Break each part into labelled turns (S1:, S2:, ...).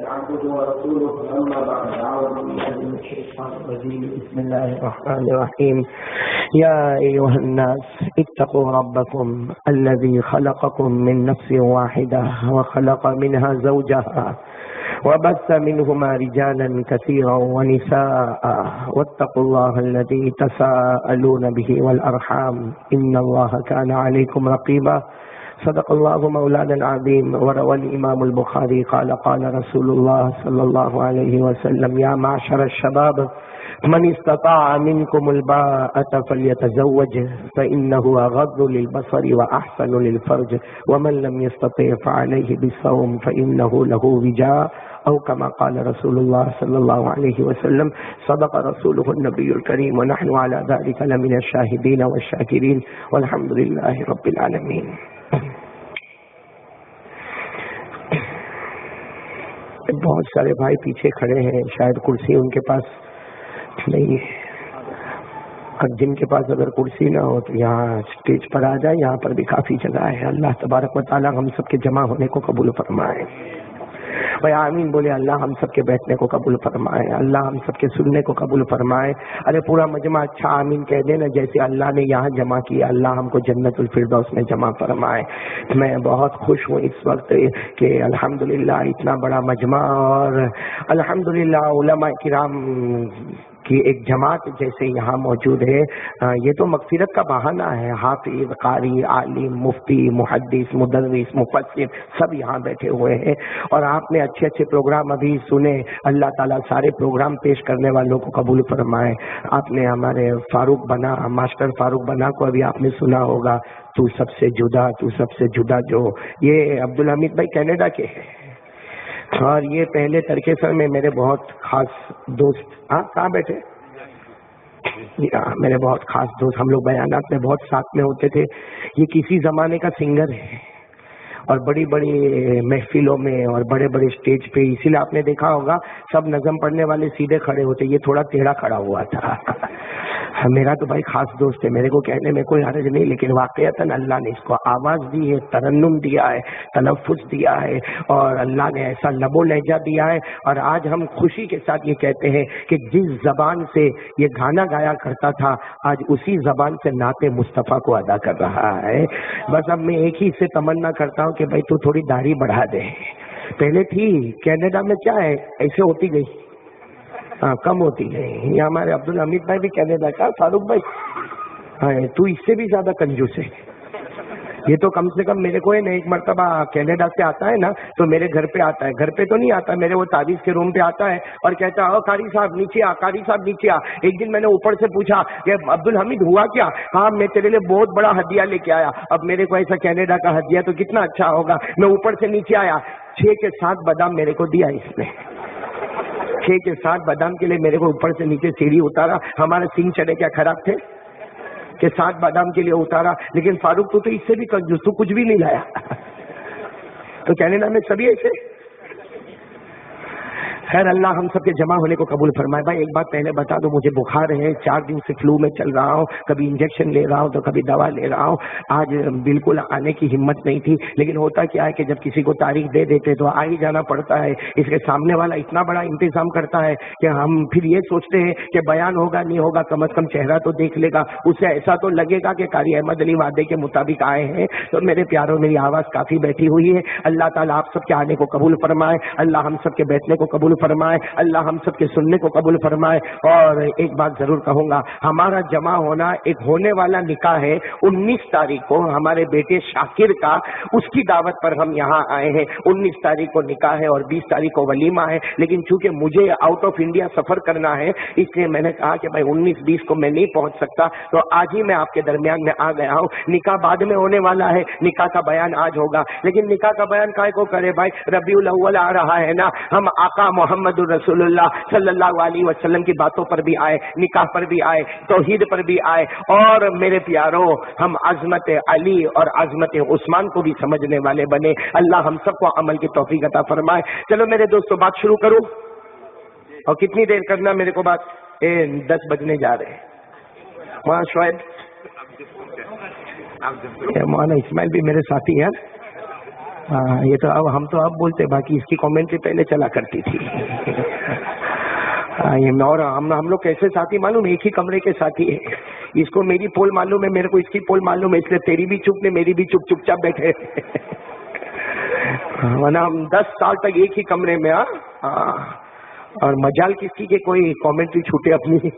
S1: عبده ورسوله أما بعد أعوذ بالله من الشيطان الرجيم بسم الله الرحمن الرحيم يا أيها الناس اتقوا ربكم الذي خلقكم من نفس واحدة وخلق منها زوجها وبث منهما رجالا كثيرا ونساء واتقوا الله الذي تساءلون به والأرحام إن الله كان عليكم رقيبا صدق الله مولانا العظيم وروى الإمام البخاري قال قال رسول الله صلى الله عليه وسلم يا معشر الشباب من استطاع منكم الباءة فليتزوج فإنه أغض للبصر وأحسن للفرج ومن لم يستطع فعليه بالصوم فإنه له وجاء أو كما قال رسول الله صلى الله عليه وسلم صدق رسوله النبي الكريم ونحن على ذلك لمن الشاهدين والشاكرين والحمد لله رب العالمين. بہت سارے بھائی پیچھے کھڑے ہیں، شاید کرسی ان کے پاس نہیں ہے، اور جن کے پاس اگر کرسی نہ ہو تو یہاں اسٹیج پر آ جائے، یہاں پر بھی کافی جگہ ہے. اللہ تبارک و تعالی ہم سب کے جمع ہونے کو قبول فرمائے. بھائی آمین بولے. اللہ ہم سب کے بیٹھنے کو قبول فرمائے، اللہ ہم سب کے سننے کو قبول فرمائے. ارے پورا مجمع اچھا آمین کہہ دینا، جیسے اللہ نے یہاں جمع کیا اللہ ہم کو جنت الفردوس میں جمع فرمائے. میں بہت خوش ہوں اس وقت کہ الحمدللہ اتنا بڑا مجمع اور الحمدللہ علماء کرام کی ایک جماعت جیسے یہاں موجود ہے. یہ تو مغفرت کا بہانہ ہے. حافظ، قاری، عالم، مفتی، محدث، مدرس، مفسر سب یہاں بیٹھے ہوئے ہیں، اور آپ نے اچھے اچھے پروگرام ابھی سنے. اللہ تعالیٰ سارے پروگرام پیش کرنے والوں کو قبول فرمائے. آپ نے ہمارے فاروق بنا، ماسٹر فاروق بنا کو ابھی آپ نے سنا ہوگا، تو سب سے جدا، تو سب سے جدا. جو یہ عبدالحمید بھائی کینیڈا کے ہیں، اور یہ پہلے ترکیسر میں میرے بہت خاص دوست. ہاں کہاں بیٹھے؟ میرے بہت خاص دوست، ہم لوگ بیانات میں بہت ساتھ میں ہوتے تھے. یہ کسی زمانے کا سنگر ہے اور بڑی بڑی محفلوں میں اور بڑے بڑے اسٹیج پہ، اسی لیے آپ نے دیکھا ہوگا سب نظم پڑھنے والے سیدھے کھڑے ہوتے، یہ تھوڑا ٹیڑھا کھڑا ہوا تھا. میرا تو بھائی خاص دوست ہے، میرے کو کہنے میں کوئی حرج نہیں، لیکن واقعتاً اللہ نے اس کو آواز دی ہے، ترنم دیا ہے، تلفظ دیا ہے، اور اللہ نے ایسا لب و لہجہ دیا ہے. اور آج ہم خوشی کے ساتھ یہ کہتے ہیں کہ جس زبان سے یہ گانا گایا کرتا تھا آج اسی زبان سے نعت مصطفیٰ کو ادا کر رہا ہے. بس اب میں ایک ہی سے تمنا کرتا ہوں کہ بھائی تو تھوڑی داڑھی بڑھا دے. پہلے تھی کینیڈا میں، کیا ہے ایسے ہوتی گئی، ہاں کم ہوتی گئی. یہ ہمارے عبدالحمید بھائی بھی کینیڈا کا، فاروق بھائی ہاں تو اس سے بھی زیادہ کنجوس ہے. یہ تو کم سے کم میرے کو ہے نا، ایک مرتبہ کینیڈا سے آتا ہے نا تو میرے گھر پہ آتا ہے، گھر پہ تو نہیں آتا، میرے وہ تعویذ کے روم پہ آتا ہے اور کہتا ہے قاری صاحب نیچے آ، قاری صاحب نیچے آ. ایک دن میں نے اوپر سے پوچھا کہ عبدالحمید ہوا کیا؟ ہاں میں تیرے لیے بہت بڑا ہدیہ لے کے آیا. اب میرے کو ایسا کینیڈا کا ہدیہ تو کتنا اچھا ہوگا. میں اوپر سے نیچے آیا، 6 کے 7 بادام میرے کو دیا اس نے. 6 کے 7 بادام کے لیے میرے کو اوپر سے نیچے سیڑھی اتارا. ہمارے سنگ چڑے کیا خراب تھے کہ 7 بادام کے لیے اتارا؟ لیکن فاروق تو اس سے بھی کنجوس، تو کچھ بھی نہیں لایا. تو کینیڈا میں سبھی ایسے. خیر اللہ ہم سب کے جمع ہونے کو قبول فرمائے. بھائی ایک بات پہلے بتا دو، مجھے بخار ہے، 4 دن سے فلو میں چل رہا ہوں، کبھی انجیکشن لے رہا ہوں تو کبھی دوا لے رہا ہوں. آج بالکل آنے کی ہمت نہیں تھی، لیکن ہوتا کیا ہے کہ جب کسی کو تاریخ دے دیتے تو آ ہی جانا پڑتا ہے. اس کے سامنے والا اتنا بڑا انتظام کرتا ہے کہ ہم پھر یہ سوچتے ہیں کہ بیان ہوگا نہیں ہوگا، کم از کم چہرہ تو دیکھ لے گا، اسے ایسا تو لگے گا کہ قاری احمد علی وعدے کے مطابق آئے ہیں. تو میرے پیاروں میری آواز کافی بیٹھی ہوئی ہے. اللہ تعالیٰ آپ سب کے آنے کو قبول فرمائے، اللہ ہم سب کے بیٹھنے کو قبول فرمائے، اللہ ہم سب کے سننے کو قبول فرمائے. اور ایک بات ضرور کہوں گا، ہمارا جمع ہونا ایک ہونے والا نکاح ہے 19 تاریخ کو ہمارے بیٹے شاکر کا، اس کی دعوت پر ہم یہاں آئے ہیں. 19 تاریخ کو نکاح ہے اور 20 تاریخ کو ولیمہ ہے. لیکن چونکہ مجھے آؤٹ آف انڈیا سفر کرنا ہے اس لیے میں نے کہا کہ بھائی 19-20 کو میں نہیں پہنچ سکتا، تو آج ہی میں آپ کے درمیان میں آ گیا ہوں. نکاح بعد میں ہونے والا ہے، نکاح کا بیان آج ہوگا. لیکن نکاح کا بیان کائے کو کرے بھائی؟ ربیع الاول آ رہا ہے نا، ہم آقا محمد الرسول اللہ صلی اللہ علیہ وسلم کی باتوں پر بھی آئے، نکاح پر بھی آئے، توحید پر بھی آئے. اور میرے پیاروں ہم عظمت علی اور عظمت عثمان کو بھی سمجھنے والے بنے. اللہ ہم سب کو عمل کی توفیق عطا فرمائے. چلو میرے دوستو بات شروع کروں، اور کتنی دیر کرنا میرے کو بات؟ 10 بجنے جا رہے ہیں. وہاں شعیب مولانا اسماعیل بھی میرے ساتھی ہیں. ہاں یہ تو اب ہم تو اب بولتے، باقی اس کی کامنٹری پہلے چلا کرتی تھی. اور ہم لوگ کیسے ساتھی معلوم، ایک ہی کمرے کے ساتھی ہے. اس کو میری پول معلوم ہے، میرے کو اس کی پول معلوم ہے، اس لیے تیری بھی چپ نے میری بھی چپ چاپ بیٹھے. ورنہ ہم 10 سال تک ایک ہی کمرے میں. اور مجال کس کی کہ کوئی کامنٹری چھوٹے اپنی.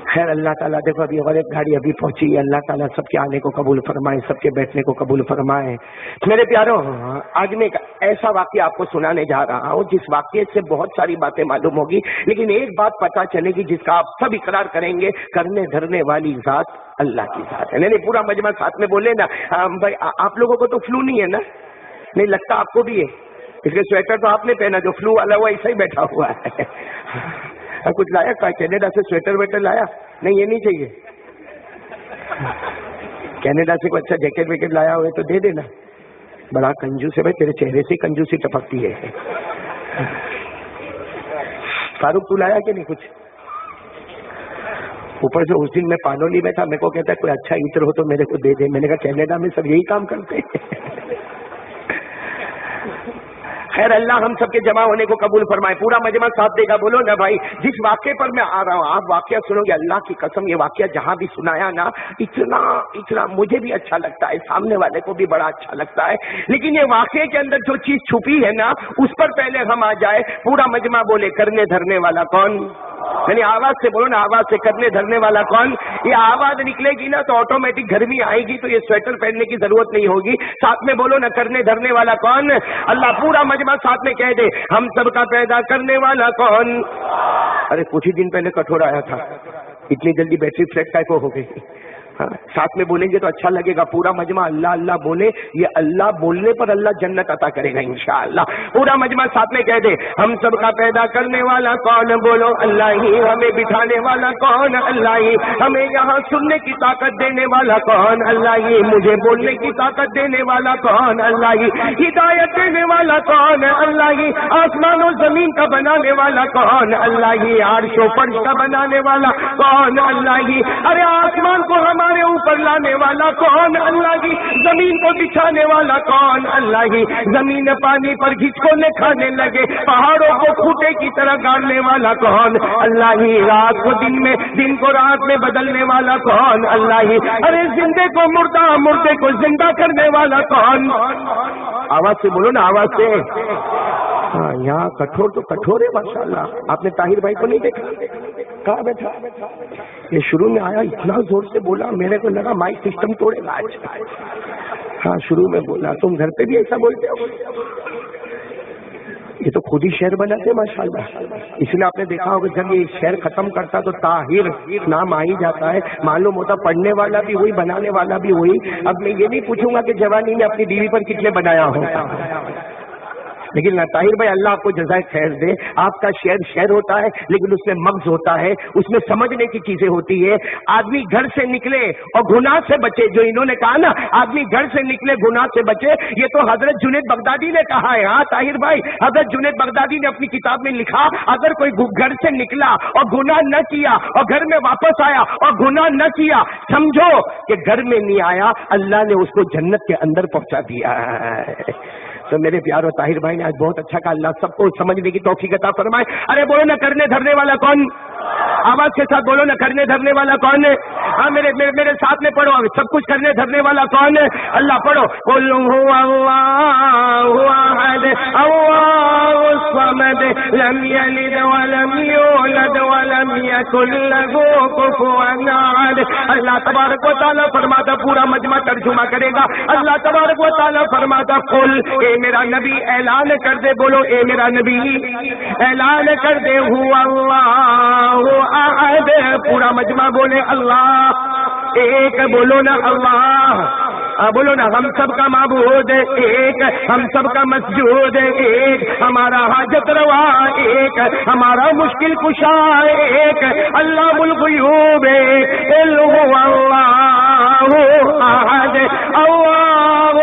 S1: خیر اللہ تعالیٰ دیکھو ابھی اور ایک گاڑی ابھی پہنچی ہے. اللہ تعالیٰ سب کے آنے کو قبول فرمائے، سب کے بیٹھنے کو قبول فرمائے. میرے پیاروں، آج میں ایک ایسا واقعہ آپ کو سنانے جا رہا ہوں جس واقعے سے بہت ساری باتیں معلوم ہوگی، لیکن ایک بات پتہ چلے گی جس کا آپ سب اقرار کریں گے، کرنے دھرنے والی ذات اللہ کی ذات ہے. نہیں پورا مجمع ساتھ میں بولے نا. بھائی آپ لوگوں کو تو فلو نہیں ہے نا؟ نہیں لگتا آپ کو بھی ہے؟ اس لیے سویٹر تو آپ نے پہنا، جو فلو والا ہوا ایسا ہی بیٹھا ہوا ہے. کچھ لایا کینیڈا سے سویٹر ویٹر لایا؟ نہیں یہ نہیں چاہیے. کینیڈا سے کوئی اچھا جیکٹ ویکٹ لایا ہوئے تو دے دینا. بڑا کنجوس ہے بھائی، تیرے چہرے سے کنجوسی ٹپکتی ہے. فاروق تو لایا کہ نہیں کچھ؟ اوپر سے اس دن میں پانولی میں تھا، میرے کو کہتا ہے کوئی اچھا عطر ہو تو میرے کو دے دے. میں نے کہا کینیڈا میں سب یہی کام کرتے ہیں. خیر اللہ ہم سب کے جمع ہونے کو قبول فرمائے. پورا مجمع ساتھ دے گا، بولو نا بھائی. جس واقعے پر میں آ رہا ہوں آپ واقعہ سنو گے، اللہ کی قسم یہ واقعہ جہاں بھی سنایا نا اتنا مجھے بھی اچھا لگتا ہے، سامنے والے کو بھی بڑا اچھا لگتا ہے. لیکن یہ واقعے کے اندر جو چیز چھپی ہے نا اس پر پہلے ہم آ جائے. پورا مجمع بولے کرنے دھرنے والا کون؟ یعنی آواز سے بولو نا، آواز سے، کرنے دھرنے والا کون؟ یہ آواز نکلے گی نا تو آٹومیٹک گرمی آئے گی، تو یہ سویٹر پہننے کی ضرورت نہیں ہوگی. ساتھ میں بولو نا، کرنے دھرنے والا کون؟ اللہ. پورا مجمع ساتھ میں کہہ دے، ہم سب کا پیدا کرنے والا کون؟ ارے کچھ ہی دن پہلے کٹھور آیا تھا، اتنی جلدی بیٹری فلیٹ ٹائپ ہو گئی. ساتھ میں بولیں گے تو اچھا لگے گا. پورا مجمع اللہ اللہ بولے. یہ اللہ بولنے پر اللہ جنت عطا کرے گا انشاءاللہ. پورا مجمع ساتھ میں کہہ دے، ہم سب کا پیدا کرنے والا کون؟ بولو اللہ ہی. ہمیں بٹھانے والا کون؟ اللہ ہی. ہمیں یہاں سننے کی طاقت دینے والا کون؟ اللہ ہی. مجھے بولنے کی طاقت دینے والا کون؟ اللہ ہی. ہدایت دینے والا کون؟ اللہ ہی. آسمان و زمین کا بنانے والا کون؟ اللہ ہی. عرش و فرش کا بنانے والا کون؟ اللہ ہی. ارے آسمان کو ہمارے اوپر لانے والا کون؟ اللہ ہی. زمین کو بچھانے والا کون؟ اللہ ہی. زمین پانی پر گھچکونے کھانے لگے، پہاڑوں کو کھوٹے کی طرح گاڑنے والا کون؟ اللہ ہی. رات کو دن میں، دن کو رات میں بدلنے والا کون؟ اللہ ہی. ارے زندے کو مردہ، مردے کو زندہ کرنے والا کون؟ آواز سے بولو نا، آواز سے. ہاں یہاں کٹھور تو کٹھور ہے ماشاء اللہ. آپ نے طاہر بھائی کو نہیں دیکھا؟ کہاں بیٹھا؟ یہ شروع میں آیا اتنا زور سے بولا، میرے کو لگا مائک سسٹم توڑے گا آج. ہاں شروع میں بولا. تم گھر پہ بھی ایسا بولتے ہو؟ یہ تو خود ہی شعر بناتے ماشاء اللہ. اس لیے آپ نے دیکھا ہوگا جب یہ شعر ختم کرتا تو طاہر نام آ ہی جاتا ہے. معلوم ہوتا پڑھنے والا بھی وہی، بنانے والا بھی وہی. اب میں یہ نہیں پوچھوں گا کہ جوانی میں اپنی بیوی پر کتنے بنایا ہوگا، لیکن طاہر بھائی اللہ آپ کو جزائے خیر دے. آپ کا شعر ہوتا ہے لیکن اس میں مغز ہوتا ہے، اس میں سمجھنے کی چیزیں ہوتی ہے. آدمی گھر سے نکلے اور گناہ سے بچے، جو انہوں نے کہا نا آدمی گھر سے نکلے گناہ سے بچے، یہ تو حضرت جنید بغدادی نے کہا ہے. ہاں طاہر بھائی، حضرت جنید بغدادی نے اپنی کتاب میں لکھا، اگر کوئی گھر سے نکلا اور گناہ نہ کیا اور گھر میں واپس آیا اور گناہ نہ کیا، سمجھو کہ گھر میں نہیں آیا، اللہ نے اس کو جنت کے اندر پہنچا دیا ہے. تو میرے پیارو طاہر بھائی نے آج بہت اچھا کہا. اللہ سب کو سمجھنے کی توفیق عطا فرمائے. ارے بولو نا، کرنے دھرنے والا کون؟ آواز کے ساتھ بولو نا، کرنے دھرنے والا کون ہے؟ ہاں میرے ساتھ میں پڑھو. سب کچھ کرنے دھرنے والا کون ہے؟ اللہ. پڑھو. قل هو الله احد الله الصمد لم يلد ولم يولد ولم يكن له كفوا احد. اللہ تبارک و تعالیٰ فرماتا، پورا مجمع ترجمہ کرے گا. اللہ تبارک و تعالیٰ فرماتا، قل، اے میرا نبی اعلان کر دے. بولو اے میرا نبی اعلان کر دے، هو اللہ احد. پورا مجمع بولے اللہ ایک. بولو نا اللہ. بولو نا، ہم سب کا معبود ایک، ہم سب کا مسجود ایک، ہمارا حاجت روا ایک، ہمارا مشکل کشا ایک، اللہ الغیوب ایک. اللہ احد اللہ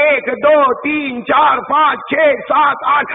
S1: 1 2 3 4 5 6 7 8।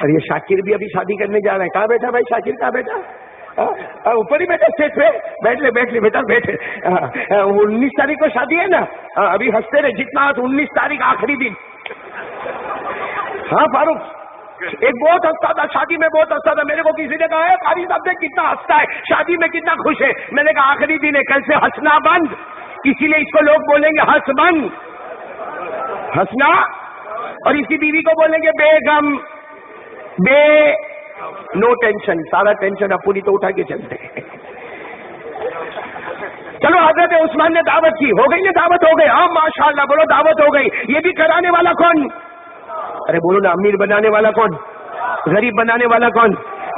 S1: اور یہ شاکر بھی ابھی شادی کرنے جا رہا ہے. کہاں بیٹھا بھائی شاکر؟ کہاں بیٹھا؟ اوپر ہی بیٹھے اسٹیج پہ. بیٹھ لے بیٹا بیٹھے. 19 تاریخ کو شادی ہے نا. ابھی ہنستے رہے جتنا. 19 تاریخ آخری دن. ہاں فاروق ایک بہت ہنستا تھا شادی میں, بہت ہنستا تھا. میرے کو کسی نے کہا ہے قاری صاحب نے کتنا ہنستا ہے, شادی میں کتنا خوش ہے. میں نے کہا آخری دن ہے, کل سے ہنسنا بند. اسی لیے اس کو لوگ بولیں گے ہنس بند, ہنسنا. اور اسی بیوی کو بولیں گے بے غم, بے نو ٹینشن. سارا ٹینشن اب پوری تو اٹھا کے چلتے ہیں. چلو حضرت عثمان نے دعوت کی, ہو گئی نا دعوت, ہو گئی. ہاں ماشاءاللہ بولو دعوت ہو گئی. یہ بھی کرانے والا کون؟ ارے بولو نا, امیر بنانے والا کون؟ غریب بنانے والا کون؟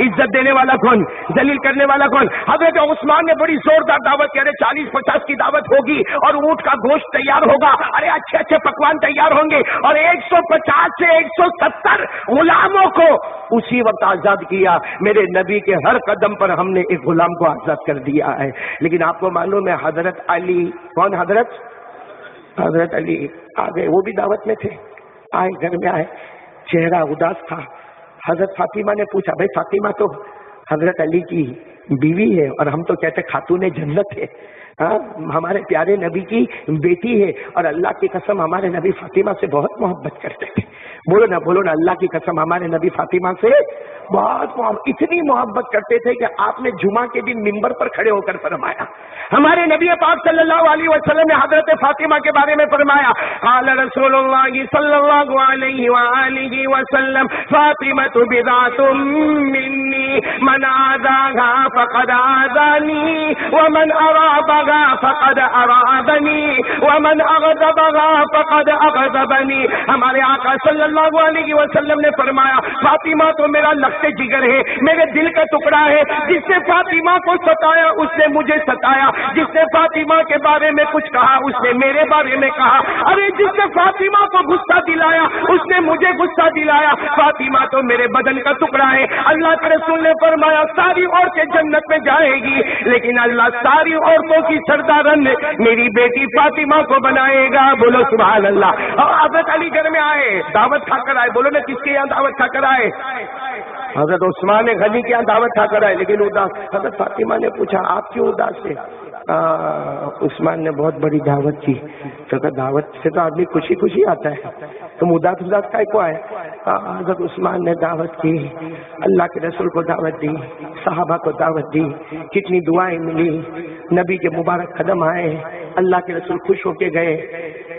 S1: عزت دینے والا کون؟ ذلیل کرنے والا کون؟ حضرت عثمان نے بڑی زوردار دعوت کی. ارے 40-50 کی دعوت ہوگی اور اونٹ کا گوشت تیار ہوگا. ارے اچھے اچھے پکوان تیار ہوں گے. اور 150 سے 170 غلاموں کو اسی وقت آزاد کیا. میرے نبی کے ہر قدم پر ہم نے ایک غلام کو آزاد کر دیا ہے. لیکن آپ کو معلوم ہے حضرت علی, کون حضرت علی آ گئے. وہ بھی دعوت میں تھے. آئے, گھر میں آئے, چہرہ اداس تھا. حضرت فاطمہ نے پوچھا, بھائی فاطمہ تو حضرت علی کی بیوی ہے اور ہم تو کہتے خاتون جنت ہے, ہمارے پیارے نبی کی بیٹی ہے, اور اللہ کی قسم ہمارے نبی فاطمہ سے بہت محبت کرتے تھے. بولو نا, اللہ کی قسم ہمارے نبی فاطمہ سے بہت محبت, اتنی محبت کرتے تھے کہ آپ نے جمعہ کے دن منبر پر کھڑے ہو کر فرمایا, ہمارے نبی پاک صلی اللہ علیہ وسلم نے حضرت فاطمہ کے بارے میں فرمایا, قال رسول اللہ صلی اللہ علیہ وآلہ وسلم فاطمہ بضاعۃ منی من آذاها فقد آذانی ومن ارابها فقد ارابنی ومن اغضبها فقد اغضبنی. ہمارے آقا صلی اللہ علیہ وسلم نے فرمایا فاطمہ تو میرا لخت جگر ہے, میرے دل کا ٹکڑا ہے. جس نے فاطمہ کو ستایا اس نے مجھے ستایا, جس نے فاطمہ کے بارے میں کچھ کہا اس نے میرے بارے میں کہا. ارے جس نے فاطمہ کو غصہ دلایا اس نے مجھے غصہ دلایا. فاطمہ تو میرے بدن کا ٹکڑا ہے. اللہ کے رسول نے فرمایا ساری عورتیں جنت میں جائے گی, لیکن اللہ ساری عورتوں کی سردارن میری بیٹی فاطمہ کو بنائے گا. بولو سبحان اللہ. اور حضرت علی گھر میں آئے, دعوت کھا کر آئے. بولو نا کس کے یہاں دعوت کھا کر آئے؟ حضرت عثمان غنی کے یہاں دعوت کھا کر آئے, لیکن اداس. حضرت فاطمہ نے پوچھا آپ کیوں اداس ہے؟ عثمان نے بہت بڑی دعوت کی. تو کہا دعوت سے تو آدمی خوشی خوشی آتا ہے, تم اداس کا کو آئے؟ حضرت عثمان نے دعوت کی, اللہ کے رسول کو دعوت دی, صحابہ کو دعوت دی, کتنی دعائیں ملی, نبی کے مبارک قدم آئے, اللہ کے رسول خوش ہو کے گئے.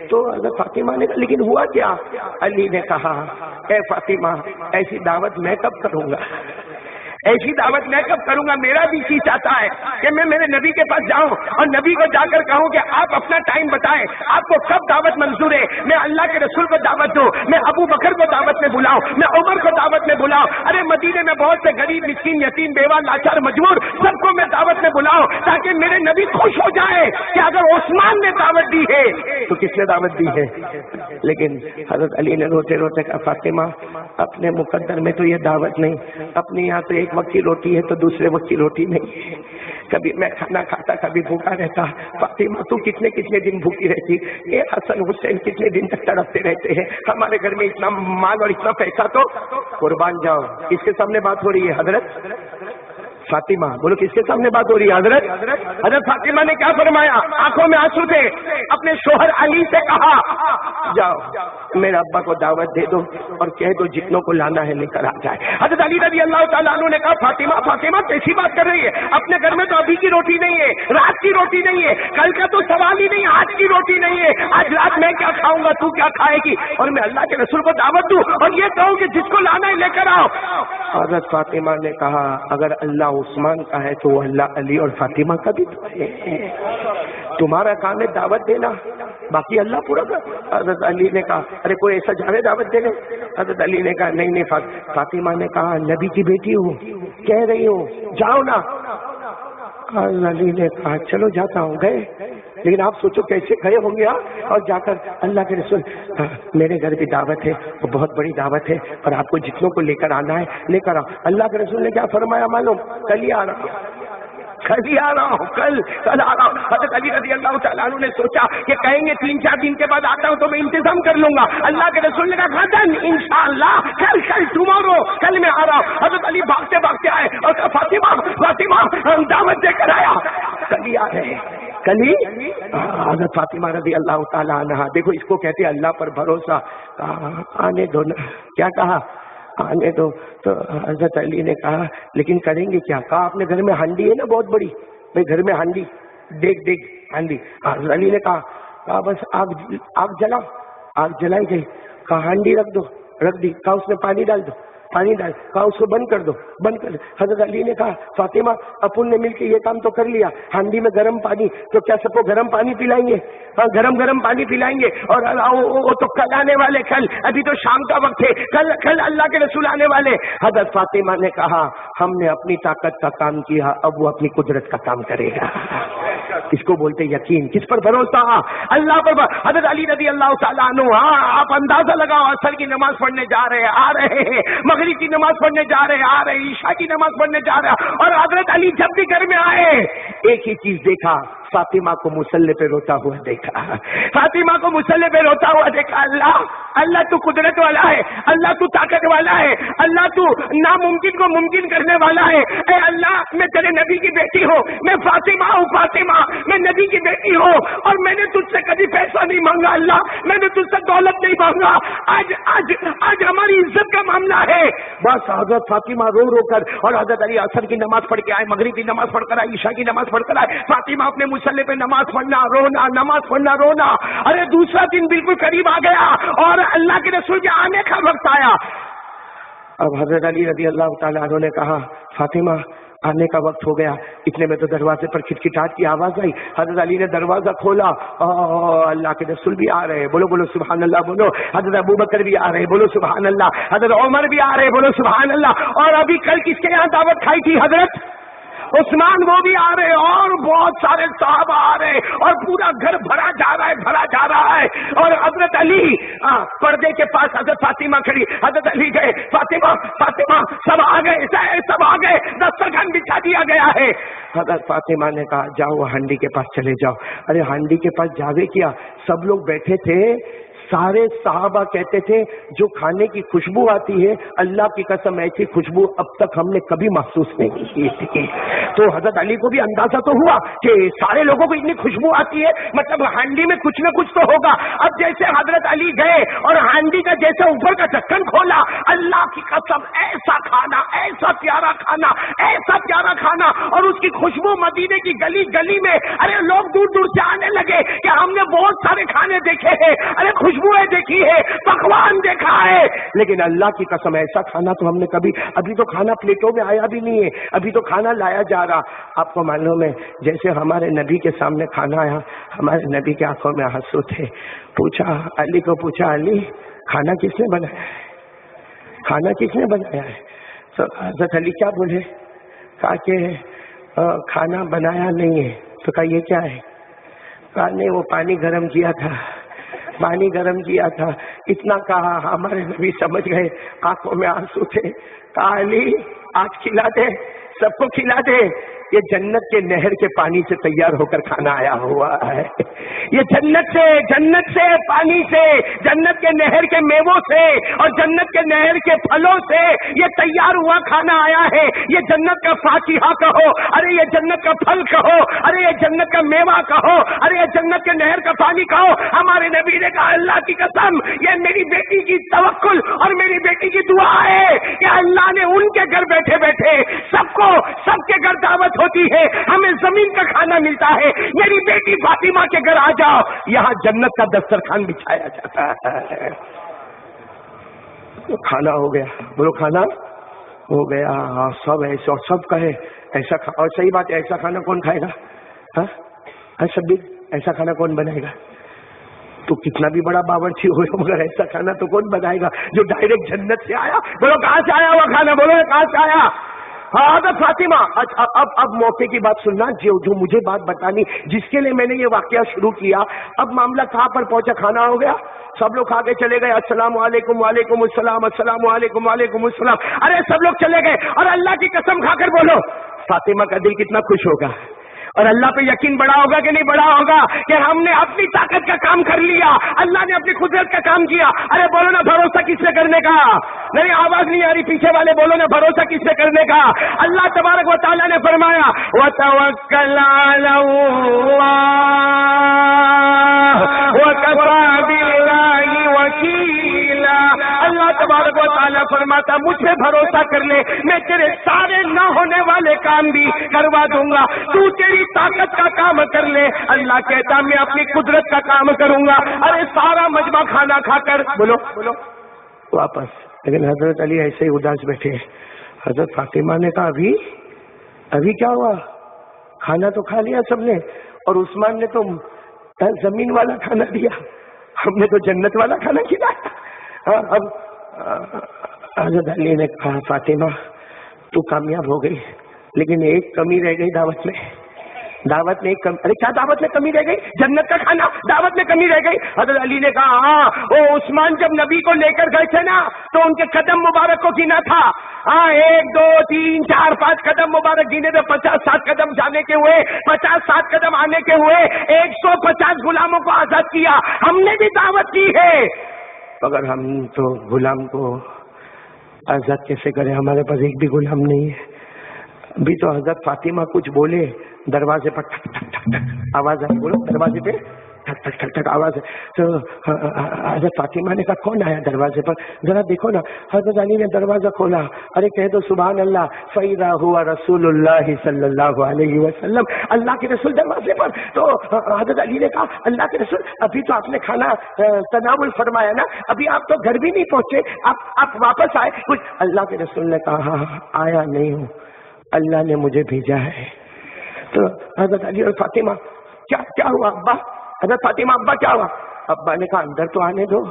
S1: تو حضرت فاطمہ نے کہا لیکن ہوا کیا؟ علی نے کہا اے فاطمہ ایسی دعوت میں کب کروں گا, ایسی دعوت میں کب کروں گا. میرا بھی جی چاہتا ہے کہ میں میرے نبی کے پاس جاؤں اور نبی کو جا کر کہوں کہ آپ اپنا ٹائم بتائیں, آپ کو کب دعوت منظور ہے. میں اللہ کے رسول کو دعوت دوں, میں ابو بکر کو دعوت میں بلاؤں, میں عمر کو دعوت میں بلاؤں. ارے مدینے میں بہت سے غریب مسکین یتیم بیوہ لاچار مجبور سب کو میں دعوت میں بلاؤں, تاکہ میرے نبی خوش ہو جائے کہ اگر عثمان نے دعوت دی ہے تو کس نے دعوت دی ہے. لیکن حضرت علی نے روتے روتے کہا فاطمہ اپنے مقدر میں تو یہ دعوت نہیں, اپنے یہاں تو ایک وقت کی روٹی ہے تو دوسرے وقت کی روٹی نہیں. کبھی میں کھانا کھاتا کبھی بھوکا رہتا. فاطمہ تو کتنے کتنے دن بھوکی رہتی, یہ حسن حسین کتنے دن تک تڑپتے رہتے ہیں. ہمارے گھر میں اتنا مال اور اتنا پیسہ تو قربان جاؤ. اس کے سامنے بات ہو رہی ہے حضرت فاطمہ. بولو کس کے سامنے بات ہو رہی ہے؟ حضرت فاطمہ نے کیا فرمایا؟ آنکھوں میں آنسو تھے. اپنے شوہر علی سے کہا جاؤ میرے ابا کو دعوت دے دو اور کہہ دو جتنوں کو لانا ہے لے کر آ جائے. حضرت علی رضی اللہ تعالیٰ عنہ نے کہا فاطمہ کیسی بات کر رہی ہے؟ اپنے گھر میں تو ابھی کی روٹی نہیں ہے, رات کی روٹی نہیں ہے, کل کا تو سوال ہی نہیں, آج کی روٹی نہیں ہے. آج رات میں کیا کھاؤں گا, تو کیا کھائے گی, اور میں اللہ کے رسول کو دعوت دوں اور یہ کہوں کہ جس کو لانا ہے لے کر آؤ. حضرت فاطمہ نے کہا اگر اللہ عثمان کا ہے تو وہ اللہ علی اور فاطمہ کا بھی تو ہے. تمہارا کام ہے دعوت دینا, باقی اللہ پورا کر. حضرت علی نے کہا ارے کوئی ایسا جانے دعوت دینے. حضرت علی نے کہا نہیں فاطمہ نے کہا نبی کی بیٹی ہوں, کہہ رہی ہوں جاؤ نا. حضرت علی نے کہا چلو جاتا ہوں. گئے, لیکن آپ سوچو کیسے گئے ہوں گے اور جا کر اللہ کے رسول میرے گھر بھی دعوت ہے, وہ بہت بڑی دعوت ہے اور آپ کو جتنوں کو لے کر آنا ہے لے کر آؤ. اللہ کے رسول نے کیا فرمایا معلوم؟ کل ہی آ رہا. کل ہی آ رہا ہوں، کل آ رہا ہوں۔ حضرت علی رضی اللہ تعالیٰ عنہ نے سوچا کہ کہیں گے 3-4 دن کے بعد آتا ہوں تو میں انتظام کر لوں گا۔ اللہ کے رسول نے کہا غدن انشاءاللہ، کل ٹمارو، کل میں آ رہا ہوں۔ حضرت علی بھاگتے بھاگتے آئے اور کہا فاطمہ ہم دعوت دے کر آیا، کل ہی آ رہے ہیں، کل ہی۔ حضرت فاطمہ رضی اللہ تعالیٰ عنہ، دیکھو اس کو کہتے ہیں اللہ پر بھروسہ۔ کہا آنے دو نا، کیا کہا؟ آنے دو۔ تو حضرت علی نے کہا لیکن کریں گے کیا؟ کہا آپ نے گھر میں ہانڈی ہے نا بہت بڑی، بھائی گھر میں ہانڈی، دیکھ ہانڈی۔ حضرت علی نے کہا بس آگ جلاؤ، آگ جلائی گئی۔ کہا ہانڈی رکھ دو، رکھ دی۔ کہا اس میں پانی ڈال دو، پانی ڈال۔ کہا اس کو بند کر دو، بند کر۔ حضرت علی نے کہا فاطمہ اپن نے مل کے یہ کام تو کر لیا، ہانڈی میں گرم پانی، تو کیا سب کو گرم پانی پلائیں گے؟ ہاں گرم پانی پلائیں گے۔ اور وہ تو کل آنے والے، کل، ابھی تو شام کا وقت ہے، کل اللہ کے رسول آنے والے۔ حضرت فاطمہ نے کہا ہم نے اپنی طاقت کا کام کیا، اب وہ اپنی قدرت کا کام کرے گا۔ اس کو بولتے یقین، کس پر بھروسہ؟ اللہ پر۔ حضرت علی رضی اللہ تعالیٰ عنہ، آپ اندازہ لگاؤ، عصر کی نماز پڑھنے جا رہے ہیں، آ رہے ہیں، مغرب کی نماز پڑھنے جا رہے ہیں، آ رہے ہیں، عشاء کی نماز پڑھنے جا رہے ہیں، اور حضرت علی جب بھی گھر میں آئے ایک ہی چیز دیکھا، فاطمہ کو مصلی پہ روتا ہوا دیکھا، فاطمہ کو مصلی پہ روتا ہوا دیکھا۔ اللہ تو قدرت والا ہے، اللہ تو طاقت والا ہے، اللہ تو ناممکن کو ممکن کرنے والا ہے۔ اے اللہ میں تیرے نبی کی بیٹی ہوں، میں فاطمہ ہوں، فاطمہ میں نبی کی بیٹی ہوں، اور میں نے تجھ سے کبھی پیسہ نہیں مانگا، اللہ میں نے تجھ سے دولت نہیں مانگا، آج ہماری عزت کا معاملہ ہے۔ بس حضرت فاطمہ رو کر، اور حضرت علی عصر کی نماز پڑھ کے آئے، مغرب کی نماز پڑھ کر آئے، عشاء کی نماز پڑھ کر آئے، فاطمہ اپنے مصلی پہ نماز پڑھنا، رونا، نماز پڑھنا، رونا۔ ارے دوسرا دن بالکل قریب آ گیا اور اللہ کے رسول کے آنے کا وقت آیا۔ اب حضرت علی رضی اللہ تعالیٰ عنہ نے کہا فاطمہ آنے کا وقت ہو گیا۔ اتنے میں تو دروازے پر کھٹکھٹاہٹ کی آواز آئی، حضرت علی نے دروازہ کھولا، اللہ کے رسول بھی آ رہے، بولو سبحان اللہ بولو، حضرت ابوبکر بھی آ رہے، بولو سبحان اللہ، حضرت عمر بھی آ رہے، بولو سبحان اللہ۔ اور ابھی کل کس کے یہاں دعوت کھائی تھی؟ حضرت عثمان، وہ بھی آ رہے، اور بہت سارے صحابہ آ رہے، اور پورا گھر بھرا جا رہا ہے۔ اور حضرت علی پردے کے پاس حضرت فاطمہ کھڑی، حضرت علی گئے، فاطمہ سب آ گئے، دسترخوان بچھا دیا گیا ہے۔ حضرت فاطمہ نے کہا جاؤ ہانڈی کے پاس چلے جاؤ۔ ارے ہانڈی کے پاس جاوے کیا، سب لوگ بیٹھے تھے، سارے صحابہ کہتے تھے جو کھانے کی خوشبو آتی ہے، اللہ کی قسم ایسی خوشبو اب تک ہم نے کبھی محسوس نہیں کی تھی۔ تو حضرت علی کو بھی اندازہ تو ہوا کہ سارے لوگوں کو اتنی خوشبو آتی ہے، مطلب ہانڈی میں کچھ نہ کچھ تو ہوگا۔ اب جیسے حضرت علی گئے اور ہانڈی کا جیسے اوپر کا ڈھکن کھولا، اللہ کی قسم ایسا کھانا، ایسا پیارا کھانا، اور اس کی خوشبو مدینے کی گلی گلی میں، ارے لوگ دور دور سے آنے لگے کہ ہم نے بہت سارے کھانے دیکھے ہیں، ارے خوشبوئیں دیکھی ہے، پکوان دیکھا ہے، لیکن اللہ کی قسم ایسا کھانا تو ہم نے کبھی، ابھی تو کھانا پلیٹوں میں آیا بھی نہیں ہے، ابھی تو کھانا لایا جا رہا۔ آپ کو معلوم ہے جیسے ہمارے نبی کے سامنے کھانا آیا، ہمارے نبی کے آنکھوں میں آنسو تھے۔ علی کو پوچھا علی کھانا کس نے بنایا ہے؟ کھانا کس نے بنایا ہے؟ تو حضرت علی کیا بولے؟ کہا کہ کھانا بنایا نہیں ہے۔ تو کہا یہ کیا ہے؟ کہا نہیں وہ پانی گرم کیا تھا، اتنا کہا ہمارے نبی سمجھ گئے، آنکھوں میں آنسو تھے۔ کہا علی آج کھلا دے، سب کو کھلا دے، یہ جنت کے نہر کے پانی سے تیار ہو کر کھانا آیا ہوا ہے، یہ جنت سے پانی سے، جنت کے نہر کے میووں سے اور جنت کے نہر کے پھلوں سے یہ تیار ہوا کھانا آیا ہے۔ یہ جنت کا فاکہہ کہو، ارے یہ جنت کا پھل کہو، ارے یہ جنت کا میوہ کہو، ارے یہ جنت کے نہر کا پانی کہو۔ ہمارے نبی نے کہا اللہ کی قسم یہ میری بیٹی کی توکل اور میری بیٹی کی دعا ہے کہ اللہ نے ان کے گھر بیٹھے بیٹھے سب کے گھر دعوت ہوتی ہے، ہمیں زمین کا کھانا ملتا ہے، میری بیٹی فاطمہ کے گھر آ جاؤ، یہاں جنت کا دسترخوان بچھایا جاتا ہے۔ کھانا ہو گیا، بولو کھانا ہو گیا، سب ایسے اور سب کہے ایسا اور صحیح بات ہے، ایسا کھانا کون کھائے گا؟ سب ایسا کھانا کون بنائے گا؟ تو کتنا بھی بڑا باورچی ہو مگر ایسا کھانا تو کون بنائے گا جو ڈائریکٹ جنت سے آیا؟ بولو کہاں سے آیا ہوا کھانا، بولو کہاں سے آیا؟ حضرت فاطمہ، اب موقع کی بات سننا، جو مجھے بات بتانی جس کے لیے میں نے یہ واقعہ شروع کیا، اب معاملہ کہاں پر پہنچا؟ کھانا ہو گیا، سب لوگ کھا کے چلے گئے، السلام علیکم وعلیکم السلام، السلام علیکم وعلیکم السلام، ارے سب لوگ چلے گئے، اور اللہ کی قسم کھا کر بولو فاطمہ کا دل کتنا خوش ہوگا، اور اللہ پہ یقین بڑا ہوگا کہ نہیں بڑا ہوگا کہ ہم نے اپنی طاقت کا کام کر لیا، اللہ نے اپنی قدرت کا کام کیا. ارے بولو نا بھروسہ کس سے کرنے کا؟ نہیں آواز نہیں آ رہی پیچھے والے، بولو نا بھروسہ کس سے کرنے کا؟ اللہ تبارک و تعالیٰ نے فرمایا وَتَوَكَّلْ عَلَى اللَّهِ وَكَفَى بِاللَّهِ وَكِيلًا. اللہ تبارک و تعالیٰ فرماتا مجھ پہ بھروسہ کر لے، میں تیرے سارے نہ ہونے والے کام بھی کروا دوں گا. تو تیری طاقت کا کام کر لے، اللہ کہتا میں اپنی قدرت کا کام کروں گا. ارے سارا مجمع کھانا کھا کر بولو واپس. لیکن حضرت علی ایسے ہی اداس بیٹھے. حضرت فاطمہ نے کہا ابھی کیا ہوا؟ کھانا تو کھا لیا سب نے، اور عثمان نے تو زمین والا کھانا دیا، ہم نے تو جنت والا کھانا کھلایا. اب حضرت علی نے کہا فاطمہ تو کامیاب ہو گئی، لیکن ایک کمی رہ گئی دعوت میں ایک کمی. ارے کیا دعوت میں کمی رہ گئی؟ جنت کا کھانا دعوت میں کمی رہ گئی. حضرت علی نے کہا ہاں وہ عثمان جب نبی کو لے کر گئے تھے نا تو ان کے قدم مبارک کو گنا تھا. 1 2 3 4 5 قدم مبارک گنے تھے. 50-60 قدم جانے کے ہوئے، 50-60 قدم آنے کے ہوئے، 150 غلاموں کو آزاد کیا. ہم نے بھی دعوت کی ہے، مگر ہم تو غلام کو آزاد کیسے کریں؟ ہمارے پاس ایک بھی غلام نہیں ہے. ابھی تو حضرت فاطمہ کچھ بولے، دروازے پر ٹھک ٹھک ٹھک ٹھک آواز آئی. بولو دروازے پہ ٹھک ٹھک ٹھک ٹھک آواز ہے. تو حضرت فاطمہ نے کہا کون آیا دروازے پر؟ ذرا دیکھو نا. حضرت علی نے دروازہ کھولا. ارے کہہ دو سبحان اللہ. فَإِذَا هُوَ رسول اللہ صلی اللہ علیہ وسلم. اللہ کے رسول دروازے پر. تو حضرت علی نے کہا اللہ کے رسول ابھی تو آپ نے کھانا تناول فرمایا نا، ابھی آپ تو گھر بھی نہیں پہنچے، آپ واپس آئے کچھ؟ اللہ کے رسول نے کہا ہاں آیا نہیں ہوں، اللہ نے مجھے بھیجا ہے. تو حضرت علی اور فاطمہ کیا ہوا ابا؟ حضرت فاطمہ ابا کیا ہوا؟ ابا نے کہا اندر تو آنے دو.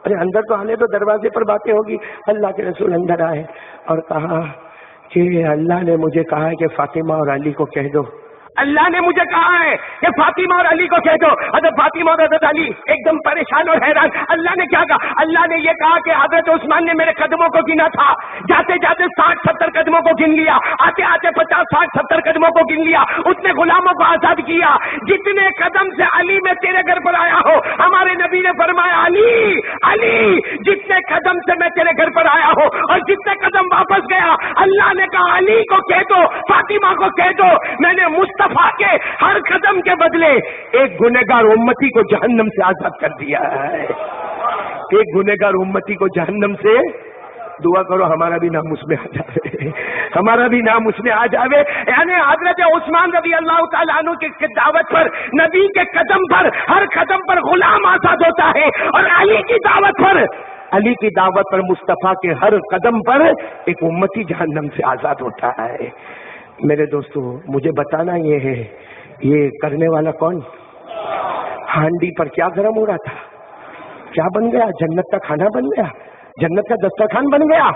S1: ارے اندر تو آنے دو، دروازے پر باتیں ہوگی. اللہ کے رسول اندر آئے اور کہا کہ اللہ نے مجھے کہا ہے کہ فاطمہ اور علی کو کہہ دو. اللہ نے مجھے کہا ہے کہ فاطمہ اور علی کو کہہ دو. حضرت فاطمہ اور حضرت علی ایک دم پریشان اور حیران. اللہ نے کیا کہا؟ اللہ نے یہ کہا کہ حضرت عثمان نے میرے قدموں کو گنا تھا، جاتے جاتے 60-70 قدموں کو گن لیا، آتے آتے 50-60-70 قدموں کو گن لیا. اس نے غلاموں کو آزاد کیا. جتنے قدم سے علی میں تیرے گھر پر آیا ہو، ہمارے نبی نے فرمایا علی جتنے قدم سے میں تیرے گھر پر آیا ہو اور جتنے قدم واپس گیا، اللہ نے کہا علی کو کہہ دو، فاطمہ کو کہہ دو میں نے مصطفیٰ کے ہر قدم کے بدلے ایک گنہگار امتی کو جہنم سے آزاد کر دیا ہے. ایک گنہگار امتی کو جہنم سے. دعا کرو ہمارا بھی نام اس میں آ جاوے، ہمارا بھی نام اس میں آ جاوے. یعنی حضرت عثمان رضی اللہ تعالیٰ عنہ کی دعوت پر، نبی کے قدم پر، ہر قدم پر غلام آزاد ہوتا ہے، اور علی کی دعوت پر مصطفیٰ کے ہر قدم پر ایک امتی جہنم سے آزاد ہوتا ہے. میرے دوستو مجھے بتانا یہ ہے، یہ کرنے والا کون؟ ہانڈی پر کیا گرم ہو رہا تھا؟ کیا بن گیا؟ جنت کا کھانا بن گیا، جنت کا دسترخوان بن گیا.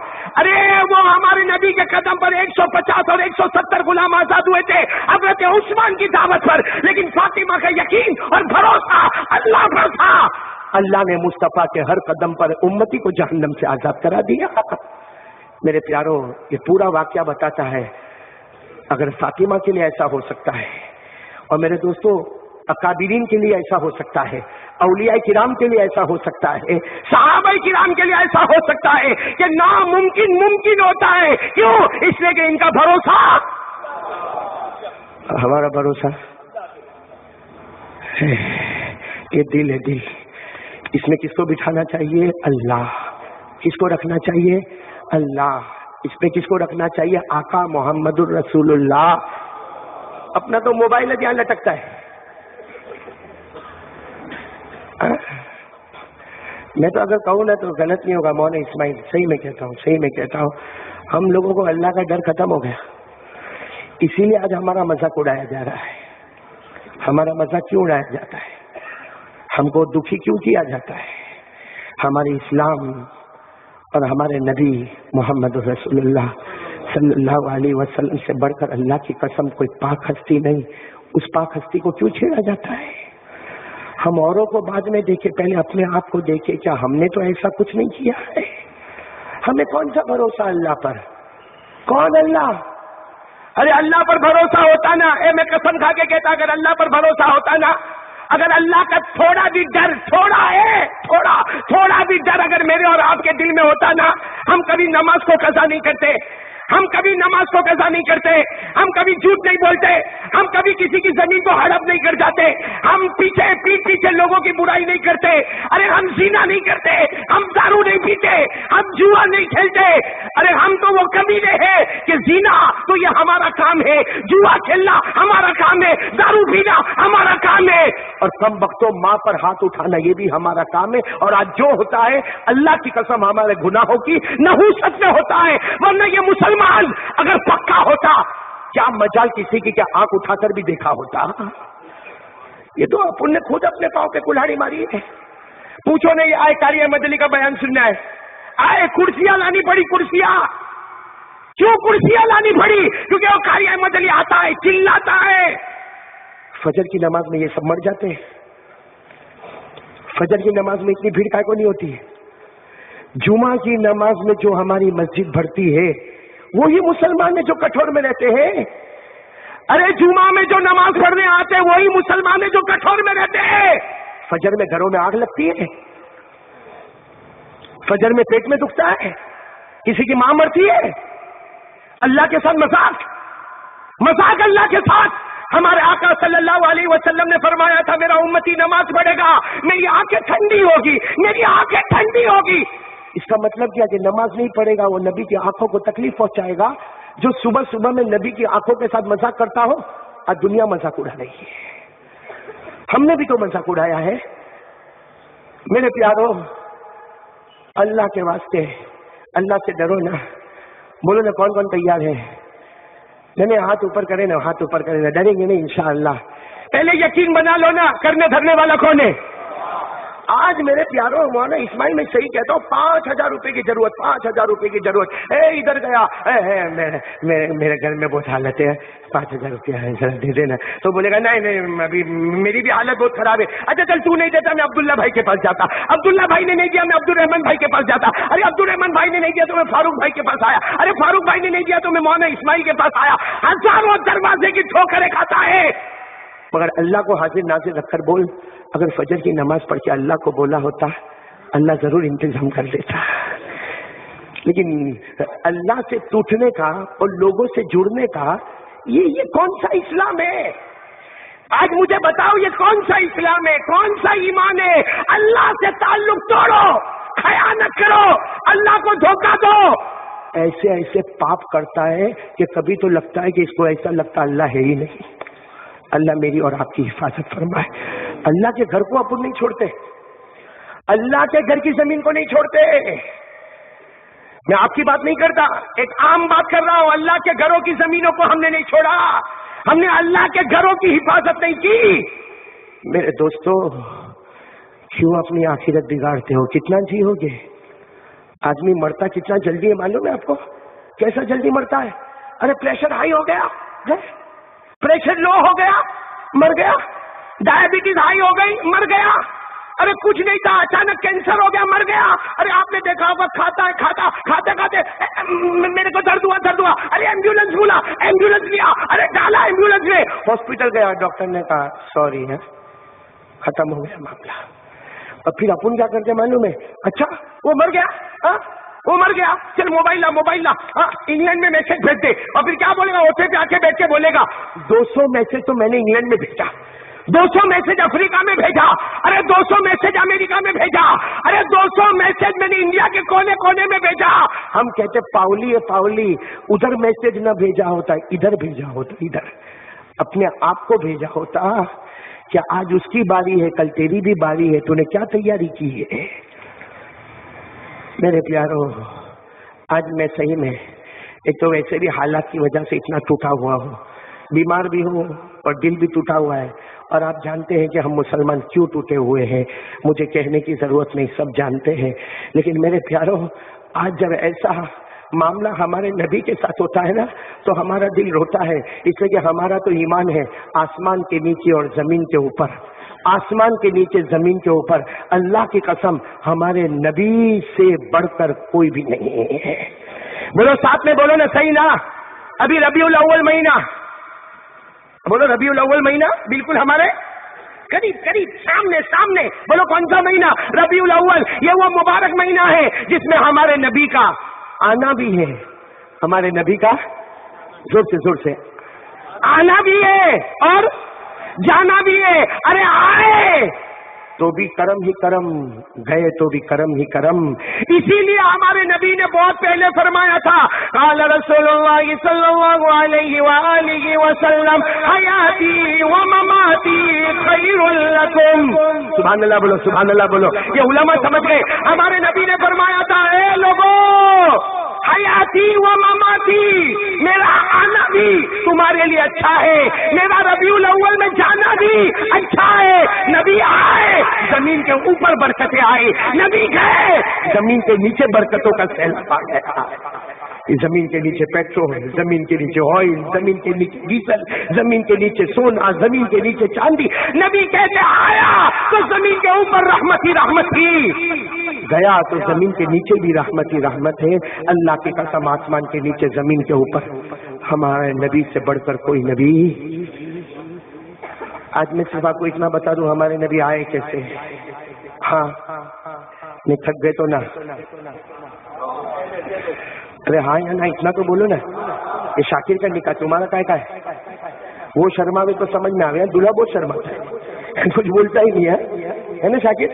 S1: ارے وہ ہمارے نبی کے قدم پر 150 اور 170 غلام آزاد ہوئے تھے حضرت عثمان کی دعوت پر. لیکن فاطمہ کا یقین اور بھروسہ اللہ پر تھا. اللہ نے مصطفیٰ کے ہر قدم پر امتی کو جہنم سے آزاد کرا دیا. میرے پیارو یہ پورا واقعہ بتاتا ہے اگر فاطمہ کے لیے ایسا ہو سکتا ہے، اور میرے دوستو اکابرین کے لیے ایسا ہو سکتا ہے، اولیاء کرام کے لیے ایسا ہو سکتا ہے، صحابہ کرام کے لیے ایسا ہو سکتا ہے کہ ناممکن ممکن ہوتا ہے. کیوں؟ اس لیے کہ ان کا بھروسہ، ہمارا بھروسہ یہ دل ہے. دل اس میں کس کو بٹھانا چاہیے؟ اللہ. کس کو رکھنا چاہیے؟ اللہ. اس پہ کس کو رکھنا چاہیے؟ آقا محمد الرسول اللہ. اپنا تو موبائل دھیان لٹکتا ہے. میں تو اگر کہوں نا تو غلط نہیں ہوگا مولانا اسماعیل، صحیح میں کہتا ہوں ہم لوگوں کو اللہ کا ڈر ختم ہو گیا. اسی لیے آج ہمارا مذاق اڑایا جا رہا ہے. ہمارا مذاق کیوں اڑایا جاتا ہے؟ ہم کو دکھی کیوں کیا جاتا ہے؟ ہمارے اسلام اور ہمارے نبی محمد رسول اللہ صلی اللہ علیہ وسلم سے بڑھ کر اللہ کی قسم کوئی پاک ہستی نہیں. اس پاک ہستی کو کیوں چھیڑا جاتا ہے؟ ہم اوروں کو بعد میں دیکھے، پہلے اپنے آپ کو دیکھے. کیا ہم نے تو ایسا کچھ نہیں کیا ہے؟ ہمیں کون سا بھروسہ اللہ پر؟ کون اللہ؟ ارے اللہ پر بھروسہ ہوتا نا، میں قسم کھا کے کہتا اگر اللہ پر بھروسہ ہوتا نا، اگر اللہ کا تھوڑا بھی ڈر، تھوڑا بھی ڈر اگر میرے اور آپ کے دل میں ہوتا نا، ہم کبھی نماز کو قضا نہیں کرتے، ہم کبھی نماز کو قضا نہیں کرتے، ہم کبھی جھوٹ نہیں بولتے، ہم کبھی کسی کی زمین کو ہڑپ نہیں کر جاتے، ہم پیٹ پیچھے لوگوں کی برائی نہیں کرتے، ارے ہم زنا نہیں کرتے، ہم دارو نہیں پیتے، ہم جوا نہیں کھیلتے، ارے ہم تو وہ کمینے ہیں کہ زنا تو یہ ہمارا کام ہے، جوا کھیلنا ہمارا کام ہے، دارو پینا ہمارا کام ہے، اور کم وقتوں ماں پر ہاتھ اٹھانا یہ بھی ہمارا کام ہے، اور آج جو ہوتا ہے اللہ کی قسم ہمارے گناہوں کی نحوست میں ہوتا ہے، ورنہ یہ مسلمان اگر پکا ہوتا کیا مجال کسی کی کیا آنکھ اٹھا کر بھی دیکھا ہوتا؟ یہ تو اپن نے خود اپنے پاؤں پہ کلہاڑی ماری ہے۔ پوچھو نہیں آئے قاری احمد علی کا بیان سننا ہے، آئے کرسیاں لانی پڑی، کرسیاں کیوں کرسیاں لانی پڑی؟ کیونکہ وہ قاری احمد علی آتا ہے، چلاتا ہے۔ فجر کی نماز میں یہ سب مر جاتے ہیں، فجر کی نماز میں اتنی بھیڑ کو نہیں ہوتی ہے، جمعہ کی نماز میں جو ہماری مسجد بھرتی ہے وہی مسلمان ہیں جو کٹھور میں رہتے ہیں، ارے جمعہ میں جو نماز پڑھنے آتے ہیں وہی مسلمان ہیں جو کٹھور میں رہتے ہیں۔ فجر میں گھروں میں آگ لگتی ہے، فجر میں پیٹ میں دکھتا ہے، کسی کی ماں مرتی ہے، اللہ کے ساتھ مذاق اللہ کے ساتھ۔ ہمارے آقا صلی اللہ علیہ وسلم نے فرمایا تھا میرا امتی نماز پڑھے گا میری آنکھیں ٹھنڈی ہوگی، میری آنکھیں ٹھنڈی ہوگی۔ اس کا مطلب کیا کہ نماز نہیں پڑھے گا وہ نبی کی آنکھوں کو تکلیف پہنچائے گا۔ جو صبح صبح میں نبی کی آنکھوں کے ساتھ مذاق کرتا ہو، آج دنیا مذاق اڑا رہی ہے، ہم نے بھی تو مذاق اڑایا ہے۔ میرے پیارو، اللہ کے واسطے اللہ سے ڈرو نا، بولو نا کون کون تیار ہے؟ نہیں ہاتھ اوپر کرے نا، ہاتھ اوپر کرے نا، ڈریں گے نہیں انشاءاللہ۔ پہلے یقین بنا لو نا کرنے دھرنے والا کون ہے؟ آج میرے پیاروں مولانا اسماعیل میں صحیح کہتا ہوں، 5,000 روپے کی ضرورت، 5,000 روپے کی ضرورت، ادھر گیا میرے گھر میں بہت حالت ہے، 5,000 روپیہ ہے ذرا دے دینا، تو بولے گا نہیں ابھی میری بھی حالت بہت خراب ہے، اچھا چل تو نہیں دیتا میں عبداللہ بھائی کے پاس جاتا، عبداللہ بھائی نے نہیں دیا میں عبد الرحمن بھائی کے پاس جاتا، ارے عبد الرحمن بھائی نے نہیں دیا تو میں فاروق بھائی کے پاس آیا، ارے فاروق بھائی نے نہیں دیا تو میں مولانا اسماعیل کے پاس آیا، ہزاروں دروازے کی ٹھوکریں کھاتا ہے، مگر اللہ کو حاضر ناظر رکھ کر بول، اگر فجر کی نماز پڑھ کے اللہ کو بولا ہوتا اللہ ضرور انتظام کر دیتا۔ لیکن اللہ سے ٹوٹنے کا اور لوگوں سے جڑنے کا یہ کون سا اسلام ہے؟ آج مجھے بتاؤ یہ کون سا اسلام ہے، کون سا ایمان ہے؟ اللہ سے تعلق توڑو، خیانت کرو، اللہ کو دھوکہ دو، ایسے ایسے پاپ کرتا ہے کہ کبھی تو لگتا ہے کہ اس کو ایسا لگتا اللہ ہے ہی نہیں۔ اللہ میری اور آپ کی حفاظت فرمائے۔ اللہ کے گھر کو اپن نہیں چھوڑتے، اللہ کے گھر کی زمین کو نہیں چھوڑتے۔ میں آپ کی بات نہیں کرتا، ایک عام بات کر رہا ہوں، اللہ کے گھروں کی زمینوں کو ہم نے نہیں چھوڑا، ہم نے اللہ کے گھروں کی حفاظت نہیں کی۔ میرے دوستو، کیوں اپنی آخرت بگاڑتے ہو؟ کتنا جی ہوگے؟ آدمی مرتا کتنا جلدی ہے معلوم ہے آپ کو؟ کیسا جلدی مرتا ہے؟ ارے پریشر ہائی ہو گیا، پریشر لو ہو گیا، مر گیا، ڈائبٹیز ہائی ہو گئی، مر گیا، ارے کچھ نہیں تھا اچانک کینسر ہو گیا، مر گیا۔ ارے آپ نے دیکھا ہوگا کھاتے میرے کو درد ہوا، ارے ایمبولینس بولا، ایمبولینس لیا، ارے ڈالا ایمبولینس میں، ہاسپٹل گیا، ڈاکٹر نے کہا سوری ہے، ختم ہو گیا معاملہ۔ اور پھر اپن کیا کرتے معلوم ہے؟ اچھا وہ مر گیا، وہ مر گیا، چل موبائل لا، انگلینڈ میں میسج بھیج دے، اور پھر کیا بولے گا؟ اوٹے پہ آ کے بیٹھ کے بولے گا 200 میسج تو میں نے انگلینڈ میں بھیجا، 200 میسج افریقہ میں بھیجا، ارے 200 میسج امریکہ میں بھیجا، ارے 200 میسج میں نے انڈیا کے کونے کونے میں بھیجا۔ ہم کہتے پاؤلی ہے پاؤلی، ادھر میسج نہ بھیجا ہوتا، ادھر بھیجا ہوتا، ادھر اپنے آپ کو بھیجا ہوتا۔ کیا آج اس کی باری ہے، کل تیری بھی باری ہے، تو نے کیا تیاری کی ہے؟ میرے پیارو، آج میں صحیح میں ایک تو ویسے بھی حالات کی وجہ سے اتنا ٹوٹا ہوا ہوں، بیمار بھی ہوں اور دل بھی ٹوٹا ہوا ہے، اور آپ جانتے ہیں کہ ہم مسلمان کیوں ٹوٹے ہوئے ہیں، مجھے کہنے کی ضرورت نہیں، سب جانتے ہیں۔ لیکن میرے پیارو، آج جب ایسا معاملہ ہمارے نبی کے ساتھ ہوتا ہے نا تو ہمارا دل روتا ہے، اس لیے کہ ہمارا تو ایمان ہے آسمان کے نیچے اور زمین کے اوپر، آسمان کے نیچے زمین کے اوپر، اللہ کی قسم ہمارے نبی سے بڑھ کر کوئی بھی نہیں ہے۔ بولو ساتھ میں بولو نا، صحیح نا؟ ابھی ربیع الاول مہینہ، بولو ربیع الاول مہینہ بالکل ہمارے قریب قریب سامنے سامنے، بولو کون سا مہینہ؟ ربیع الاول۔ یہ وہ مبارک مہینہ ہے جس میں ہمارے نبی کا آنا بھی ہے، ہمارے نبی کا زور سے آنا بھی ہے اور جانا بھی ہے۔ ارے آئے تو بھی کرم ہی کرم، گئے تو بھی کرم ہی کرم۔ اسی لیے ہمارے نبی نے بہت پہلے فرمایا تھا، قال رسول اللہ صلی اللہ علیہ وآلہ وسلم حیاتی و مماتی خیر لکم۔ سبحان اللہ بولو، سبحان اللہ بولو۔ یہ علماء سمجھ گئے، ہمارے نبی نے فرمایا تھا، اے لوگو حیاتی و مماتی، میرا آنا بھی تمہارے لیے اچھا ہے، میرا ربیع الاول میں جانا بھی اچھا ہے۔ نبی آئے زمین کے اوپر برکتیں آئی، نبی گئے زمین کے نیچے برکتوں کا سیلاب آ گیا۔ زمین کے نیچے پیٹرول، زمین کے نیچے آئل، زمین کے نیچے ڈیزل، زمین کے نیچے سونا، زمین کے نیچے چاندی۔ نبی کہتے آیا تو زمین کے اوپر رحمت ہی رحمت تھی، گیا تو زمین کے نیچے بھی رحمت ہی رحمت ہے۔ اللہ کی قسم، آسمان کے نیچے زمین کے اوپر ہمارے نبی سے بڑھ کر کوئی نبی۔ آج میں صرف آپ کو اتنا بتا دوں ہمارے نبی آئے کیسے۔ ہاں میں تھک گئے تو نا، ارے ہاں یا نا اتنا تو بولو نا۔ یہ شاکر کا نکاح تمہارا کا ہے؟ وہ شرماوے تو سمجھ میں آ گیا، دلہا بہت شرماتا ہے، کچھ بولتا ہی نہیں ہے نا شاکر؟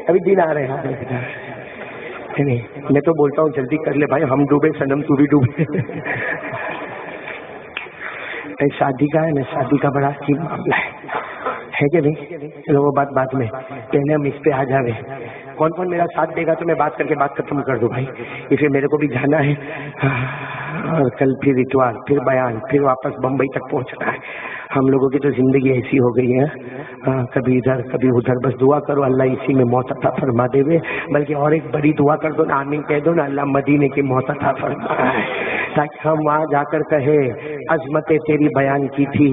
S1: ابھی دن آ رہے ہیں، میں تو بولتا ہوں جلدی کر لے بھائی، ہم ڈوبے صنم تو بھی ڈوبے۔ شادی کا ہے نا، شادی کا بڑا عجیب معاملہ ہے کہ نہیں؟ چلو وہ بات بعد میں، پہلے ہم اس پہ آ جاوے۔ کون کون میرا ساتھ دے گا تو میں بات کر کے بات ختم کر دوں بھائی، اسے میرے کو بھی جانا ہے، اور کل پھر اتوار، پھر بیان، پھر واپس بمبئی تک پہنچنا ہے۔ ہم لوگوں کی تو زندگی ایسی ہو گئی ہے، کبھی ادھر کبھی ادھر، بس دعا کرو اللہ اسی میں موت عطا فرما دے وے۔ بلکہ اور ایک بڑی دعا کر دو نا، آمین کہہ دو نا، اللہ مدینے کی موت عطا فرمائے، تاکہ ہم وہاں جا کر کہے عظمتیں تیری بیان کی تھی،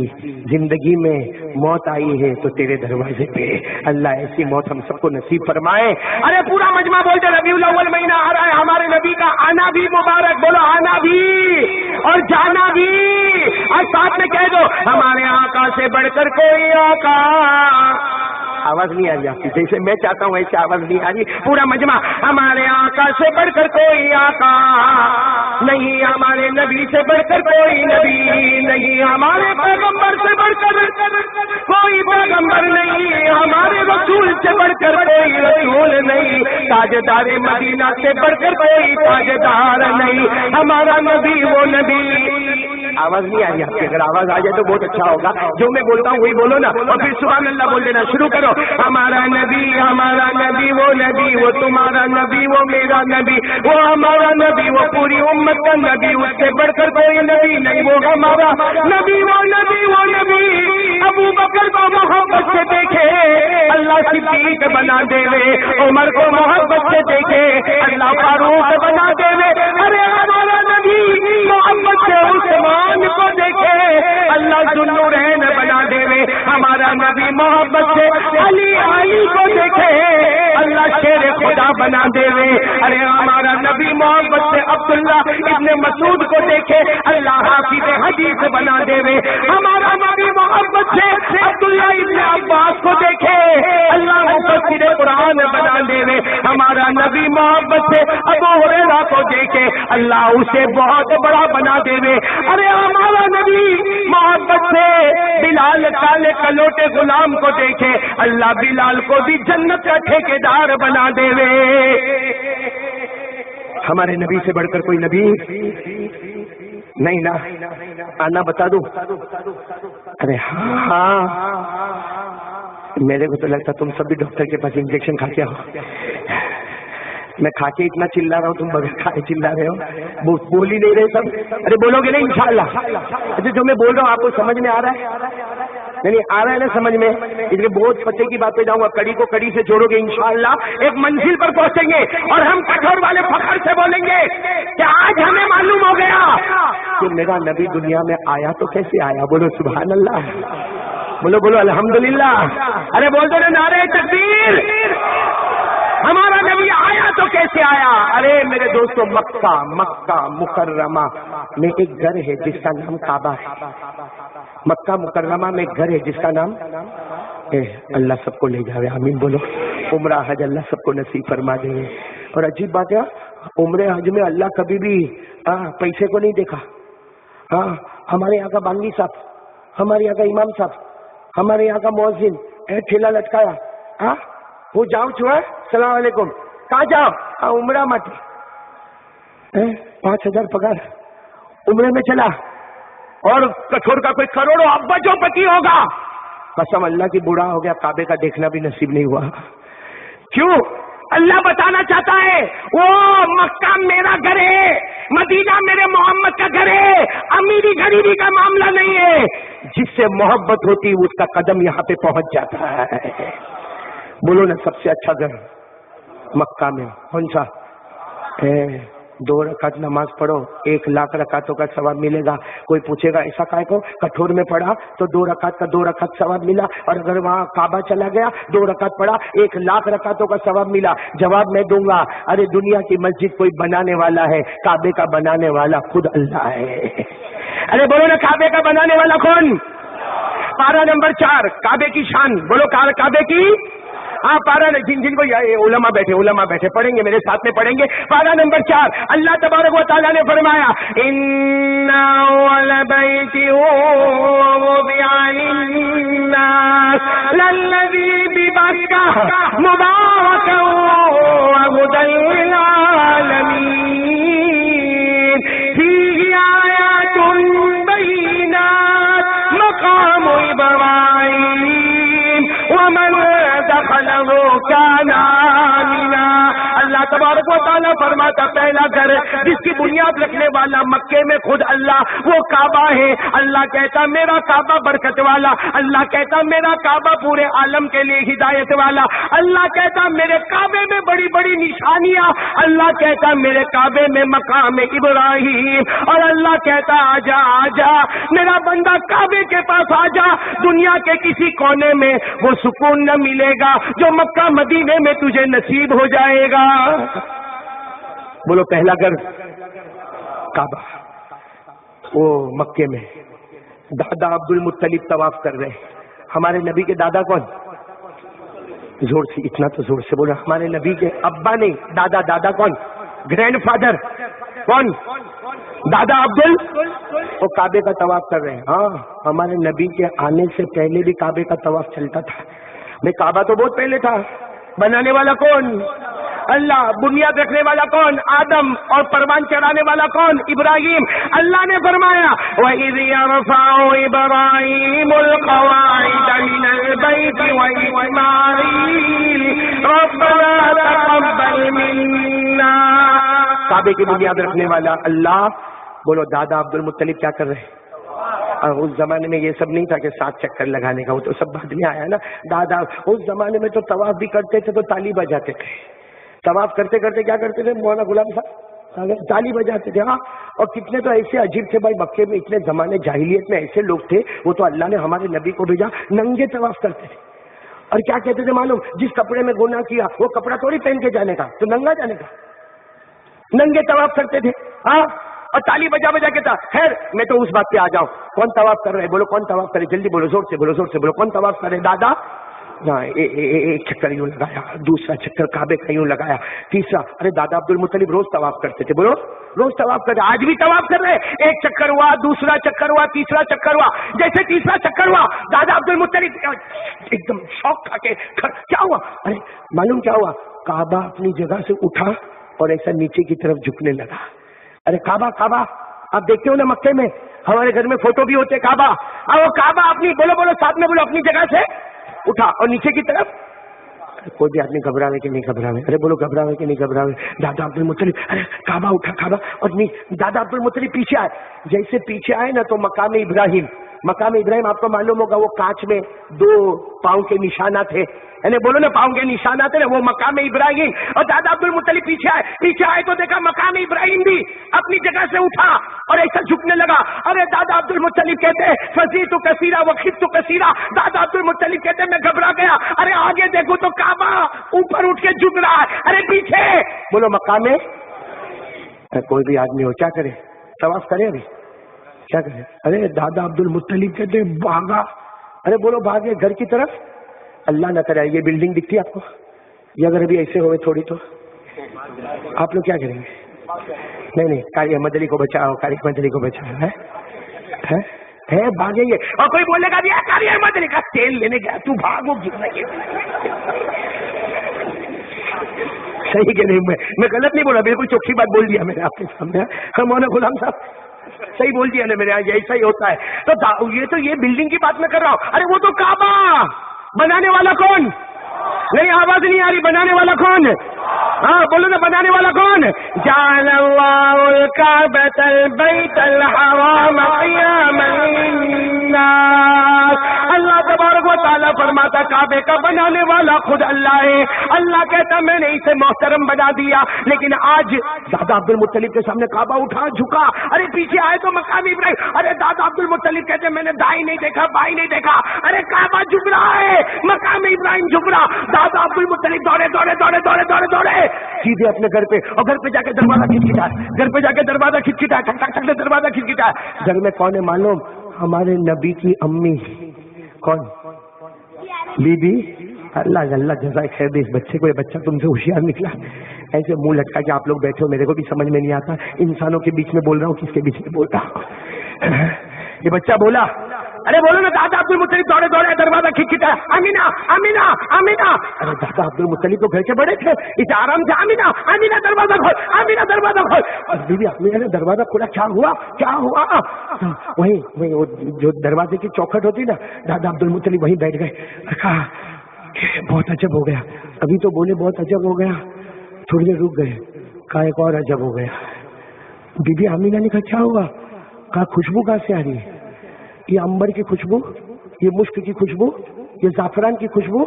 S1: زندگی میں موت آئی ہے تو تیرے دروازے پہ۔ اللہ ایسی موت ہم سب کو نصیب فرمائے۔ ارے پورا مجمع بولتے ربیع الاول مہینہ آ رہا ہے، ہمارے نبی کا آنا بھی مبارک، بولو آنا بھی اور جانا بھی، اور ساتھ میں کہہ دو ہمارے آقا سے بڑھ کر کوئی آقا۔ آواز نہیں آ رہی آپ کی، جیسے میں چاہتا ہوں ایسے آواز نہیں آ رہی۔ پورا مجمع، ہمارے آقا سے بڑھ کر کوئی آقا نہیں، ہمارے نبی سے بڑھ کر کوئی نبی نہیں، ہمارے پیغمبر سے بڑھ کر کوئی پیغمبر نہیں، ہمارے رسول سے بڑھ کر کوئی رسول نہیں، تاجدار مدینہ سے بڑھ کر کوئی تاجدار نہیں، ہمارا نبی وہ نبی۔ آواز نہیں آ رہی آپ کی، اگر آواز آ جائے تو بہت اچھا ہوگا، جو میں بولتا ہوں وہی بولو نا، اور پھر سبحان اللہ بول دینا شروع کرو۔ ہمارا نبی وہ نبی، وہ تمہارا نبی، وہ میرا نبی، وہ ہمارا نبی، وہ پوری امت کا نبی، اس سے بڑھ کر کوئی نبی نہیں، وہ ہمارا نبی وہ نبی وہ نبی۔ ابو بکر کو محبت سے دیکھے اللہ صدیق بنا دے وے، عمر کو محبت سے دیکھے اللہ فاروق بنا دے وے۔ ارے ہمارا نبی محبت سے عثمان کو دیکھے اللہ ذوالنورین بنا دے وے، ہمارا نبی محبت سے علی کو دیکھے اللہ شیر خدا بنا دے وے۔ ارے ہمارا نبی محبت سے عبداللہ ابن مسعود کو دیکھے اللہ حافظ حدیث بنا دے وے، ہمارا نبی محبت سے عبداللہ ابن عباس کو دیکھے اللہ مفسر قرآن بنا دے وے، ہمارا نبی محبت سے ابو ہریرہ کو دیکھے اللہ اسے بہت بڑا بنا دے وے۔ ارے ہمارا نبی محبت سے بلال کالے کلوٹے غلام کو دیکھے اللہ بلال کو بھی جنت کا ٹھیکیدار بنا دے وے۔ ہمارے نبی سے بڑھ کر کوئی نبی نہیں نا، آنا بتا دوں؟ ارے ہاں، میرے کو تو لگتا تم سب بھی ڈاکٹر کے پاس انجیکشن کھا کے آؤ۔ میں کھا کے اتنا چلا رہا ہوں، تم بغیر کھائے چلا رہے ہو، بول ہی نہیں رہے سب۔ ارے بولو گے نا انشاءاللہ؟ اچھا جو میں بول رہا ہوں آپ کو سمجھ میں آ رہا ہے؟ نہیں آ رہا ہے نا سمجھ میں؟ اس لیے بہت پتے کی بات پہ جاؤں گا، کڑی کو کڑی سے جوڑو گے انشاءاللہ ایک منزل پر پہنچیں گے، اور ہم کٹھور والے فخر سے بولیں گے کہ آج ہمیں معلوم ہو گیا کہ میرا نبی دنیا میں آیا تو کیسے آیا۔ بولو سبحان اللہ، بولو الحمدللہ، ارے بول دو نا نعرہ تکبیر۔ ہمارا نبی آیا تو کیسے آیا؟ ارے میرے دوستو، مکہ مکرمہ میں ایک گھر ہے جس کا نام کعبہ ہے. مکہ مکرمہ میں ایک گھر ہے جس کا نام اللہ سب کو لے جاوے، آمین بولو. عمرہ حج اللہ سب کو نصیب فرما دے. اور عجیب بات ہے، عمرے حج میں اللہ کبھی بھی پیسے کو نہیں دیکھا. ہاں، ہمارے یہاں کا بانگی صاحب، ہمارے یہاں کا امام صاحب، ہمارے یہاں کا مؤذن ٹھیلا لٹکایا، ہاں وہ جاؤ چھوڑا، السلام علیکم، کہاں جاؤ؟ عمرہ ماٹی، 5,000 پگار، عمرے میں چلا، اور کٹھور کا کوئی کروڑوں ابجوں پتی ہوگا، قسم اللہ کی بوڑھا ہو گیا، کعبے کا دیکھنا بھی نصیب نہیں ہوا. کیوں؟ اللہ بتانا چاہتا ہے وہ مکہ میرا گھر ہے، مدینہ میرے محمد کا گھر ہے، امیری غریبی کا معاملہ نہیں ہے. جس سے محبت ہوتی اس کا قدم یہاں پہ پہنچ جاتا ہے. بولو نا، سب سے اچھا گھر مکہ میں کون سا؟ 2 رکعت نماز پڑھو 1,00,000 رکعتوں کا ثواب ملے گا. کوئی پوچھے گا ایسا کائے کو؟ کٹھور میں پڑھا تو 2 رکعت کا 2 رکعت ثواب ملا، اور اگر وہاں کعبہ چلا گیا 2 رکعت پڑھا 1,00,000 رکعتوں کا ثواب ملا. جواب میں دوں گا، ارے دنیا کی مسجد کوئی بنانے والا ہے، کعبے کا بنانے والا خود اللہ ہے. ارے بولو نا، کعبے کا بنانے والا کون؟ پارہ نمبر 4 کعبے کی شان، بولو کعبے کی. ہاں پارہ، جن کو علماء بیٹھے پڑھیں گے، میرے ساتھ میں پڑھیں گے. پارہ نمبر 4 اللہ تبارک و تعالیٰ نے فرمایا، اِنَّ أَوَّلَ بَيْتٍ وُضِعَ لِلنَّاسِ لَلَّذِي بِبَكَّةَ مُبَارَكًا وَهُدًى لِّلْعَالَمِينَ فِيهِ آيَاتٌ بَيِّنَاتٌ مَقَامُ إِبْرَاهِيمَ وَمَن دخلہ کان آمنا. اللہ تبارک و تعالیٰ فرماتا پہلا گھر جس کی بنیاد رکھنے والا مکے میں خود اللہ، وہ کعبہ ہے. اللہ کہتا میرا کعبہ برکت والا، اللہ کہتا میرا کعبہ پورے عالم کے لیے ہدایت والا، اللہ کہتا میرے کعبے میں بڑی بڑی نشانیاں، اللہ کہتا میرے کعبے میں مقام ابراہیم، اور اللہ کہتا آجا آجا میرا بندہ کعبے کے پاس آجا. دنیا کے کسی کونے میں وہ سکون نہ ملے گا جو مکہ مدینے میں تجھے نصیب ہو جائے گا. بولو پہلا گھر کعبہ. وہ مکے میں دادا عبد المطلب طواف کر رہے. ہمارے نبی کے دادا کون؟ زور سے، اتنا تو زور سے بولو. ہمارے نبی کے ابا نہیں، دادا کون؟ گرینڈ فادر کون؟ دادا عبدل. وہ کعبے کا طواف کر رہے ہیں. ہاں، ہمارے نبی کے آنے سے پہلے بھی کعبے کا طواف چلتا تھا. میں کعبہ تو بہت پہلے تھا. بنانے والا کون؟ اللہ. بنیاد رکھنے والا کون؟ آدم. اور پروان چڑھانے والا کون؟ ابراہیم. اللہ نے فرمایا وَإِذْ يَرْفَعُ إِبْرَاهِيمُ الْقَوَاعِدَ مِنَ الْبَيْتِ وَإِسْمَاعِيلُ رَبَّنَا تَقَبَّلْ مِنَّا. کعبے کی بنیاد رکھنے والا اللہ. بولو دادا عبد المطلب کیا کر رہے ہیں؟ اس زمانے میں یہ سب نہیں تھا کہ 7 چکر لگانے کا، وہ تو سب بعد میں آیا نا. دادا اس زمانے میں تو طواف بھی کرتے تھے تو تالی بجاتے تھے. طواف کرتے کرتے کیا کرتے تھے مولانا غلام صاحب؟ تالی بجاتے تھے. ہاں، اور کتنے تو ایسے عجیب تھے بھائی مکے میں، اتنے زمانے جاہلیت میں ایسے لوگ تھے، وہ تو اللہ نے ہمارے نبی کو بھیجا، ننگے طواف کرتے تھے. اور کیا کہتے تھے معلوم؟ جس کپڑے میں گناہ کیا وہ کپڑا تھوڑی پہن کے جانے کا، تو ننگا جانے کا. ننگے طواف کرتے تھے. ہاں، اور تالی بجا بجا کے تھا. خیر میں تو اس بات پہ آ جاؤں، کون طواف کر رہے؟ بولو کون طواف کرے؟ جلدی بولو، زور سے بولو، زور سے بولو. کون طواف کرے؟ دادا. ایک چکر یوں لگایا، دوسرا چکر کعبے کا یوں لگایا، تیسرا. ارے دادا عبد المطلب روز طواف کرتے تھے. بولو روز طواف کرتے. آج بھی طواف کر رہے. ایک چکر ہوا، دوسرا چکر ہوا، تیسرا چکر ہوا. جیسے تیسرا چکر ہوا دادا عبد المطلب ایک دم شوق کھا کے کیا ہوا؟ ارے معلوم کیا ہوا؟ کعبہ اپنی جگہ سے اٹھا اور ایسا نیچے کی طرف جھکنے لگا. ارے کعبہ آپ دیکھتے ہو نا مکے میں، ہمارے گھر میں فوٹو بھی ہوتے کعبہ. اور وہ کعبہ اپنی بولو ساتھ میں بولو اپنی جگہ سے اٹھا اور نیچے کی طرف. کوئی بھی آدمی گھبراوے کہ نہیں گھبراوے؟ ارے بولو گھبراوے کہ نہیں گھبراوے؟ دادا عبد المطلب ارے کعبہ اٹھا کعبہ، اور دادا عبد المطلب پیچھے آئے. جیسے پیچھے آئے نا تو مقام ابراہیم آپ کو معلوم ہوگا وہ کانچ میں 2 پاؤں کے نشانات تھے. یعنی بولو نا پاؤں کے نشان آتے نا، وہ مقام ابراہیم. اور دادا عبد المطلب پیچھے آئے تو دیکھا مقام ابراہیم بھی اپنی جگہ سے اٹھا اور ایسا جھکنے لگا. ارے دادا عبد المطلب کہتے فزیت کثیرا وخفت کثیرا. دادا عبد المطلب کہتے میں گھبرا گیا. ارے آگے دیکھو تو کعبہ اوپر اٹھ کے جھک رہا ہے. ارے پیچھے بولو مقام ہے. کوئی بھی آدمی ہو کیا کرے؟ طواف کرے ابھی کیا کرے؟ ارے دادا عبد المطلب کہتے بھاگا. ارے بولو بھاگے گھر کی طرف. اللہ نہ کرے یہ بلڈنگ دکھتی ہے آپ کو، یہ اگر ابھی ایسے ہوئے تھوڑی تو آپ لوگ کیا کریں گے؟ نہیں قاری احمد علی کو بچاؤ، قاری احمد علی کو بچاؤ ہے بھاگیں گے. اور کوئی بولے گا قاری احمد علی کا تیل لینے گیا تو بھاگو گر رہی ہے. صحیح کہ نہیں؟ میں غلط نہیں بولا، بالکل چوکھی بات بول دیا میں نے آپ کے سامنے. مولانا غلام صاحب صحیح بول دیا نا میرے یہاں، ایسا ہی ہوتا ہے. تو یہ بلڈنگ کی بات میں کر رہا ہوں. ارے وہ تو کعبہ بنانے والا کون؟ نہیں آواز نہیں آ رہی. بنانے والا کون؟ ہاں بولو نا بنانے والا کون؟ جعل اللہ الکعبۃ البیت الحرام قیاما للناس. اللہ تبارک و تعالیٰ فرماتا کعبے کا بنانے والا خود اللہ ہے. اللہ کہتا میں نے اسے محترم بنا دیا. لیکن آج دادا عبد المطلب کے سامنے کعبہ اٹھا جھکا. ارے پیچھے آئے تو مقام ابراہیم. ارے دادا عبد المطلب کہتے میں نے دائیں نہیں دیکھا بائیں نہیں دیکھا. ارے کعبہ جھک رہا ہے، مقام ابراہیم جھک رہا. دادا عبد المطلب دوڑے سیدھے اپنے گھر پہ، اور گھر پہ جا کے دروازہ کھٹکھٹا، گھر پہ جا کے دروازہ کھٹکھٹا، ٹھک ٹھک ٹھک دروازہ کھٹکھٹا. گھر میں کون ہے معلوم؟ ہمارے نبی کی امی. کون؟ Be be. اللہ اللہ جزائے خیر دے اس بچے کو، یہ بچہ تم سے ہوشیار نکلا. ایسے منہ لٹکا کے آپ لوگ بیٹھے ہو، میرے کو بھی سمجھ میں نہیں آتا انسانوں کے بیچ میں بول رہا ہوں کس کے بیچ میں بولتا ہوں. یہ بچہ بولا ارے بولو نا دادا عبد المطلب دوڑے دروازہ کھٹکھٹا. امینا امینا امینا. ارے دادا عبد المطلب تو گھر کے بڑے تھے، اس آرام سے امینا امینا دروازہ کھول، امینا دروازہ کھول. اور بیوی امینا نے دروازہ کھولا. کیا ہوا؟ وہیں وہ جو دروازے کی چوکھٹ ہوتی نا، دادا عبد المطلب وہیں بیٹھ گئے. کہا بہت عجب ہو گیا. ابھی تو بولے بہت عجب ہو گیا، تھوڑی دیر رک گئے. کہا ایک اور عجب ہو گیا. بی بی امینا نے کہا کیا ہوا؟ کہا خوشبو کہاں سے آ رہی ہے؟ یہ امبر کی خوشبو، یہ مشک کی خوشبو، یہ زعفران کی خوشبو.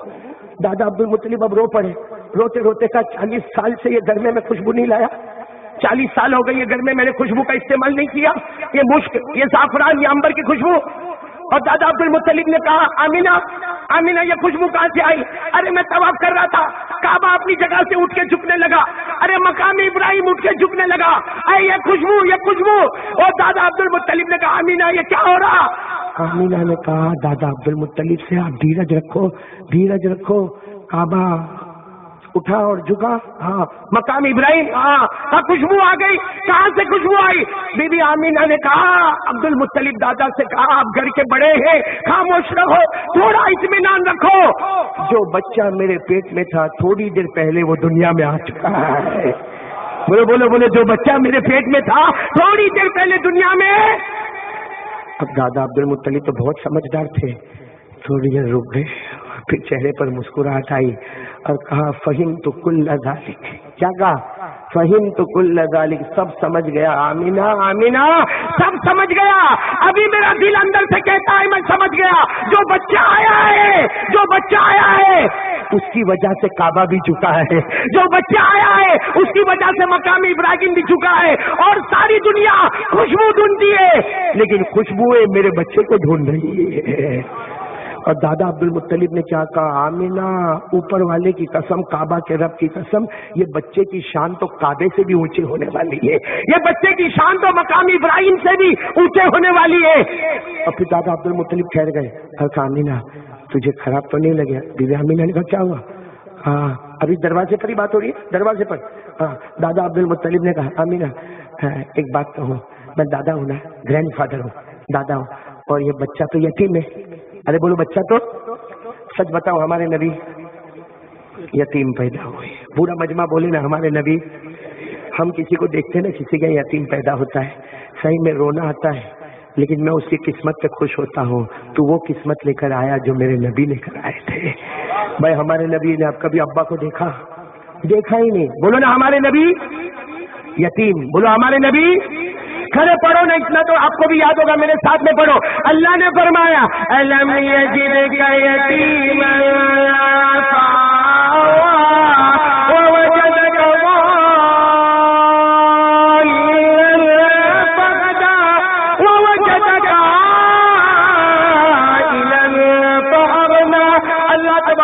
S1: دادا عبد المطلب اب رو پڑے. روتے کہا 40 سال سے یہ گھر میں خوشبو نہیں لایا. 40 سال ہو گئی یہ گھر میں نے خوشبو کا استعمال نہیں کیا. یہ مشک، یہ زعفران، یہ امبر کی خوشبو. اور دادا عبد المطلب نے کہا امینا یہ خوشبو کہاں سے آئی؟ ارے میں طواف کر رہا تھا، کعبہ اپنی جگہ سے اٹھ کے جھکنے لگا. ارے مقام ابراہیم اٹھ کے جھکنے لگا. اے یہ خوشبو. اور دادا عبد المطلب نے کہا امینا یہ کیا ہو رہا؟ امینا نے کہا دادا عبد المطلب سے آپ دھیرج رکھو. کعبہ اٹھا اور جھکا. ہاں مقام ابراہیم. ہاں خوشبو آ گئی. کہاں سے خوشبو آئی؟ بی بی آمینہ نے کہا عبد المطلب دادا سے کہا آپ گھر کے بڑے ہیں، خاموش رہو، تھوڑا اطمینان رکھو. جو بچہ میرے پیٹ میں تھا تھوڑی دیر پہلے وہ دنیا میں آ چکا ہے. بولو جو بچہ میرے پیٹ میں تھا تھوڑی دیر پہلے دنیا میں. اب دادا عبد المطلب تو بہت سمجھدار تھے، تھوڑی دیر رک گئے، پھر چہرے پر مسکراہٹ آئی اور کہا فہمت کل ذالک. کیا کہا؟ فہمت کل ذالک. سب سمجھ گیا. آمینہ سب سمجھ گیا. ابھی میرا دل اندر سے کہتا ہے میں سمجھ گیا. جو بچہ آیا ہے اس کی وجہ سے کعبہ بھی جھکا ہے. جو بچہ آیا ہے اس کی وجہ سے مقام ابراہیم بھی جھکا ہے. اور ساری دنیا خوشبو ڈھونڈتی ہے، لیکن خوشبوئیں میرے بچے کو ڈھونڈ رہی ہے. اور دادا عبد المطلب نے کیا کہا؟ آمینہ اوپر والے کی قسم، کعبہ کے رب کی قسم، یہ بچے کی شان تو کعبے سے بھی اونچی ہونے والی ہے. یہ بچے کی شان تو مقام ابراہیم سے بھی اونچے ہونے والی ہے. اور پھر دادا عبد المطلب ٹھہر گئے اور کہا آمینہ تجھے خراب تو نہیں لگا؟ بیوی آمینہ نے کہا کیا ہوا؟ ہاں ابھی دروازے پر ہی بات ہو رہی ہے، دروازے پر. ہاں دادا عبد المطلب نے کہا آمینہ ایک بات کہوں، میں دادا ہوں نا، گرینڈ فادر ہوں، دادا ہوں، اور یہ بچہ تو یتیم ہے. ارے بولو بچہ تو، سچ بتاؤ ہمارے نبی یتیم پیدا ہوئے. پورا مجمع بولے نا ہمارے نبی. ہم کسی کو دیکھتے نا کسی کا یتیم پیدا ہوتا ہے، صحیح میں رونا آتا ہے، لیکن میں اس کی قسمت پہ خوش ہوتا ہوں. تو وہ قسمت لے کر آیا جو میرے نبی لے کر آئے تھے. بھائی ہمارے نبی نے اب کبھی ابا کو دیکھا ہی نہیں. بولو نا ہمارے نبی یتیم. بولو ہمارے نبی. کھڑے پڑھو نا، اتنا تو آپ کو بھی یاد ہوگا، میرے ساتھ میں پڑھو. اللہ نے فرمایا الم یجدک یتیما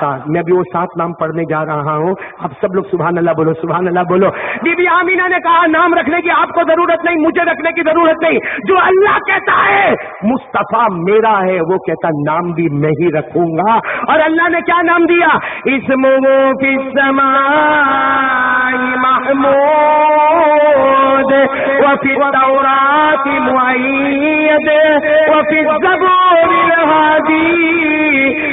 S1: 7. میں بھی وہ 7 نام پڑھنے جا رہا ہوں. اب سب لوگ سبحان اللہ بولو, سبحان اللہ بولو. بی بی آمینہ نے کہا نام رکھنے کی آپ کو ضرورت نہیں, مجھے رکھنے کی ضرورت نہیں. جو اللہ کہتا ہے مصطفیٰ میرا ہے, وہ کہتا نام بھی میں ہی رکھوں گا. اور اللہ نے کیا نام دیا؟ اسمہ فی السماء محمود وفی التوراۃ مؤید وفی الزبور الہادی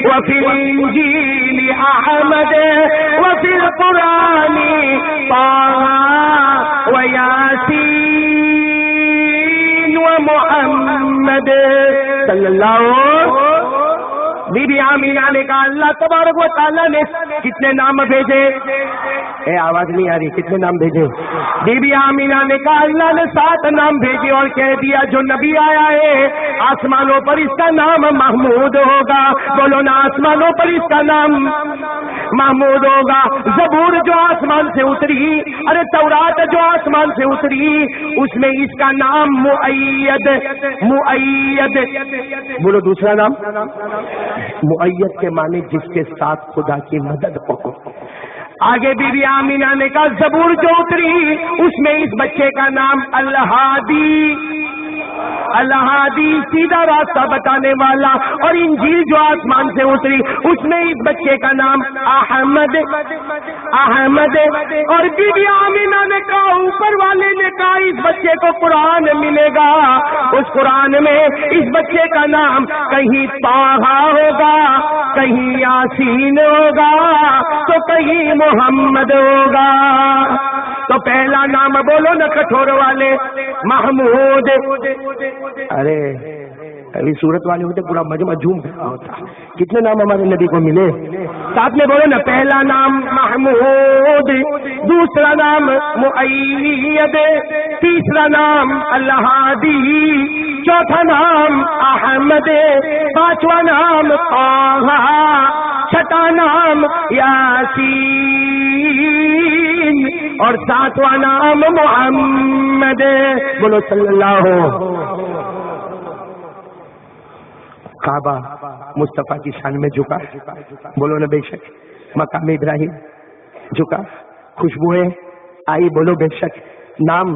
S1: وفی الانجیل احمد وفی القرآن طٰہٰ ویاسین ومحمد صلی اللہ. بی بی آمینہ نے کہا اللہ تبارک و تعالیٰ نے کتنے نام بھیجے؟ آواز نہیں آ رہی, کتنے نام بھیجے؟ بی بی آمینہ نے کہا اللہ نے 7 نام بھیجے اور کہہ دیا جو نبی آیا ہے آسمانوں پر اس کا نام محمود ہوگا. بولو نا, آسمانوں پر اس کا نام محمود ہوگا. زبور جو آسمان سے اتری, ارے تورات جو آسمان سے اتری, اس میں اس کا نام مؤید. مؤید بولو دوسرا نام مؤید کے معنی جس کے ساتھ خدا کی مدد ہو. آگے بی بی آمینہ نے کہا زبور جو اتری اس میں اس بچے کا نام الہادی, الہادی سیدھا راستہ بتانے والا. اور انجیل جو آسمان سے اتری اس میں اس بچے کا نام احمد, احمد. اور بی بی آمینہ نے کہا اوپر والے نے کہا اس بچے کو قرآن ملے گا, اس قرآن میں اس بچے کا نام کہیں طٰہٰ ہوگا, کہیں یاسین ہوگا, تو کہیں محمد ہوگا. تو پہلا نام بولو نا کٹھور والے, محمود. ارے ابھی صورت والے ہوتے پورا مجمع جھوم رہا ہوتا. کتنے نام ہمارے نبی کو ملے؟ 7 میں بولو نا. پہلا نام محمود, دوسرا نام مؤید, تیسرا نام الہادی, چوتھا نام احمد, پانچواں نام طٰہٰ, چھٹا نام یاسین اور 7واں نام محمد. بولو صلی اللہ. کعبہ مصطفیٰ کی شان میں جھکا, بولو نا بے شک. مقام ابراہیم جھکا, خوشبوئیں آئی, بولو بے شک. نام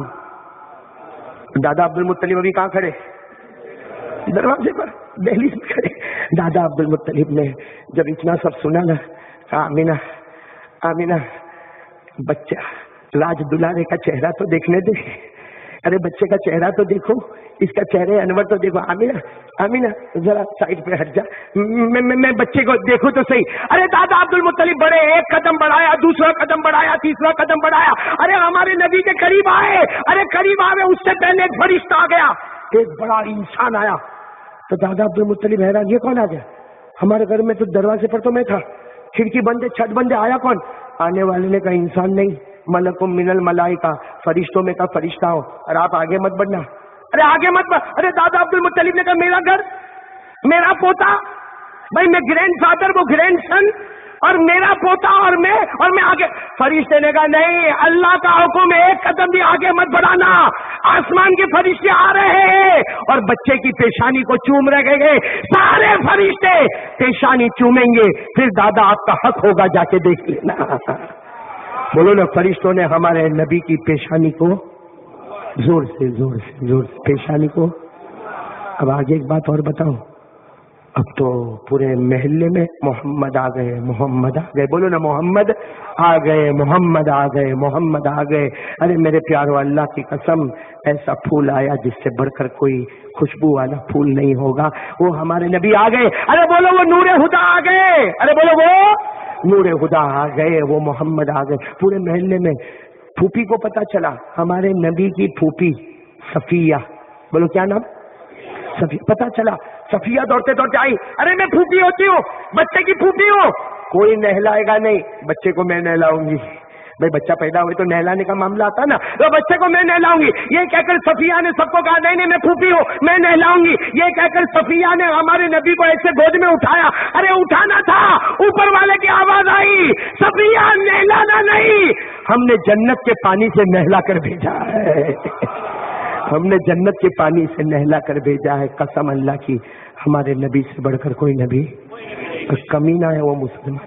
S1: دادا عبد المطلب ابھی کہاں کھڑے؟ دروازے پر, دہلیز میں کھڑے. دادا عبد المطلب نے جب اتنا سب سنا نا, آمینہ آمینہ بچہ راج دلارے کا چہرہ تو دیکھنے دے. ارے بچے کا چہرہ تو دیکھو, اس کا چہرے انور تو دیکھو. آمینہ آمینہ ذرا سائڈ پہ ہٹ جا, میں بچے کو دیکھوں تو صحیح. ارے دادا عبد المطلب بڑے, ایک قدم بڑھایا, دوسرا قدم بڑھایا, تیسرا قدم بڑھایا. ارے ہمارے نبی کے قریب آئے, ارے قریب آئے, اس سے پہلے ایک فرشتہ آ گیا, ایک بڑا انسان آیا. تو دادا عبد المطلب حیران, یہ کون آ گیا؟ ہمارے گھر میں تو دروازے پر تو میں تھا, کھڑکی بند ہے, چھت بند ہے, آیا کون؟ آنے والے نے کہا انسان نہیں, ملکم من الملائکہ, فرشتوں میں کا فرشتہ ہو, اور آپ آگے مت بڑھنا. ارے آگے مت بڑھ. ارے دادا عبد المطلب نے کہا میرا گھر, میرا پوتا, بھائی میں گرینڈ فادر, وہ گرینڈ سن, اور میرا پوتا اور میں آگے. فرشتے نے کہا نہیں, اللہ کا حکم ہے, ایک قدم بھی آگے مت بڑھانا. آسمان کے فرشتے آ رہے ہیں اور بچے کی پیشانی کو چوم رہے گے. سارے فرشتے پیشانی چومیں گے, پھر دادا آپ کا حق ہوگا, جا کے دیکھ لینا. بولو نا, فرشتوں نے ہمارے نبی کی پیشانی کو زور سے پیشانی کو. اب آگے ایک بات اور بتاؤں, اب تو پورے محلے میں محمد آ گئے, محمد آ گئے. بولو نا محمد آ گئے, محمد آ گئے, محمد آ گئے. ارے میرے پیارو, اللہ کی قسم, ایسا پھول آیا جس سے بڑھ کر کوئی خوشبو والا پھول نہیں ہوگا. وہ ہمارے نبی آ گئے. ارے بولو وہ نور ہدا آ گئے, ارے بولو وہ نور خدا آ گئے, وہ محمد آ گئے. پورے محلے میں پھوپھی کو پتا چلا, ہمارے نبی کی پھوپھی صفیہ, بولو کیا نام؟ صفیہ. پتا چلا, صفیہ دوڑتے دوڑتے آئی, ارے میں پھوپھی ہوتی ہوں, بچے کی پھوپھی ہوں. کوئی نہلائے گا نہیں, بچے کو میں نہلاؤں گی. بھائی بچہ پیدا ہوئے تو نہلانے کا معاملہ آتا نا, تو بچے کو میں نہلاؤں گی. یہ کہہ کر صفیہ نے سب کو کہا نہیں میں پھوپھی ہوں, میں نہلاؤں گی. یہ کہہ کر صفیہ نے ہمارے نبی کو ایسے گود میں اٹھایا. ارے اٹھانا تھا, اوپر والے کی آواز آئی, صفیہ نہلانا نہیں, ہم نے جنت کے پانی سے نہلا کر بھیجا ہے. ہم نے جنت کے پانی سے نہلا کر بھیجا ہے. قسم اللہ کی, ہمارے نبی سے بڑھ کر کوئی نبی. کمینہ ہے وہ مسلمان.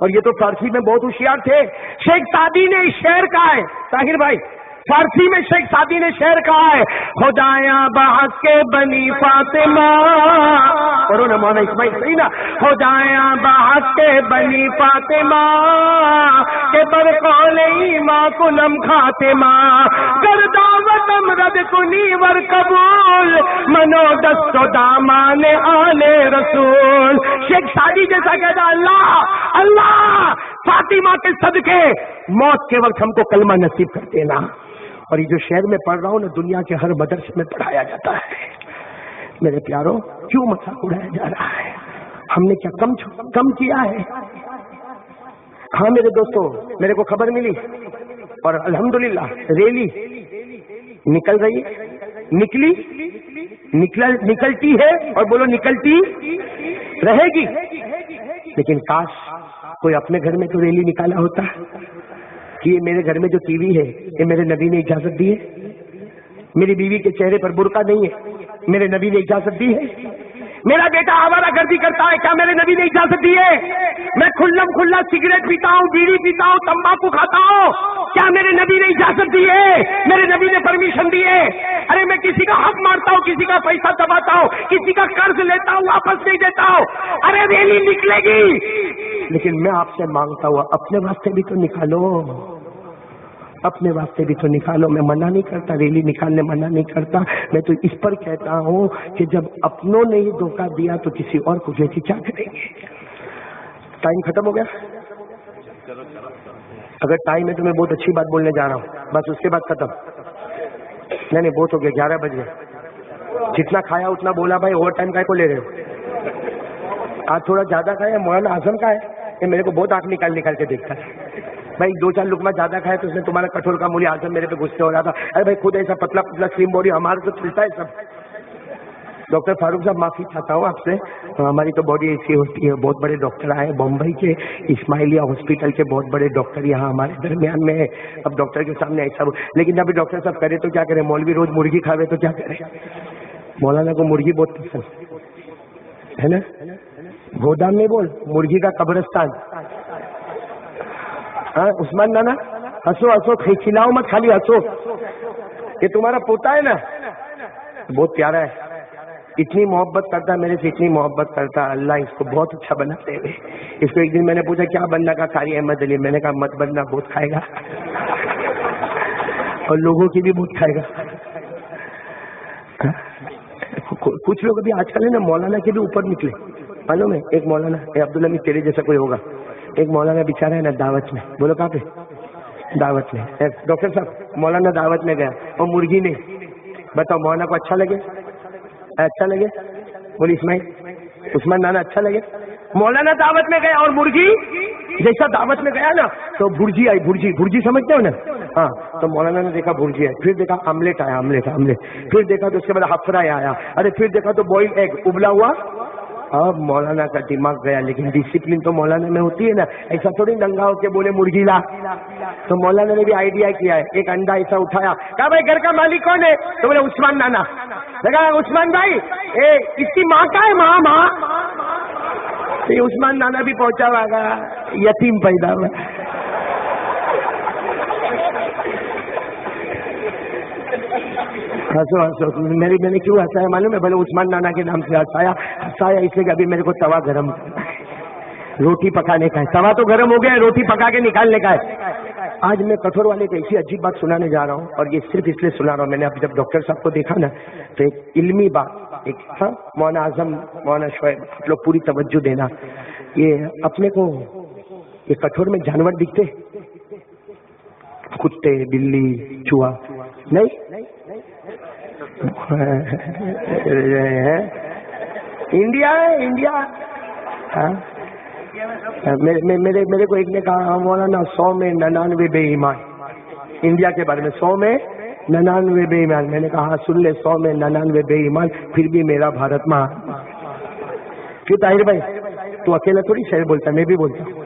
S1: اور یہ تو فارسی میں بہت ہوشیار تھے. شیخ سعدی نے شعر کہا ہے, طاہر بھائی فارسی میں شیخ سعدی نے شعر کہا ہے, خدایا بحق کے بنی فاطمہ, کرو نا مولانا اسماعیل صحیح نا, خدایا بحق کے بنی فاطمہ کے بر قول ایمان کنم خاتمہ, گر دعوتم رد کنی ور قبول منو دست و دامان آل رسول. شیخ سعدی جیسا کہتا, اللہ اللہ فاطمہ کے صدقے موت کے وقت ہم کو کلمہ نصیب کر دینا. اور یہ جو شہر میں پڑھ رہا ہوں نا, دنیا کے ہر مدرسے میں پڑھایا جاتا ہے. میرے پیاروں, کیوں مذاق اڑایا جا رہا ہے؟ ہم نے کیا کم کیا ہے؟ ہاں میرے دوستوں, میرے کو خبر ملی اور الحمدللہ ریلی نکل رہی نکلتی ہے, اور بولو نکلتی رہے گی. لیکن کاش کوئی اپنے گھر میں تو ریلی نکالا ہوتا کہ یہ میرے گھر میں جو ٹی وی ہے یہ میرے نبی نے اجازت دی ہے, میری بیوی کے چہرے پر برقع نہیں ہے, میرے نبی نے اجازت دی ہے. میرا بیٹا آوارہ گردی کرتا ہے, کیا میرے نبی نے اجازت دی ہے؟ میں کھلا سگریٹ پیتا ہوں, بیڑی پیتا ہوں, تمباکو کھاتا ہوں, کیا میرے نبی نے اجازت دی ہے؟ میرے نبی نے پرمیشن دی ہے. ارے میں کسی کا حق مارتا ہوں, کسی کا پیسہ دباتا ہوں, کسی کا قرض لیتا ہوں, واپس نہیں دیتا ہوں. ارے ریلی نکلے گی, لیکن میں آپ سے مانگتا ہوا اپنے واسطے بھی تو نکالو, اپنے واسطے بھی تو نکالو. میں منع نہیں کرتا, ریلی نکالنے منع نہیں کرتا. میں تو اس پر کہتا ہوں کہ جب اپنوں نے ہی دھوکہ دیا تو کسی اور کو جیسی کیا کریں گے. ٹائم ختم ہو گیا. اگر ٹائم ہے تو میں بہت اچھی بات بولنے جا رہا ہوں, بس اس کے بعد ختم. نہیں بہت ہو گیا, 11 بج گئے. جتنا کھایا اتنا بولا بھائی, اوور ٹائم کائے کو لے رہے ہو؟ آج تھوڑا زیادہ کھایا. مولانا اعظم کا ہے, یہ میرے کو بہت آنکھ نکال کے دیکھتا ہے. بھائی 2-4 لقمہ زیادہ کھایا تو اس نے تمہارا کٹھور کا مولی اعظم میرے پہ غصے ہو رہا تھا. ارے بھائی خود ایسا پتلا سلیم باڈی, ہمارے تو چلتا ہے سب. ڈاکٹر فاروق صاحب معافی چاہتا ہوں آپ سے, ہماری تو باڈی ایسی ہوتی ہے. بہت بڑے ڈاکٹر آئے بمبئی کے, اسماعیلیہ ہاسپٹل کے بہت بڑے ڈاکٹر یہاں ہمارے درمیان میں ہے. اب ڈاکٹر کے سامنے ایسا, لیکن ابھی ڈاکٹر صاحب کرے تو کیا کرے, مولوی روز مرغی کھاوے تو کیا کرے. مولانا کو مرغی بہت پسند ہے نا. گودام میں بول مرغی کا قبرستان. ہاں عثمان نانا ہنسو, کھلاؤ مت, خالی ہنسو. یہ تمہارا پوتا ہے نا, بہت پیارا ہے, اتنی محبت کرتا ہے میرے سے, اتنی محبت کرتا ہے. اللہ اس کو بہت اچھا بناتے ہوئے. اس کو ایک دن میں نے پوچھا کیا بننا کا, قاری احمد علی. میں نے کہا مت بننا, بہت کھائے گا اور لوگوں کی بھی بہت کھائے گا. کچھ لوگ ابھی آج کل ہے نا مولانا کے بھی اوپر نکلے, معلوم ہے. ایک مولانا عبداللہ تیرے جیسا کوئی ہوگا, ایک مولانا بیچارہ ہے نا دعوت میں, بولو کہاں پہ, دعوت میں. ڈاکٹر صاحب مولانا دعوت میں گیا اور مرغی نہیں. بتاؤ مولانا کو اچھا لگے؟ اچھا لگے؟ بولی اسماعیل عثمان نانا اچھا لگے؟ مولانا دعوت میں گیا اور مرغی جیسا دعوت میں گیا نا تو بھرجی آئی. بھرجی سمجھتے ہو نا, ہاں. تو مولانا نے دیکھا بھرجی آئی, پھر دیکھا آملیٹ آیا, پھر دیکھا تو اس کے بعد ہفرا آیا, ارے پھر دیکھا تو بوائل ایگ ابلا ہوا. اب مولانا کا دماغ گیا, لیکن ڈسپلن تو مولانا میں ہوتی ہے نا, ایسا تھوڑی ننگا ہو کے بولے مرغی لا. تو مولانا نے بھی آئیڈیا کیا ہے, ایک انڈا ایسا اٹھایا, کہا بھائی گھر کا مالک کون ہے؟ تو بولے عثمان نانا. دیکھا عثمان بھائی اس کی ماں کا ہے, ماں. تو عثمان نانا بھی پہنچا ہوا, یتیم پیدا ہوا. ہنسو. میں نے کیوں ہنسایا معلوم ہے؟ بھلے عثمان نانا کے نام سے ہنسایا اس لیے کہ ابھی میرے کو توا گرم روٹی پکانے کا ہے. توا تو گرم ہو گیا, روٹی پکا کے نکالنے کا ہے. آج میں کٹھور والے کو ایسی عجیب بات سنانے جا رہا ہوں, اور یہ صرف اس لیے سنا رہا ہوں. میں نے اب جب ڈاکٹر صاحب کو دیکھا نا تو ایک علمی بات, ایک مولانا اعظم مولانا شعیب, آپ لوگ پوری توجہ دینا. یہ اپنے کو یہ کٹھور میں جانور دکھتے, کتے, بلی, چوہا نہیں. انڈیا میرے کو ایک نے کہا مولانا 100 میں 99 بے ایمان. انڈیا کے بارے میں 100 میں 99 بے ایمان. میں نے کہا سن لے, 100 میں 99 بے ایمان, پھر بھی میرا بھارت ماں. کیوں طاہر بھائی, تو اکیلا تھوڑی شعر بولتا, میں بھی بولتا ہوں.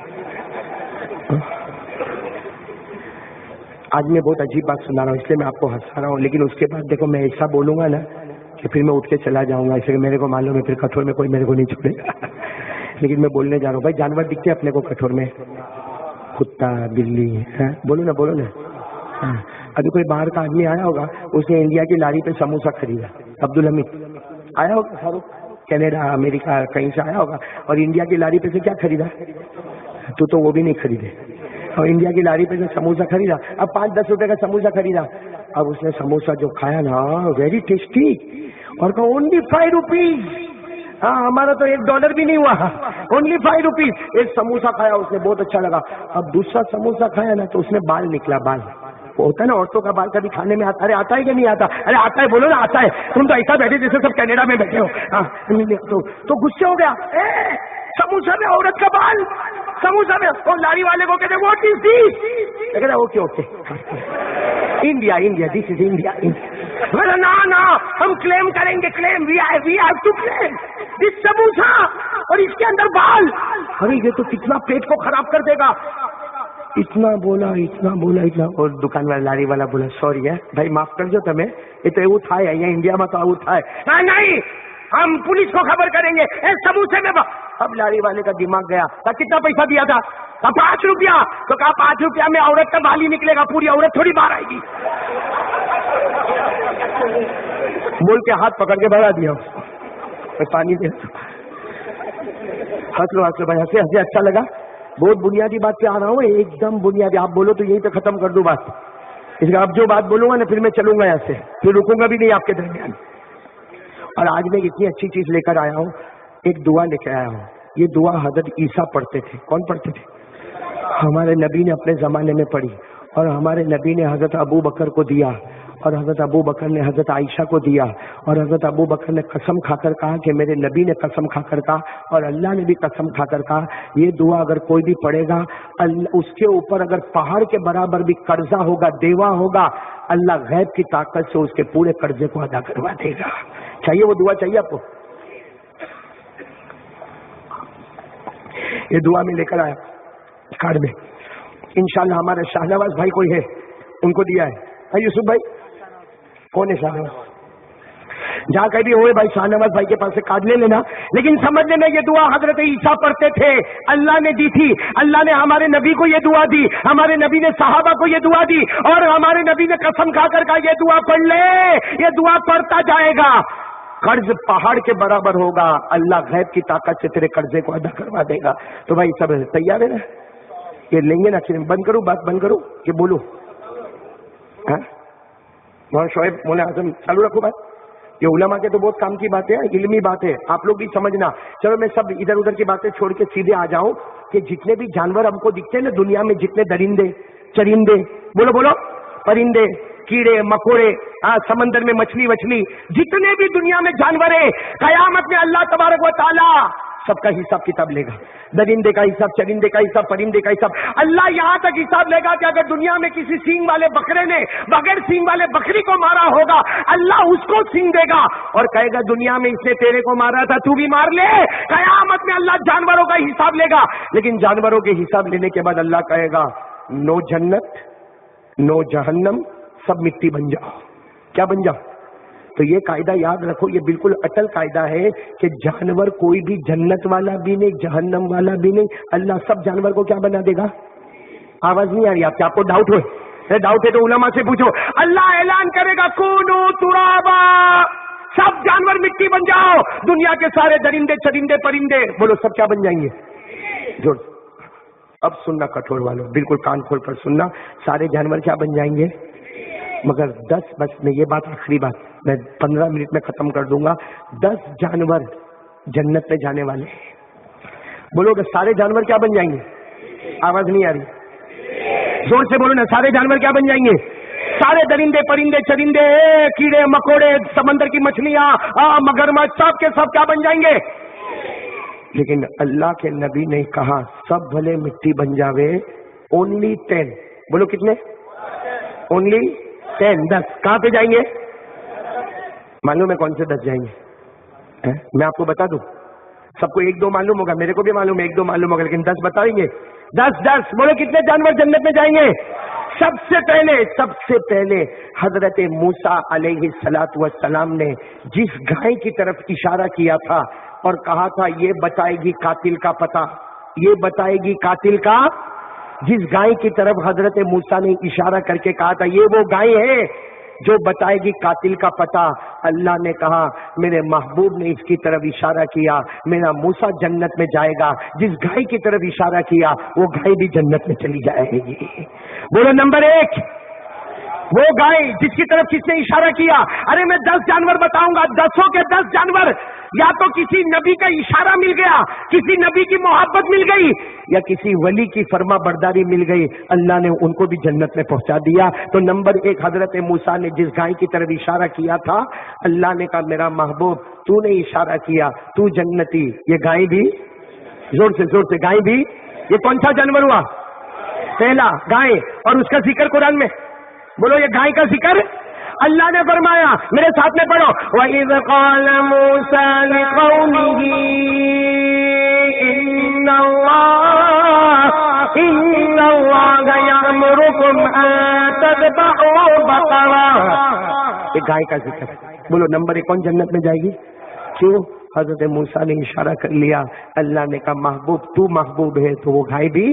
S1: آج میں بہت عجیب بات سنا رہا ہوں, اس لیے میں آپ کو ہنسا رہا ہوں. لیکن اس کے بعد دیکھو میں ایسا بولوں گا نا کہ پھر میں اٹھ کے چلا جاؤں گا, اس لیے میرے کو معلوم ہے پھر کٹھور میں کوئی میرے کو نہیں چھوڑے گا. لیکن میں بولنے جا رہا ہوں بھائی جانور دکھتے اپنے کو کٹھور میں؟ کتا، بلی ہے، بولو نا بولو نا. ابھی کوئی باہر کا آدمی آیا ہوگا، اس نے انڈیا کی لاری پہ سموسا خریدا. عبدالحمید آیا ہوگا، فاروق کینیڈا امریکہ کہیں سے آیا ہوگا، اور انڈیا کی لاری پہ سے کیا خریدا؟ تو وہ بھی نہیں خریدے. اور انڈیا کی لاری پہ سے سموسا خریدا. اب 5-10 روپے کا سموسا خریدا. اب اس نے سموسا جو کھایا نا، ویری ٹیسٹی، اور کہا اونلی 5 روپیز. ہاں ہمارا تو $1 بھی نہیں ہوا، اونلی 5 روپیز. ایک سموسا کھایا اس نے، بہت اچھا لگا. اب دوسرا سموسا کھایا نا تو اس میں بال نکلا. بال وہ ہوتا ہے نا عورتوں کا بال، کبھی کھانے میں آتا. ارے آتا ہے کہ نہیں آتا؟ ارے آتا ہے بولو نا، آتا ہے. تم تو ایسا بیٹھے جیسے سب کینیڈا میں بیٹھے ہو. تو غصے ہو گیا، سموسا میں عورت کا بال، سموسا میں. اور لاری والے کو کہتے what is this? Okay okay, India India, this is India. نا ہم کلیم کریں گے، کلیم وی ہیو ٹو کلیم دس سموسا اور اس کے اندر بال. ارے یہ تو کتنا پیٹ کو خراب کر دے گا. اتنا بولا اتنا بولا اتنا. اور دکان والا لاری والا بولا سوری ہے بھائی معاف کر دو تمہیں، یہ تو એવું થાય અહીંયા ઇન્ડિયામાં તો આવું થાય. نہیں ہم پولیس کو خبر کریں گے. سموسے میں اب لاری والے کا دماغ گیا. کتنا پیسہ دیا تھا؟ 5 روپیہ. تو کہا 5 روپیہ میں عورت کا بال ہی نکلے گا، پوری عورت تھوڑی باہر آئے گی. بول کے ہاتھ پکڑ کے بڑھا دیا اس کو. پانی دے. ہنس لو بھائی، ہنسے ہنسے اچھا لگا. بہت بنیادی بات پہ آ رہا ہوں، ایک دم بنیادی. آپ بولو تو یہیں پہ ختم کر دوں بات. اس کا اب جو بات بولوں گا نا پھر میں چلوں گا یہاں سے، پھر رکوں گا بھی نہیں آپ کے درمیان. اور آج میں اتنی اچھی چیز لے کر آیا ہوں، ایک دعا لے کے آیا ہوں. یہ دعا حضرت عیسیٰ پڑھتے تھے. کون پڑھتے تھے؟ ہمارے نبی نے اپنے زمانے میں پڑھی، اور ہمارے نبی نے حضرت ابو بکر کو دیا، اور حضرت ابو بکر نے حضرت عائشہ کو دیا، اور حضرت ابو بکر نے قسم کھا کر کہا کہ میرے نبی نے قسم کھا کر کہا، اور اللہ نے بھی قسم کھا کر کہا یہ دعا اگر کوئی بھی پڑھے گا، اس کے اوپر اگر پہاڑ کے برابر بھی قرضہ ہوگا، دیوا ہوگا، اللہ غیب کی طاقت سے اس کے پورے قرضے کو ادا کروا دے گا. چاہیے وہ دعا؟ چاہیے آپ کو؟ یہ دعا میں لے کر آیا کارڈ میں. انشاءاللہ ہمارے شاہ نواز بھائی کوئی ہے، ان کو دیا ہے. یوسف بھائی کون ہے شاہ نواز؟ جہاں کہیں بھی ہوئے بھائی شاہ نواز بھائی کے پاس سے کارڈ لے لینا. لیکن سمجھنے میں یہ دعا حضرت عیسیٰ پڑھتے تھے، اللہ نے دی تھی. اللہ نے ہمارے نبی کو یہ دعا دی، ہمارے نبی نے صحابہ کو یہ دعا دی، اور ہمارے نبی نے قسم کھا کر کہا یہ دعا پڑھ لے، یہ دعا پڑھتا جائے گا، قرض پہاڑ کے برابر ہوگا، اللہ غیب کی طاقت سے تیرے قرضے کو ادا کروا دے گا. تو بھائی سب تیار ہے نا؟ یہ لیں گے نا؟ بند کروں بات، بند کروں کہ بولوں؟ مولانا شعیب، مولانا اعظم چالو رکھو بات. یہ علماء کے تو بہت کام کی بات ہے، علمی بات ہے، آپ لوگ بھی سمجھنا. چلو میں سب ادھر ادھر کی باتیں چھوڑ کے سیدھے آ جاؤں کہ جتنے بھی جانور ہم کو دکھتے ہیں نا دنیا میں، جتنے درندے چرندے، بولو بولو، پرندے، کیڑے مکوڑے، سمندر میں مچھلی وچھلی، جتنے بھی دنیا میں جانور ہیں، قیامت میں اللہ تبارک و تعالی سب کا حساب کتاب لے گا. درندے کا حساب، چرندے کا حساب، پرندے کا حساب. اللہ یہاں تک حساب لے گا کہ اگر دنیا میں کسی سینگ والے بکرے نے بغیر سینگ والے بکری کو مارا ہوگا، اللہ اس کو سینگ دے گا اور کہے گا دنیا میں اس نے تیرے کو مارا تھا، تو بھی مار لے. قیامت میں اللہ جانوروں کا حساب لے گا. لیکن جانوروں کے حساب لینے کے بعد اللہ کہے گا نو جنت نو جہنم، سب مٹی بن جاؤ. کیا بن جاؤ؟ تو یہ قاعدہ یاد رکھو، یہ بالکل اٹل قاعدہ ہے کہ جانور کوئی بھی جنت والا بھی نہیں، جہنم والا بھی نہیں. اللہ سب جانور کو کیا بنا دے گا؟ آواز نہیں آ رہی آپ کو ڈاؤٹ ہوئے؟ ڈاؤٹ ہے تو علماء سے پوچھو. اللہ اعلان کرے گا کونو ترابا، سب جانور مٹی بن جاؤ. دنیا کے سارے درندے چرندے پرندے، بولو سب کیا بن جائیں گے؟ جوڑ. اب سننا کٹھور والوں، بالکل کان کھول کر سننا. سارے جانور کیا بن جائیں گے؟ مگر 10 بس میں یہ بات آخری بات میں 15 منٹ میں ختم کر دوں گا. 10 جانور جنت میں جانے والے. بولو کہ سارے جانور کیا بن جائیں گے؟ آواز نہیں آ رہی، زور سے بولو نا. سارے جانور کیا بن جائیں گے؟ سارے درندے پرندے چرندے کیڑے مکوڑے سمندر کی مچھلیاں مگرمچھ سب کے سب کیا بن جائیں گے؟ لیکن اللہ کے نبی نے کہا سب بھلے مٹی بن جاوے، اونلی 10. بولو کتنے؟ اونلی 10. 10 کہاں پہ جائیں گے؟ معلوم ہے کون سے 10 جائیں گے؟ میں آپ کو بتا دوں، سب کو 1-2 معلوم ہوگا، میرے کو بھی معلوم ہے 1-2 معلوم ہوگا، لیکن 10 بتائیں گے. 10 بولے کتنے جانور جنت میں جائیں گے؟ سب سے پہلے حضرت موسیٰ علیہ الصلوۃ والسلام نے جس گائے کی طرف اشارہ کیا تھا اور کہا تھا یہ بتائے گی قاتل کا پتہ، یہ بتائے گی قاتل کا. جس گائے کی طرف حضرت موسیٰ نے اشارہ کر کے کہا تھا یہ وہ گائے ہے جو بتائے گی قاتل کا پتہ، اللہ نے کہا میرے محبوب نے اس کی طرف اشارہ کیا، میرا موسیٰ جنت میں جائے گا. جس گائے کی طرف اشارہ کیا وہ گائے بھی جنت میں چلی جائے گی. بولو نمبر 1 وہ گائے جس کی طرف کس نے اشارہ کیا. ارے میں 10 جانور بتاؤں گا، 10 کے 10 جانور یا تو کسی نبی کا اشارہ مل گیا، کسی نبی کی محبت مل گئی، یا کسی ولی کی فرما برداری مل گئی، اللہ نے ان کو بھی جنت میں پہنچا دیا. تو نمبر 1 حضرت موسیٰ نے جس گائے کی طرف اشارہ کیا تھا، اللہ نے کہا میرا محبوب تو نے اشارہ کیا، تو جنتی. یہ گائے بھی زور سے گائے بھی، یہ کون سا جانور ہوا؟ پہلا گائے. اور اس کا ذکر قرآن میں، بولو یہ گائے کا ذکر اللہ نے فرمایا. میرے ساتھ میں پڑھو وَإِذْ قَالَ مُوسَىٰ لِقَوْمِهِ إِنَّ اللَّهَ يَأْمُرُكُمْ أَن تَذْبَحُوا بَقَرَةً. یہ گائے کا ذکر. بولو نمبر 1 کون جنت میں جائے گی؟ کیوں؟ حضرت موسیٰ نے اشارہ کر لیا، اللہ نے کہا محبوب تو محبوب ہے تو وہ گائے بھی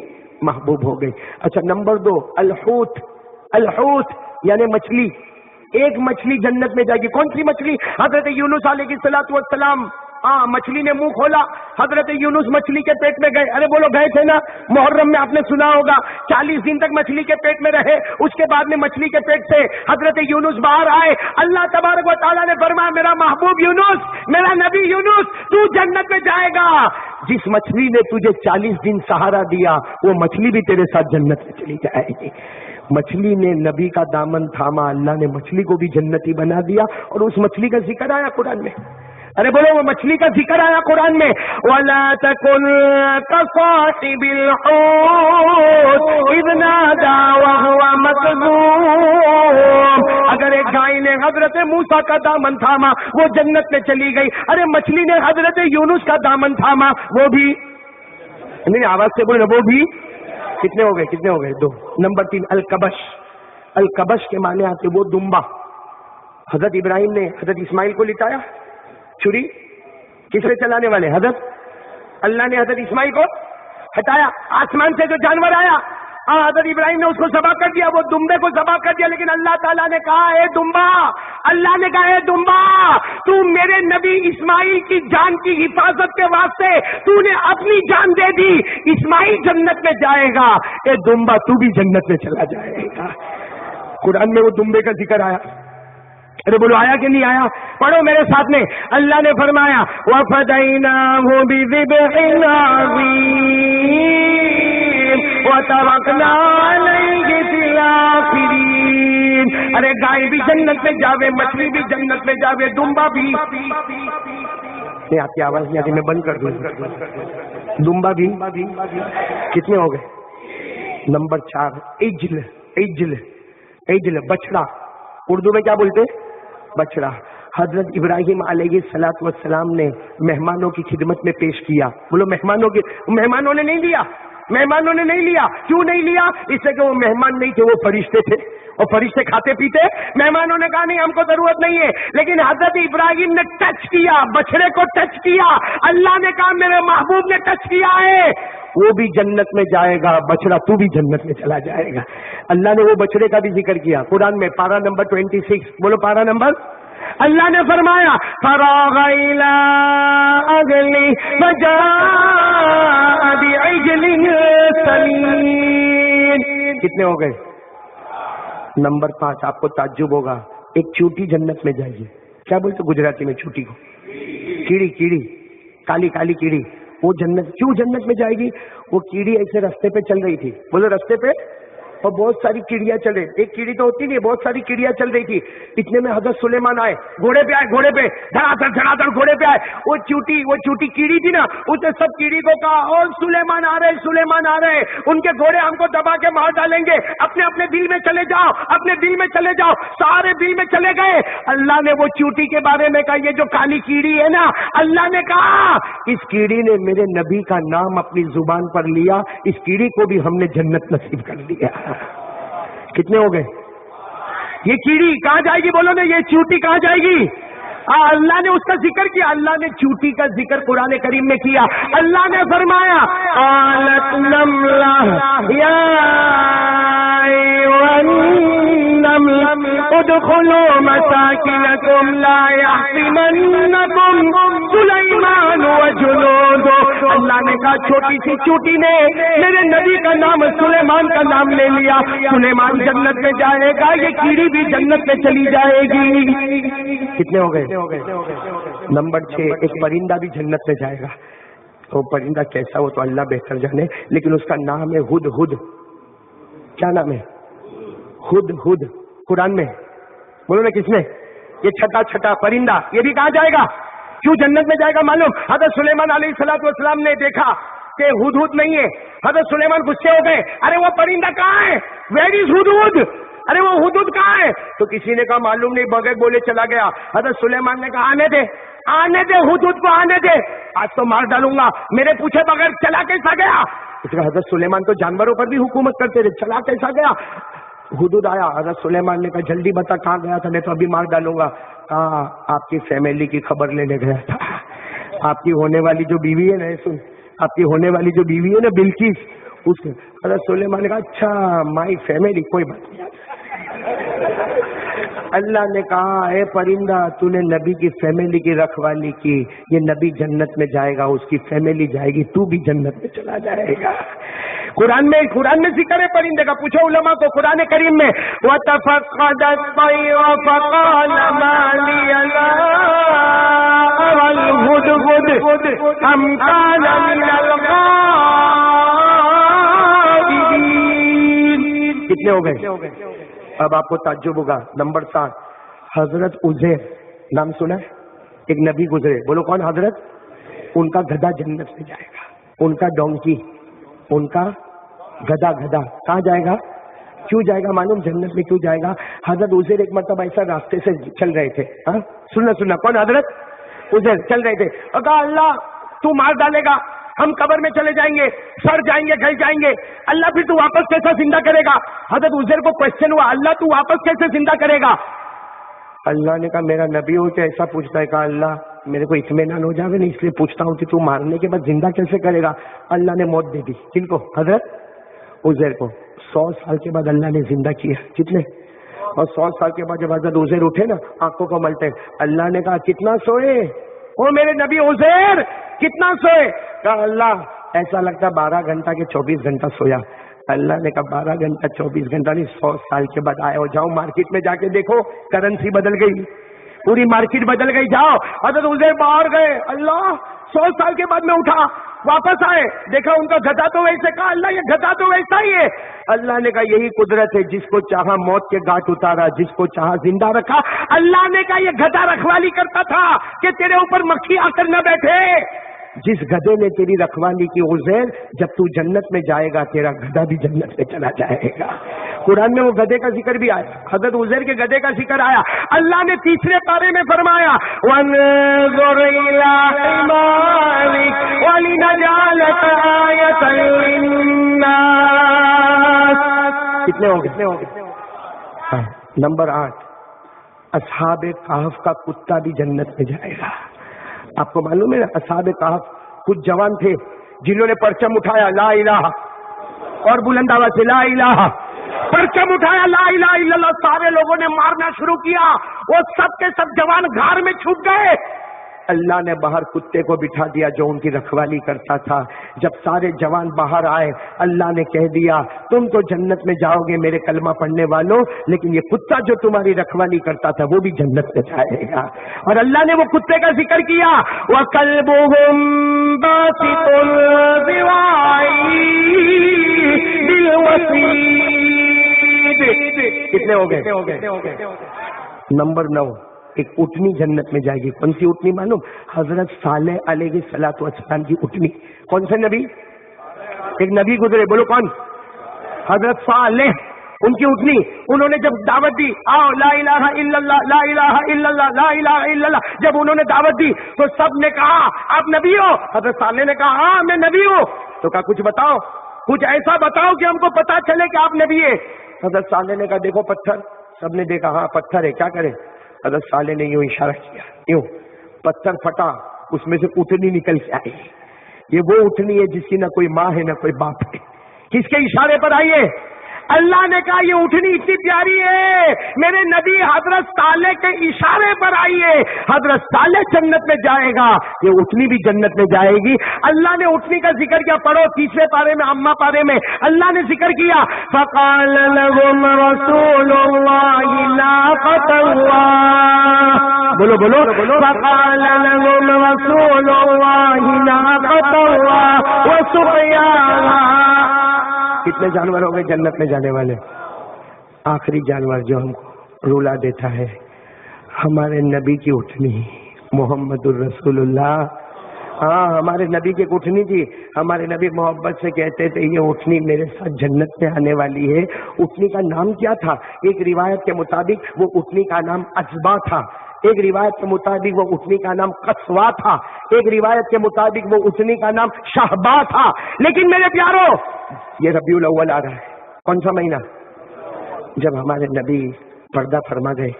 S1: محبوب ہو گئی. اچھا نمبر 2 الحوت یعنی مچھلی. ایک مچھلی جنت میں جائے گی. کون سی مچھلی؟ حضرت یونس علیہ السلام. مچھلی نے منہ کھولا، حضرت یونس مچھلی کے پیٹ میں گئے. ارے بولو گئے تھے نا. محرم میں آپ نے سنا ہوگا 40 دن تک مچھلی کے پیٹ میں رہے. اس کے بعد میں مچھلی کے پیٹ سے حضرت یونس باہر آئے. اللہ تبارک و تعالیٰ نے فرمایا میرا محبوب یونس، میرا نبی یونس تو جنت میں جائے گا. جس مچھلی نے تجھے 40 دن سہارا دیا وہ مچھلی بھی تیرے ساتھ جنت میں چلی جائے گی. مچھلی نے نبی کا دامن تھاما، اللہ نے مچھلی کو بھی جنتی بنا دیا. اور اس مچھلی کا ذکر آیا قرآن میں. ارے بولو وہ مچھلی کا ذکر آیا قرآن میں. وَلَا تَكُنْ كَصَاحِبِ الْحُوتِ إِذْ نَادَىٰ وَهُوَ مَكْظُومٌ. اگر ایک گائے نے حضرت موسیٰ کا دامن تھاما وہ جنت میں چلی گئی. ارے مچھلی نے حضرت یونس کا دامن تھاما وہ بھی نہیں. آواز سے بولے وہ بھی. کتنے ہو گئے 2. نمبر 3 الکبش کے معنی آتے وہ دمبا. حضرت ابراہیم نے حضرت اسماعیل کو لٹایا چھری کس نے چلانے والے؟ حضرت اللہ نے حضرت اسماعیل کو ہٹایا. آسمان سے جو جانور آیا حضرت ابراہیم نے اس کو ذبح کر دیا، وہ دمبے کو ذبح کر دیا. لیکن اللہ تعالیٰ نے کہا اے دمبا، اللہ نے کہا اے دمبا تو میرے نبی اسماعیل کی جان کی حفاظت کے واسطے تو نے اپنی جان دے دی. اسماعیل جنت میں جائے گا، اے دمبا تو بھی جنت میں چلا جائے گا. قرآن میں وہ دمبے کا ذکر آیا. ارے بولو آیا کہ نہیں آیا؟ پڑھو میرے ساتھ میں. اللہ نے فرمایا وَفَدَيْنَاهُ بِذِبْحٍ عَظِيمٍ وَتَرَكْنَا عَلَيْهِ فِي الْآخِرِينَ. ارے گائے بھی جنت میں جاوے، مچھلی بھی جنت میں جاوے، دمبا بھی. نہیں آپ کی آواز نہیں آتی، میں بند کر دوں. دمبا بھی. کتنے ہو گئے؟ نمبر 4 عجل بچڑا. اردو میں کیا بولتے؟ بچڑا. حضرت ابراہیم علیہ السلام نے مہمانوں کی خدمت میں پیش کیا. بولو مہمانوں نے نہیں لیا. کیوں نہیں لیا؟ اس سے کہ وہ مہمان نہیں تھے، وہ فرشتے تھے، اور فرشتے کھاتے پیتے. مہمانوں نے کہا نہیں ہم کو ضرورت نہیں ہے. لیکن حضرت ابراہیم نے ٹچ کیا، بچڑے کو ٹچ کیا. اللہ نے کہا میرے محبوب نے ٹچ کیا ہے، وہ بھی جنت میں جائے گا، بچڑا تو بھی جنت میں چلا جائے گا. اللہ نے وہ بچڑے کا بھی ذکر کیا قرآن میں. پارہ نمبر 26. بولو پارہ نمبر. اللہ نے فرمایا فراغ الی اجلی وجاء بعجل سمین. کتنے ہو گئے؟ نمبر 5. آپ کو تعجب ہوگا ایک چوٹی جنت میں جائے گی. کیا بولتے گجراتی میں چوٹی کو؟ کیڑی. کالی کیڑی. وہ جنت کیوں جنت میں جائے گی؟ وہ کیڑی ایسے رستے پہ چل رہی تھی. بولو رستے پہ، اور بہت ساری کیڑیاں چل رہی. ایک کیڑی تو ہوتی نہیں، بہت ساری کیڑیاں چل رہی تھی. اتنے میں حضرت سلیمان آئے، گھوڑے پہ دھڑا دھڑ گھوڑے پہ آئے. وہ چوٹی کیڑی تھی نا، اس نے سب کیڑی کو کہا اور سلیمان آ رہے، ان کے گھوڑے ہم کو دبا کے مار ڈالیں گے، اپنے بل میں چلے جاؤ. سارے بل میں چلے گئے. اللہ نے وہ چوٹی کے بارے میں کہا یہ جو کالی کیڑی ہے نا، اللہ نے کہا اس کیڑی نے میرے نبی کا نام اپنی زبان پر لیا، اس کیڑی کو بھی ہم نے جنت نصیب کر دیا. کتنے ہو گئے؟ یہ کیڑی کہاں جائے گی؟ بولو نا یہ چوٹی کہاں جائے گی؟ اللہ نے اس کا ذکر کیا، اللہ نے چوٹی کا ذکر قرآن کریم میں کیا. اللہ نے فرمایا قالت نملہ یا ایھا النمل ادخلوا مساکنکم لا یحطمنکم سلیمان وجنودہ. اللہ نے کہا چھوٹی سی چوٹی نے میرے نبی کا نام سلیمان کا نام لے لیا. سلیمان جنت میں جائے گا، یہ کیڑی بھی جنت میں چلی جائے گی. کتنے ہو گئے؟ نمبر 6، ایک پرندہ بھی جنت میں جائے گا. وہ پرندہ کیسا ہو تو اللہ بہتر جانے، لیکن اس کا نام ہے ہد ہد. کیا نام ہے؟ ہد ہد. قرآن میں بولو نا کس میں؟ یہ چھٹا پرندہ، یہ بھی کہاں جائے گا؟ کیوں جنت میں جائے گا معلوم؟ حضرت سلیمان علیہ السلام نے دیکھا کہ ہد ہد نہیں ہے. حضرت سلیمان غصے ہو گئے، ارے وہ پرندہ کہاں ہے؟ Where is ہد ہد؟ ارے وہ ہد ہد کہاں ہے؟ تو کسی نے کہا معلوم نہیں، بغیر بولے چلا گیا. حضرت سلیمان نے کہا آنے دے ہد ہد کو آنے دے، آج تو مار ڈالوں گا. میرے پوچھے بغیر چلا کیسا گیا؟ اس کا حضرت سلیمان تو جانوروں پر بھی حکومت کرتے تھے، چلا کیسا گیا؟ حدود آیا. حضرت سلیمان نے کہا جلدی بتا کہاں گیا تھا، میں تو ابھی مار ڈالوں گا. کہا آپ کی فیملی کی خبر لینے گیا تھا. آپ کی ہونے والی جو بیوی ہے نا، سن، آپ کی ہونے والی جو بیوی ہے نا بلقیس، اس حضرت سلیمان نے کہا اچھا مائی فیملی، کوئی بات نہیں. اللہ نے کہا اے پرندہ تو نے نبی کی فیملی کی رکھوالی کی، یہ نبی جنت میں جائے گا، اس کی فیملی جائے گی، تو بھی جنت میں چلا جائے گا. قرآن میں ذکر ہے پرندے کا. پوچھو علماء کو قرآن کریم میں وَتَفَقَّدَ الطَّيْرَ فَقَالَ مَا لِيَ لَا أَرَى الْهُدْهُدَ أَمْ كَانَ مِنَ الْغَائِبِينَ. کتنے ہو گئے؟ اب آپ کو تعجب ہوگا. نمبر 7، حضرت عزیر نام سنا ہے؟ ایک نبی گزرے، بولو کون؟ حضرت. ان کا گدھا جنت میں جائے گا، ان کا ڈونکی، ان کا گدھا کہاں جائے گا؟ کیوں جائے گا معلوم؟ جنت میں کیوں جائے گا؟ حضرت عزیر ایک مرتبہ ایسا راستے سے چل رہے تھے. ہاں سننا کون؟ حضرت عزیر چل رہے تھے اور کہا اللہ تو مار ڈالے گا، ہم قبر میں چلے جائیں گے، سڑ جائیں گے، گل جائیں گے. اللہ پھر تو واپس کیسا زندہ کرے گا؟ حضرت عزیر کو کوشچن ہوا اللہ تو واپس کیسے زندہ کرے گا؟ اللہ نے کہا میرا نبی ہو تو ایسا پوچھتا ہے. کہا اللہ میرے کو اطمینان ہو جاوے نہیں، اس لیے پوچھتا ہوں کہ تو مارنے کے بعد زندہ کیسے کرے گا؟ اللہ نے موت دے دی. کن کو؟ حضرت عزیر کو. 100 سال کے بعد اللہ نے زندہ کیا. کتنے؟ اور 100 سال کے بعد جب حضرت عزیر اٹھے نا، آنکھوں کو ملتے، اللہ نے کہا کتنا سوئے؟ او میرے نبی عزیر کتنا سوئے؟ کہا اللہ ایسا لگتا 12 گھنٹہ کے 24 گھنٹہ سویا. اللہ نے کہا 12 گھنٹہ 24 گھنٹہ نہیں، 100 سال کے بعد آئے ہو. جاؤ مارکیٹ میں جا کے دیکھو، کرنسی بدل گئی، پوری مارکیٹ بدل گئی. جاؤ. حضرت عزیر باہر گئے، اللہ 100 سال کے بعد میں اٹھا، واپس آئے، دیکھا ان کا گدھا تو ویسے. کہا اللہ یہ گدھا تو ویسا ہی ہے. اللہ نے کہا یہی قدرت ہے، جس کو چاہا موت کے گھاٹ اتارا، جس کو چاہا زندہ رکھا. اللہ نے کہا یہ گدھا رکھوالی کرتا تھا کہ تیرے اوپر مکھی آ کر نہ بیٹھے. جس گدھے نے تیری رکھوالی کی عزیر، جب تو جنت میں جائے گا تیرا گدھا بھی جنت میں چلا جائے گا. قرآن میں وہ گدھے کا ذکر بھی آیا، حضرت عزیر کے گدھے کا ذکر آیا. اللہ نے تیسرے پارے میں فرمایا وَانظُرْ إِلَىٰ حِمَارِكَ وَلِنَجْعَلَكَ آيَةً لِلنَّاسِ. کتنے ہو گئے؟ نمبر 8، اصحاب کہف کا کتا بھی جنت میں جائے گا. آپ کو معلوم ہے اصحاب کہف کچھ جوان تھے جنہوں نے پرچم اٹھایا لا الہ، اور بلند آواز سے لا الہ، پرچم اٹھایا لا الہ الا اللہ. سارے لوگوں نے مارنا شروع کیا، وہ سب کے سب جوان گھار میں چھپ گئے. اللہ نے باہر کتے کو بٹھا دیا جو ان کی رکھوالی کرتا تھا. جب سارے جوان باہر آئے، اللہ نے کہہ دیا تم تو جنت میں جاؤ گے میرے کلمہ پڑھنے والوں، لیکن یہ کتا جو تمہاری رکھوالی کرتا تھا وہ بھی جنت میں جائے گا. اور اللہ نے وہ کتے کا ذکر کیا وَقَلْبُهُمْ بَاسِطٌ ذِرَاعَيْهِ بِالْوَصِيدِ. کتنے ہو گئے؟ نمبر 9، ایک اٹھنی جنت میں جائے گی. کون سی اٹھنی معلوم؟ حضرت صالح علیہ السلام کی اٹھنی. کون سے نبی؟ ایک نبی گزرے، بولو کون؟ حضرت صالح، ان کی اٹھنی. انہوں نے جب دعوت دی آؤ لا الہ الا اللہ لا الہ الا اللہ لا الہ الا اللہ، جب انہوں نے دعوت دی تو سب نے کہا آپ نبی ہو؟ حضرت صالح نے کہا ہاں میں نبی ہوں. تو کہا کچھ بتاؤ، کچھ ایسا بتاؤ کہ ہم کو پتا چلے کہ آپ نبی ہے. حضرت صالح نے کہا دیکھو پتھر. سب نے دیکھا ہاں پتھر ہے، کیا کرے؟ حضرت صالح نے یوں اشارہ کیا، یوں پتھر پھٹا، اس میں سے اٹھنی نکل کے آئی. یہ وہ اٹھنی ہے جس کی نہ کوئی ماں ہے نہ کوئی باپ ہے. کس کے اشارے پر آئی ہے؟ اللہ نے کہا یہ اٹھنی اتنی پیاری ہے، میرے نبی حضرت صالح کے اشارے پر آئی ہے. حضرت صالح جنت میں جائے گا، یہ اٹھنی بھی جنت میں جائے گی. اللہ نے اٹھنی کا ذکر کیا، پڑھو 30ویں پارے میں، اما پارے میں اللہ نے ذکر کیا، فقال لهم رسول الله ناقة الله، بولو بولو، فقال لهم رسول الله ناقة الله وسقياها. کتنے جانور ہو گئے جنت میں جانے والے؟ آخری جانور جو ہم کو رولا دیتا ہے ہمارے نبی کی اٹھنی، محمد الرسول اللہ. ہاں ہمارے نبی کی اٹھنی تھی. ہمارے نبی محبت سے کہتے تھے یہ اٹھنی میرے ساتھ جنت میں آنے والی ہے. اٹھنی کا نام کیا تھا؟ ایک روایت کے مطابق وہ اٹھنی کا نام اجبا تھا، ایک روایت کے مطابق وہ اٹھنی کا نام قصوا تھا، ایک روایت کے مطابق وہ اٹھنی کا نام شہبا تھا. لیکن میرے پیارو یہ ربیع الاول آ رہا ہے، کون سا مہینہ؟ جب ہمارے نبی پردہ فرما گئے،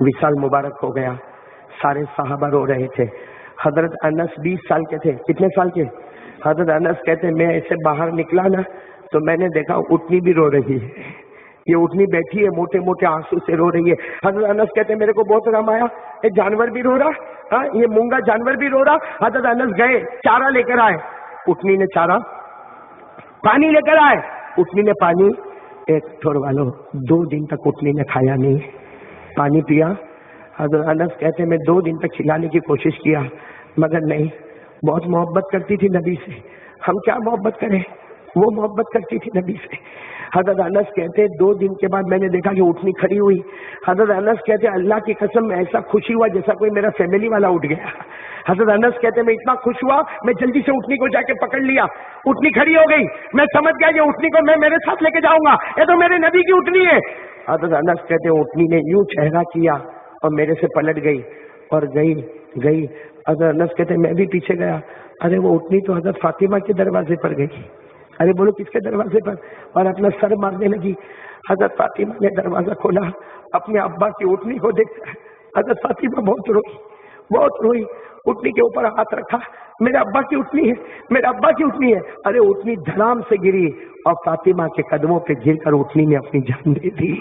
S1: وصال مبارک ہو گیا، سارے صحابہ رو رہے تھے. حضرت انس 20 سال کے تھے. کتنے سال کے؟ حضرت انس کہتے میں ایسے باہر نکلا نا تو میں نے دیکھا اٹھنی بھی رو رہی ہے. یہ اٹھنی بیٹھی ہے، موٹے موٹے آنسو سے رو رہی ہے. حضرت انس کہتے میرے کو بہت غم آیا، یہ جانور بھی رو رہا، ہاں یہ مونگا جانور بھی رو رہا. حضرت انس گئے، چارہ لے کر آئے. اٹھنی نے چارہ، پانی لے کر آئے. اٹھنی نے پانی، ایک تھوڑ والو 2 دن تک اٹھنی نے کھایا نہیں، پانی پیا. حضرت انس کہتے میں 2 دن تک کھلانے کی کوشش کیا مگر نہیں. بہت محبت کرتی تھی نبی سے. ہم کیا محبت کریں، وہ محبت کرتی تھی نبی سے. حضرت انس کہتے 2 دن کے بعد میں نے دیکھا کہ اٹھنی کھڑی ہوئی. حضرت انس کہتے اللہ کی قسم میں ایسا خوشی ہوا جیسا کوئی میرا فیملی والا اٹھ گیا. حضرت انس کہتے میں اتنا خوش ہوا میں جلدی سے اٹھنی کو جا کے پکڑ لیا. اٹھنی کھڑی ہو گئی، میں سمجھ گیا یہ اٹھنی کو میں میرے ساتھ لے کے جاؤں گا، یہ تو میرے نبی کی اٹھنی ہے. حضرت انس کہتے اٹھنی نے یوں چہرہ کیا اور میرے سے پلٹ گئی اور گئی. حضرت انس کہتے میں بھی پیچھے گیا. ارے وہ اٹھنی تو حضرت فاطمہ کے دروازے پر گئی. ارے بولو کس کے دروازے پر؟ اور اپنا سر مارنے لگی. حضرت فاطمہ نے دروازہ کھولا، اپنے ابا کی اٹھنی کو دیکھا. حضرت فاطمہ بہت روئی. اٹھنی کے اوپر ہاتھ رکھا، میرے ابا کی اٹھنی ہے، میرے ابا کی اٹھنی ہے. ارے اٹھنی دھڑام سے گری اور فاطمہ کے قدموں پہ گر کر اٹھنی نے اپنی جان دے دی.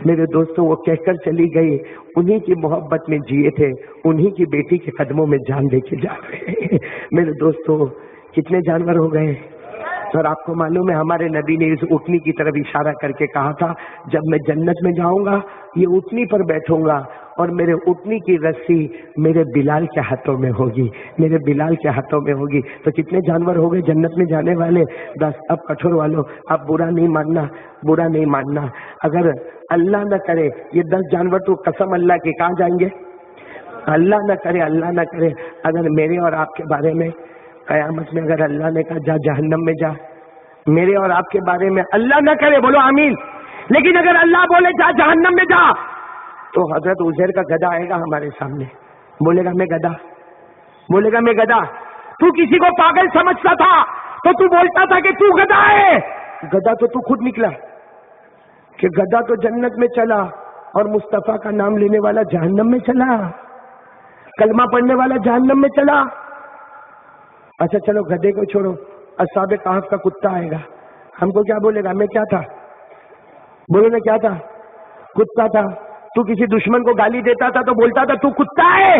S1: میرے دوستوں وہ کہہ کر چلی گئی انہی کی محبت میں جیے تھے، انہی کی بیٹی کے قدموں میں جان دے کے جا رہے. میرے دوستوں کتنے جانور ہو گئے. اور آپ کو معلوم ہے ہمارے نبی نے اس اٹھنی کی طرف اشارہ کر کے کہا تھا جب میں جنت میں جاؤں گا یہ اٹھنی پر بیٹھوں گا اور میرے اٹھنی کی رسی میرے بلال کے ہاتھوں میں ہوگی، میرے بلال کے ہاتھوں میں ہوگی. تو کتنے جانور ہو گئے جنت میں جانے والے؟ 10. اب کٹھور والوں آپ برا نہیں ماننا. اگر اللہ نہ کرے یہ 10 جانور تو قسم اللہ کی کہاں جائیں گے؟ اللہ نہ کرے اگر میرے اور آپ کے بارے میں قیامت میں اگر اللہ نے کہا جا جہنم میں جا، میرے اور آپ کے بارے میں اللہ نہ کرے، بولو آمین، لیکن اگر اللہ بولے جا جہنم میں جا تو حضرت عزیر کا گدھا آئے گا ہمارے سامنے، بولے گا میں گدھا. تو کسی کو پاگل سمجھتا تھا تو تو بولتا تھا کہ تو گدھا ہے. گدھا تو خود نکلا کہ گدھا تو جنت میں چلا اور مصطفیٰ کا نام لینے والا جہنم میں چلا، کلمہ پڑھنے والا جہنم میں چلا. اچھا چلو گدھے کو چھوڑو، اصحاب کہف کا کتا آئے گا، ہم کو کیا بولے گا؟ میں کیا تھا؟ بولو نا کیا تھا؟ کتا تھا. تو کسی دشمن کو گالی دیتا تھا تو بولتا تھا تو کتا ہے،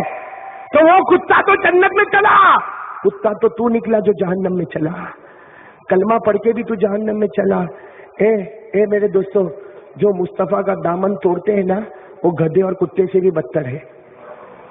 S1: تو وہ کتا تو جنت میں چلا، کتا تو نکلا جو جہنم میں چلا. کلمہ پڑھ کے بھی تو جہنم میں چلا. اے میرے دوستو جو مصطفیٰ کا دامن توڑتے ہیں نا وہ گدھے اور کتے سے بھی بدتر ہے.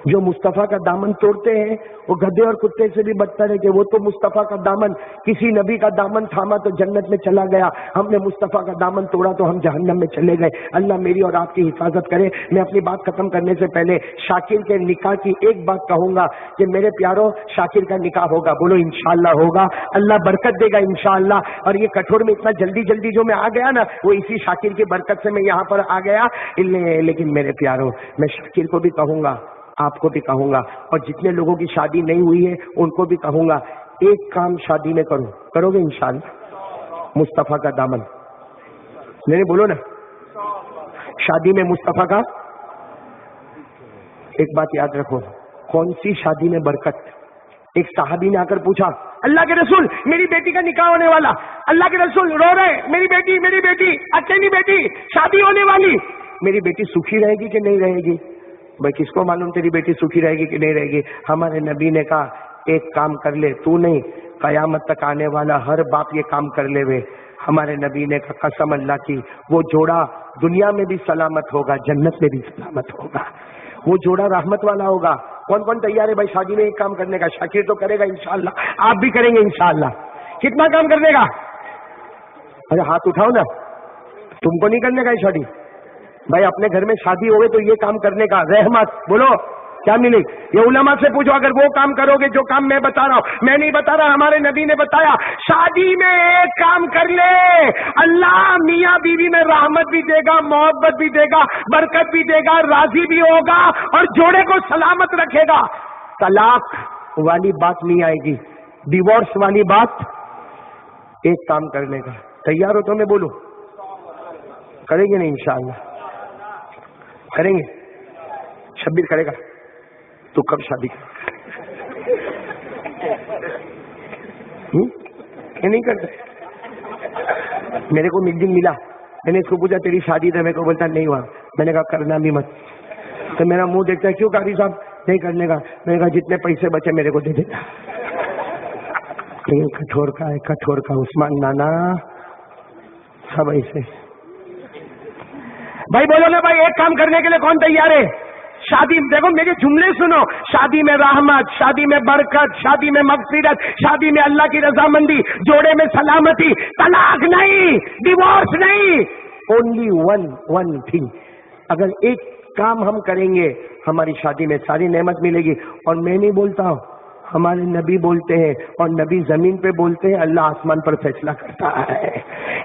S1: جو مصطفیٰ کا دامن توڑتے ہیں وہ گدھے اور کتے سے بھی بدتر ہے کہ وہ تو مصطفیٰ کا دامن، کسی نبی کا دامن تھاما تو جنت میں چلا گیا، ہم نے مصطفیٰ کا دامن توڑا تو ہم جہنم میں چلے گئے. اللہ میری اور آپ کی حفاظت کرے. میں اپنی بات ختم کرنے سے پہلے شاکر کے نکاح کی ایک بات کہوں گا کہ میرے پیاروں شاکر کا نکاح ہوگا، بولو انشاءاللہ ہوگا، اللہ برکت دے گا انشاءاللہ. اور یہ کٹھور میں اتنا جلدی جو میں آ گیا نا وہ اسی شاکر کی برکت سے میں یہاں پر آ گیا. لیکن میرے پیاروں میں شاکر کو بھی کہوں گا، آپ کو بھی کہوں گا، اور جتنے لوگوں کی شادی نہیں ہوئی ہے ان کو بھی کہوں گا ایک کام شادی میں کرو گے انشاءاللہ، مصطفیٰ کا دامن نہیں بولو نا، شادی میں مصطفیٰ کا ایک بات یاد رکھو، کون سی شادی میں برکت؟ ایک صحابی نے آ کر پوچھا، اللہ کے رسول میری بیٹی کا نکاح ہونے والا، اللہ کے رسول رو رہے، میری بیٹی اکیلی بیٹی شادی ہونے والی، میری بیٹی سکھی رہے گی کہ نہیں رہے گی؟ بھائی کس کو معلوم تیری بیٹی سکھی رہے گی کہ نہیں رہے گی؟ ہمارے نبی نے کہا ایک کام کر لے، تو نہیں قیامت تک آنے والا ہر باپ یہ کام کر لے وے۔ ہمارے نبی نے کہا قسم اللہ کی، وہ جوڑا دنیا میں بھی سلامت ہوگا، جنت میں بھی سلامت ہوگا، وہ جوڑا رحمت والا ہوگا۔ کون کون تیار ہے بھائی شادی میں ایک کام کرنے کا؟ شاکر تو کرے گا انشاءاللہ، آپ بھی کریں گے انشاءاللہ۔ کتنا کام کرنے کا؟ ارے ہاتھ اٹھاؤ نا، تم کو نہیں کرنے کا یہ شادی؟ بھائی اپنے گھر میں شادی ہوگی تو یہ کام کرنے کا، رحمت بولو کیا ملے؟ یہ علماء سے پوچھو، اگر وہ کام کرو گے جو کام میں بتا رہا ہوں، میں نہیں بتا رہا، ہمارے نبی نے بتایا، شادی میں ایک کام کر لے، اللہ میاں بیوی میں رحمت بھی دے گا، محبت بھی دے گا، برکت بھی دے گا، راضی بھی ہوگا اور جوڑے کو سلامت رکھے گا۔ طلاق والی بات نہیں آئے گی، ڈیورس والی بات، ایک کام کرنے کا تیار ہو تو میں بولوں؟ کریں گے نہیں انشاءاللہ؟ کریں گے؟ شبیر کرے گا؟ تو کب شادی نہیں کرتے؟ میرے کو ایک دن ملا، میں نے اس کو پوچھا تیری شادی تھا؟ میرے کو بولتا نہیں ہوا۔ میں نے کہا کرنا بھی مت۔ تو میرا منہ دیکھتا ہے، کیوں قاضی صاحب نہیں کرنے کا؟ میں نے کہا جتنے پیسے بچے میرے کو دے دیتا۔ کٹھور کا ہے، کٹھور کا عثمان نانا سب ایسے۔ بھائی بولو نا بھائی، ایک کام کرنے کے لیے کون تیار ہے؟ شادی دیکھو میرے جملے سنو، شادی میں رحمت، شادی میں برکت، شادی میں مغفرت، شادی میں اللہ کی رضامندی، جوڑے میں سلامتی، طلاق نہیں، ڈیورس نہیں، اونلی ون تھنگ۔ اگر ایک کام ہم کریں گے ہماری شادی میں ساری نعمت ملے گی۔ اور میں نہیں بولتا ہوں، ہمارے نبی بولتے ہیں، اور نبی زمین پہ بولتے ہیں، اللہ آسمان پر فیصلہ کرتا ہے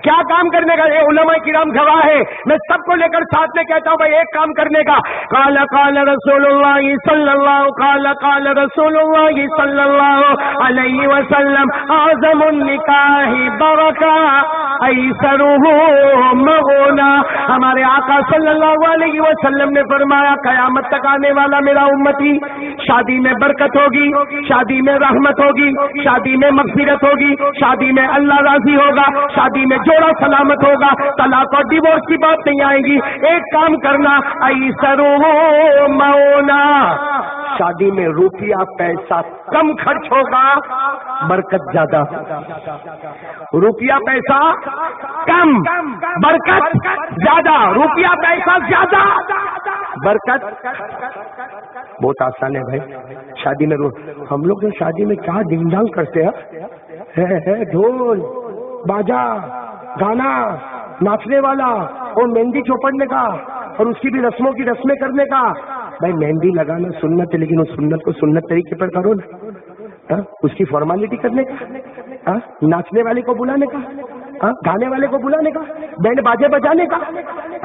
S1: کیا کام کرنے کا۔ یہ علماء کرام گواہ ہے، میں سب کو لے کر ساتھ میں کہتا ہوں بھائی ایک کام کرنے کا۔ قال قال رسول اللہ صلی اللہ قال قال رسول اللہ صلی اللہ علیہ وسلم اعظم النکاح برکہ ایسرہ مغنہ۔ ہمارے آقا صلی اللہ علیہ وسلم نے فرمایا قیامت تک آنے والا میرا امتی، شادی میں برکت ہوگی، شادی میں رحمت ہوگی، شادی میں مغفرت ہوگی، شادی میں اللہ راضی ہوگا، شادی میں جوڑا سلامت ہوگا، طلاق اور ڈیورس کی بات نہیں آئے گی۔ ایک کام کرنا، ایسرہ مغنہ، شادی میں روپیہ پیسہ کم خرچ ہوگا، برکت زیادہ۔ روپیہ پیسہ کم، برکت زیادہ، روپیہ پیسہ زیادہ، برکت بہت آسان ہے بھائی۔ شادی میں ہم لوگ شادی میں کیا ڈنگ ڈانگ کرتے ہیں، ڈھول باجا گانا، ناچنے والا، اور مہندی چوپڑنے کا، اور اس کی بھی رسموں کی رسمیں کرنے کا۔ بھائی مہندی لگانا سنت ہے، لیکن اس سنت کو سنت طریقے پر کرو نا، اس کی فارمیلٹی کرنے کا، ناچنے والے کو بلانے کا، گانے والے کو بلانے کا، بینڈ باجے بجانے کا۔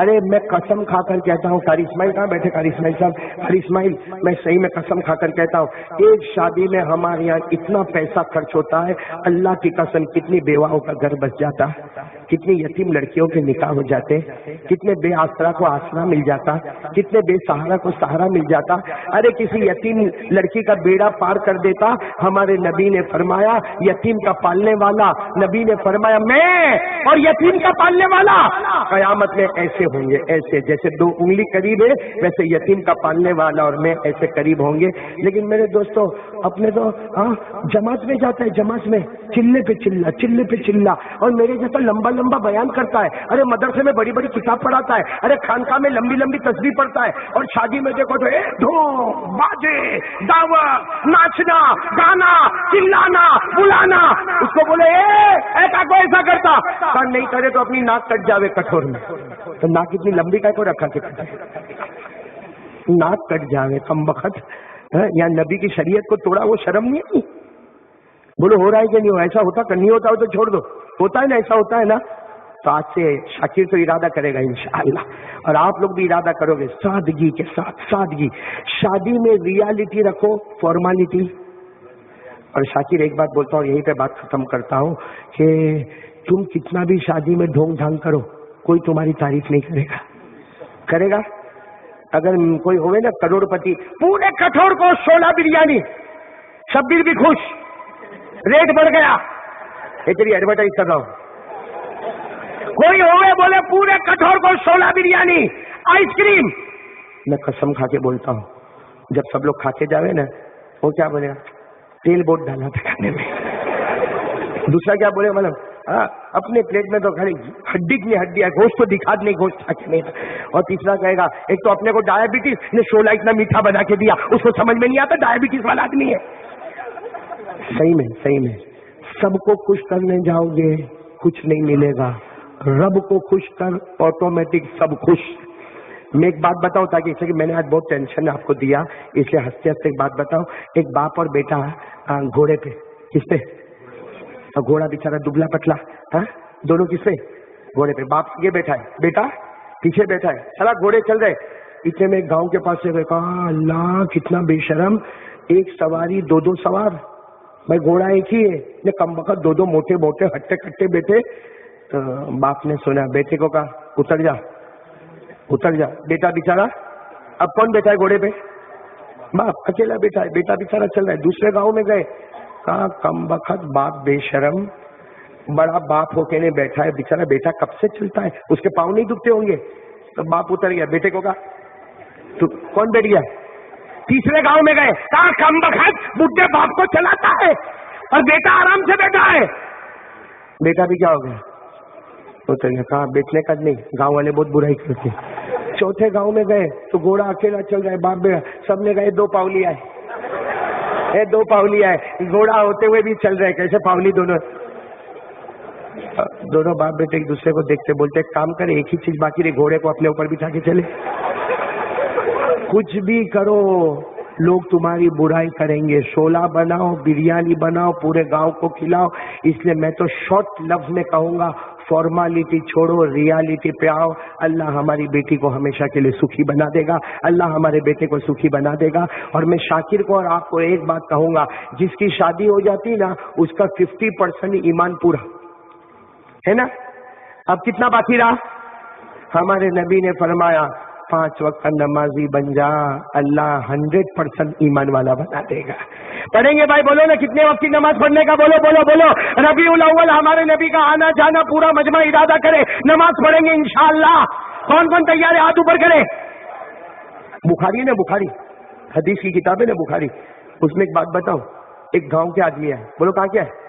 S1: ارے میں قسم کھا کر کہتا ہوں، قاری اسماعیل کہاں بیٹھے؟ قاری اسماعیل صاحب، قاری اسماعیل، میں صحیح میں قسم کھا کر کہتا ہوں، ایک شادی میں ہمارے یہاں اتنا پیسہ خرچ ہوتا ہے، اللہ کی قسم کتنی بیواؤں کا گھر بس جاتا، کتنی یتیم لڑکیوں کے نکاح ہو جاتے، کتنے بے آسرا کو آسرا مل جاتا، کتنے بے سہارا کو سہارا مل جاتا۔ ارے کسی یتیم لڑکی کا بیڑا پار کر دیتا۔ ہمارے نبی نے فرمایا یتیم کا پالنے والا، نبی نے فرمایا میں اور یتیم کا پالنے والا قیامت میں ایسے ہوں گے، ایسے جیسے دو انگلی قریب ہے، ویسے یتیم کا پالنے والا اور میں ایسے قریب ہوں گے۔ لیکن میرے دوستوں اپنے تو جماعت میں جاتا ہے، جماعت میں چلے پہ چلا، چلے پہ چلا، اور میرے جیسا لمبا لمبا بیان کرتا ہے۔ ارے مدرسے میں بڑی بڑی کتاب پڑھاتا ہے، ارے خانقاہ میں لمبی لمبی تسبیح پڑھتا ہے، اور شادی میں دیکھو تو دھوم باجے دعوت، ناچنا گانا، چلانا بلانا۔ اس کو بولے ایسا کو ایسا کرتا، نہیں کرے تو اپنی ناک کٹ جاوے کٹھور میں۔ تو ناک اتنی لمبی کا کو رکھا کے ناک کٹ جاوے کم بخت، یا نبی کی شریعت کو توڑا، وہ شرم نہیں آئی؟ بولو ہو رہا ہے کہ نہیں ہو؟ ایسا ہوتا کہ نہیں ہوتا ہو تو چھوڑ دو، ہوتا ہے نا، ایسا ہوتا ہے نا۔ تو آج سے شاکر تو ارادہ کرے گا انشاءاللہ، اور آپ لوگ بھی ارادہ کرو گے سادگی کے ساتھ، سادگی۔ شادی میں ریالٹی رکھو، فارمیلٹی۔ اور شاکر ایک بات بولتا ہوں، یہیں پہ بات ختم کرتا ہوں، کہ تم کتنا بھی شادی میں ڈھونگ ڈھانگ کرو، کوئی تمہاری تعریف نہیں کرے گا، کرے گا؟ اگر کوئی ہوئے نا کروڑپتی، پورے کٹھور کو 16 بریانی، شبیر بھی خوش، ریٹ بڑھ گیا، یہ تیری ایڈورٹائز کر رہا ہوں، کوئی ہوئے بولے پورے کٹھور کو 16 بریانی، آئس کریم، میں قسم کھا کے بولتا ہوں جب سب لوگ کھا کے جاوے نا، وہ کیا بولے گا، تیل بہت ڈالا تھا کھانے میں، دوسرا کیا بولے مطلب اپنے پلیٹ میں تو کھڑی ہڈی کی ہڈی ہے، گوشت تو دکھا نہیں، گوشت کھا کے نہیں، اور تیسرا کہے گا ایک تو اپنے کو ڈائبٹیز نے 16 اتنا میٹھا بنا کے دیا، اس کو سمجھ میں نہیں آتا ڈائبٹیز والا آدمی ہے۔ صحیح میں سب کو خوش کرنے جاؤ گے کچھ نہیں ملے گا، رب کو خوش کر آٹومیٹک سب خوش۔ میں ایک بات بتاؤں تاکہ اس کہ میں نے آج بہت ٹینشن آپ کو دیا، اس لیے ہنستے ہنستے ایک بات بتاؤں، ایک باپ اور بیٹا گھوڑے پہ، کس پہ؟ گھوڑا بیچارہ دبلا پتلا، دونوں کس پہ؟ گھوڑے پہ، باپ یہ بیٹھا ہے، بیٹا پیچھے بیٹھا ہے، چلا گھوڑے چل رہے، اتنے میں ایک گاؤں کے پاس سے کہا اللہ کتنا بے شرم، ایک سواری دو سوار، بھائی گھوڑا ایک ہی ہے، کم وقت دو موٹے موٹے ہٹے کٹے بیٹھے۔ تو باپ نے سنا، بیٹے کو کہا اتر جا، بیٹا بیچارہ اب کون بیٹھا ہے گھوڑے پہ؟ باپ اکیلا بیٹھا ہے، بیٹا بیچارہ چل رہا ہے، دوسرے گاؤں میں گئے، کہا کم وقت باپ بے شرم، بڑا باپ ہو کے نہیں بیٹھا ہے بیچارہ، بیٹا کب سے چلتا ہے، اس کے پاؤں نہیں دکھتے ہوں گے؟ تو باپ اتر گیا، بیٹے کو کہا تو کون بیٹھ گیا؟ تیسرے گاؤں میں گئے، کہا کم وقت بڈھے باپ کو چلاتا ہے اور بیٹا آرام سے بیٹھا ہے، بیٹا بھی کیا ہو گیا؟ اتر گیا، کہا بیٹھنے کا نہیں، گاؤں والے بہت برائی کرتے۔ چوتھے گاؤں میں گئے تو گھوڑا اکیلا چل رہا ہے، باپ بیٹا سب نے گئے 2 پاؤلی آئے، 2 پاؤلی آئے، گھوڑا ہوتے ہوئے بھی چل رہے، کیسے پاؤلی دونوں باپ بیٹے ایک دوسرے کو دیکھتے بولتے ایک کام کرے، ایک ہی چیز باقی رہی، گھوڑے کو اپنے اوپر بٹھا کے چلے۔ کچھ بھی کرو لوگ تمہاری برائی کریں گے، شولا بناؤ، بریانی بناؤ، پورے گاؤں کو کھلاؤ، اس لیے میں تو شارٹ لفظ میں کہوں گا فارمالٹی چھوڑو، ریالٹی پہ آؤ، اللہ ہماری بیٹی کو ہمیشہ کے لیے سکھی بنا دے گا، اللہ ہمارے بیٹے کو سکھی بنا دے گا۔ اور میں شاکر کو اور آپ کو ایک بات کہوں گا، جس کی شادی ہو جاتی نا اس کا 50% ایمان پورا ہے نا۔ اب کتنا باقی رہا؟ ہمارے نبی نے فرمایا 5 وقت نمازی بن جا، اللہ 100% ایمان والا بنا دے گا۔ پڑھیں گے بھائی، بولو نا کتنے وقت کی نماز پڑھنے کا، بولو ربیع الاول ہمارے نبی کا آنا جانا پورا مجمع ارادہ کرے، نماز پڑھیں گے انشاءاللہ۔ کون کون تیار ہے؟ ہاتھ اوپر کرے۔ بخاری ہے نا، بخاری حدیث کی کتاب ہے نا بخاری، اس میں ایک بات بتاؤں، ایک گاؤں کے آدمی ہے، بولو کہاں کیا ہے؟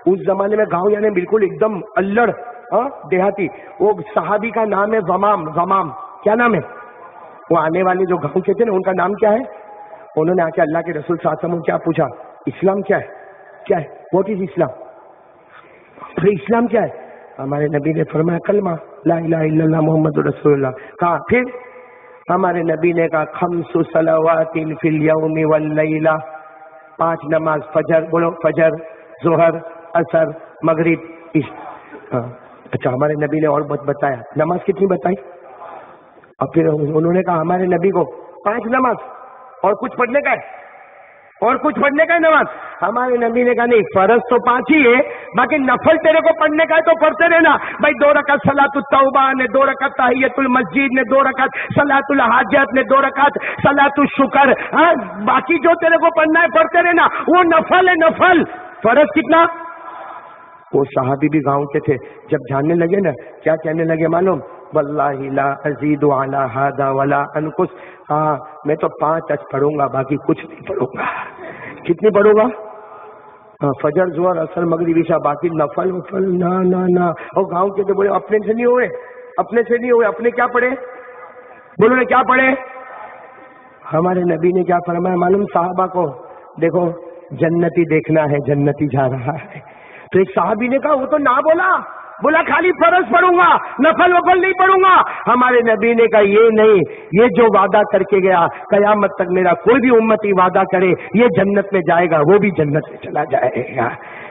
S1: اس زمانے میں گاؤں یعنی بالکل ایک دم الڑ دیہاتی، وہ صحابی کا نام ہے غمام، کیا نام ہے؟ وہ آنے والے جو گاؤں کے تھے نا ان کا نام کیا ہے؟ انہوں نے آ کے اللہ کے رسول صلی اللہ علیہ وسلم کیا پوچھا، اسلام کیا ہے؟ واٹ از اسلام؟ اسلام کیا ہے؟ ہمارے نبی نے فرمایا کلمہ لا الہ الا اللہ محمد رسول اللہ۔ کہا پھر؟ ہمارے نبی نے کہا 5 صلوات فی الیوم واللیلہ، 5 نماز، فجر، بولو فجر، ظہر، عصر، مغرب، عشاء۔ اچھا، ہمارے نبی نے اور بتایا نماز کتنی بتائی؟ اور پھر انہوں نے کہا ہمارے نبی کو 5 نماز اور کچھ پڑھنے کا ہے، نماز۔ ہمارے نبی نے کہا نہیں، فرض تو 5 ہی ہے، باقی نفل تیرے کو پڑھنے کا ہے تو پڑھتے رہنا بھائی، 2 رکعت صلاۃ التوبہ نے، 2 رکعت تحیۃ المسجد نے، 2 رکعت صلاۃ الحاجت نے، 2 رکعت صلاۃ الشکر، باقی جو تیرے کو پڑھنا ہے پڑھتے رہنا، وہ نفل ہے، نفل۔ فرض کتنا؟ وہ صحابی بھی گاؤں کے تھے، جب جاننے لگے نا کیا کہنے لگے معلوم؟ واللہ لا ازید علی ھذا ولا انقص، ہاں میں تو 5 پڑھوں گا، باقی کچھ نہیں پڑھوں گا۔ کتنی پڑھوں گا؟ فجر، ظہر، عصر، مغرب، عشاء، باقی نفل نہ۔ اور گاؤں کے تھے، بولے اپنے سے نہیں ہوئے، اپنے کیا پڑھے؟ بولو نے کیا پڑھے؟ ہمارے نبی نے کیا فرمایا معلوم صحابہ کو؟ دیکھو جنتی دیکھنا ہے، جنتی جا رہا ہے۔ تو ایک صحابی نے کہا وہ تو نہ بولا خالی فرض پڑھوں گا، نفل وفل نہیں پڑھوں گا۔ ہمارے نبی نے کہا یہ نہیں، یہ جو وعدہ کر کے گیا قیامت تک میرا کوئی بھی امتی وعدہ کرے یہ جنت میں جائے گا، وہ بھی جنت میں چلا جائے گا۔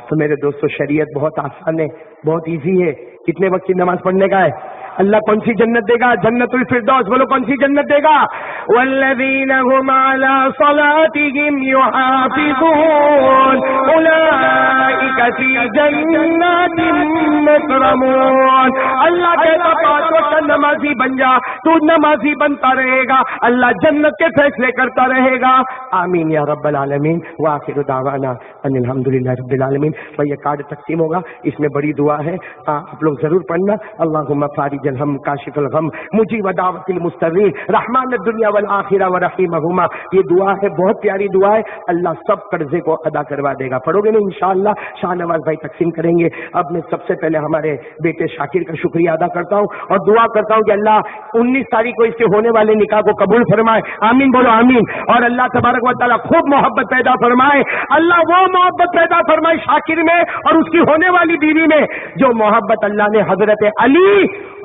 S1: تو میرے دوستو شریعت بہت آسان ہے، بہت ایزی ہے۔ کتنے وقت کی نماز پڑھنے کا ہے؟ اللہ کون سی جنت دے گا؟ جنت الفردوس. بولو کون سی جنت دے گا؟ والذین هم علی صلاتهم یحافظون اولئک فی جنات مکرمون. اللہ کہتا پانچ وقت نمازی بن جا، تو نمازی بنتا رہے گا، اللہ جنت کے فیصلے کرتا رہے گا. آمین یا رب العالمین. وآخر دعوانا ان الحمدللہ رب العالمین. تو یہ کارڈ تقسیم ہوگا، اس میں بڑی دعا ہے، آپ لوگ ضرور پڑھنا. اللہم فارج الہم کاشف الغم مجیب دعوت المضطرین رحمان الدنیا والآخرہ ورحیمہما. یہ دعا ہے، بہت پیاری دعا ہے. اللہ سب قرضے کو ادا کروا دے گا. پڑھو گے نا انشاءاللہ؟ شاہ نواز بھائی تقسیم کریں گے. اب میں سب سے پہلے ہمارے بیٹے شاکر کا شکریہ ادا کرتا ہوں اور دعا کرتا ہوں کہ اللہ 19 تاریخ کو اس کے ہونے والے نکاح کو قبول فرمائے. آمین بولو آمین. اور اللہ تبارک و تعالیٰ خوب محبت پیدا فرمائے. اللہ وہ محبت پیدا فرمائے شاکر میں اور اس کی ہونے والی بیوی میں جو محبت اللہ نے حضرت علی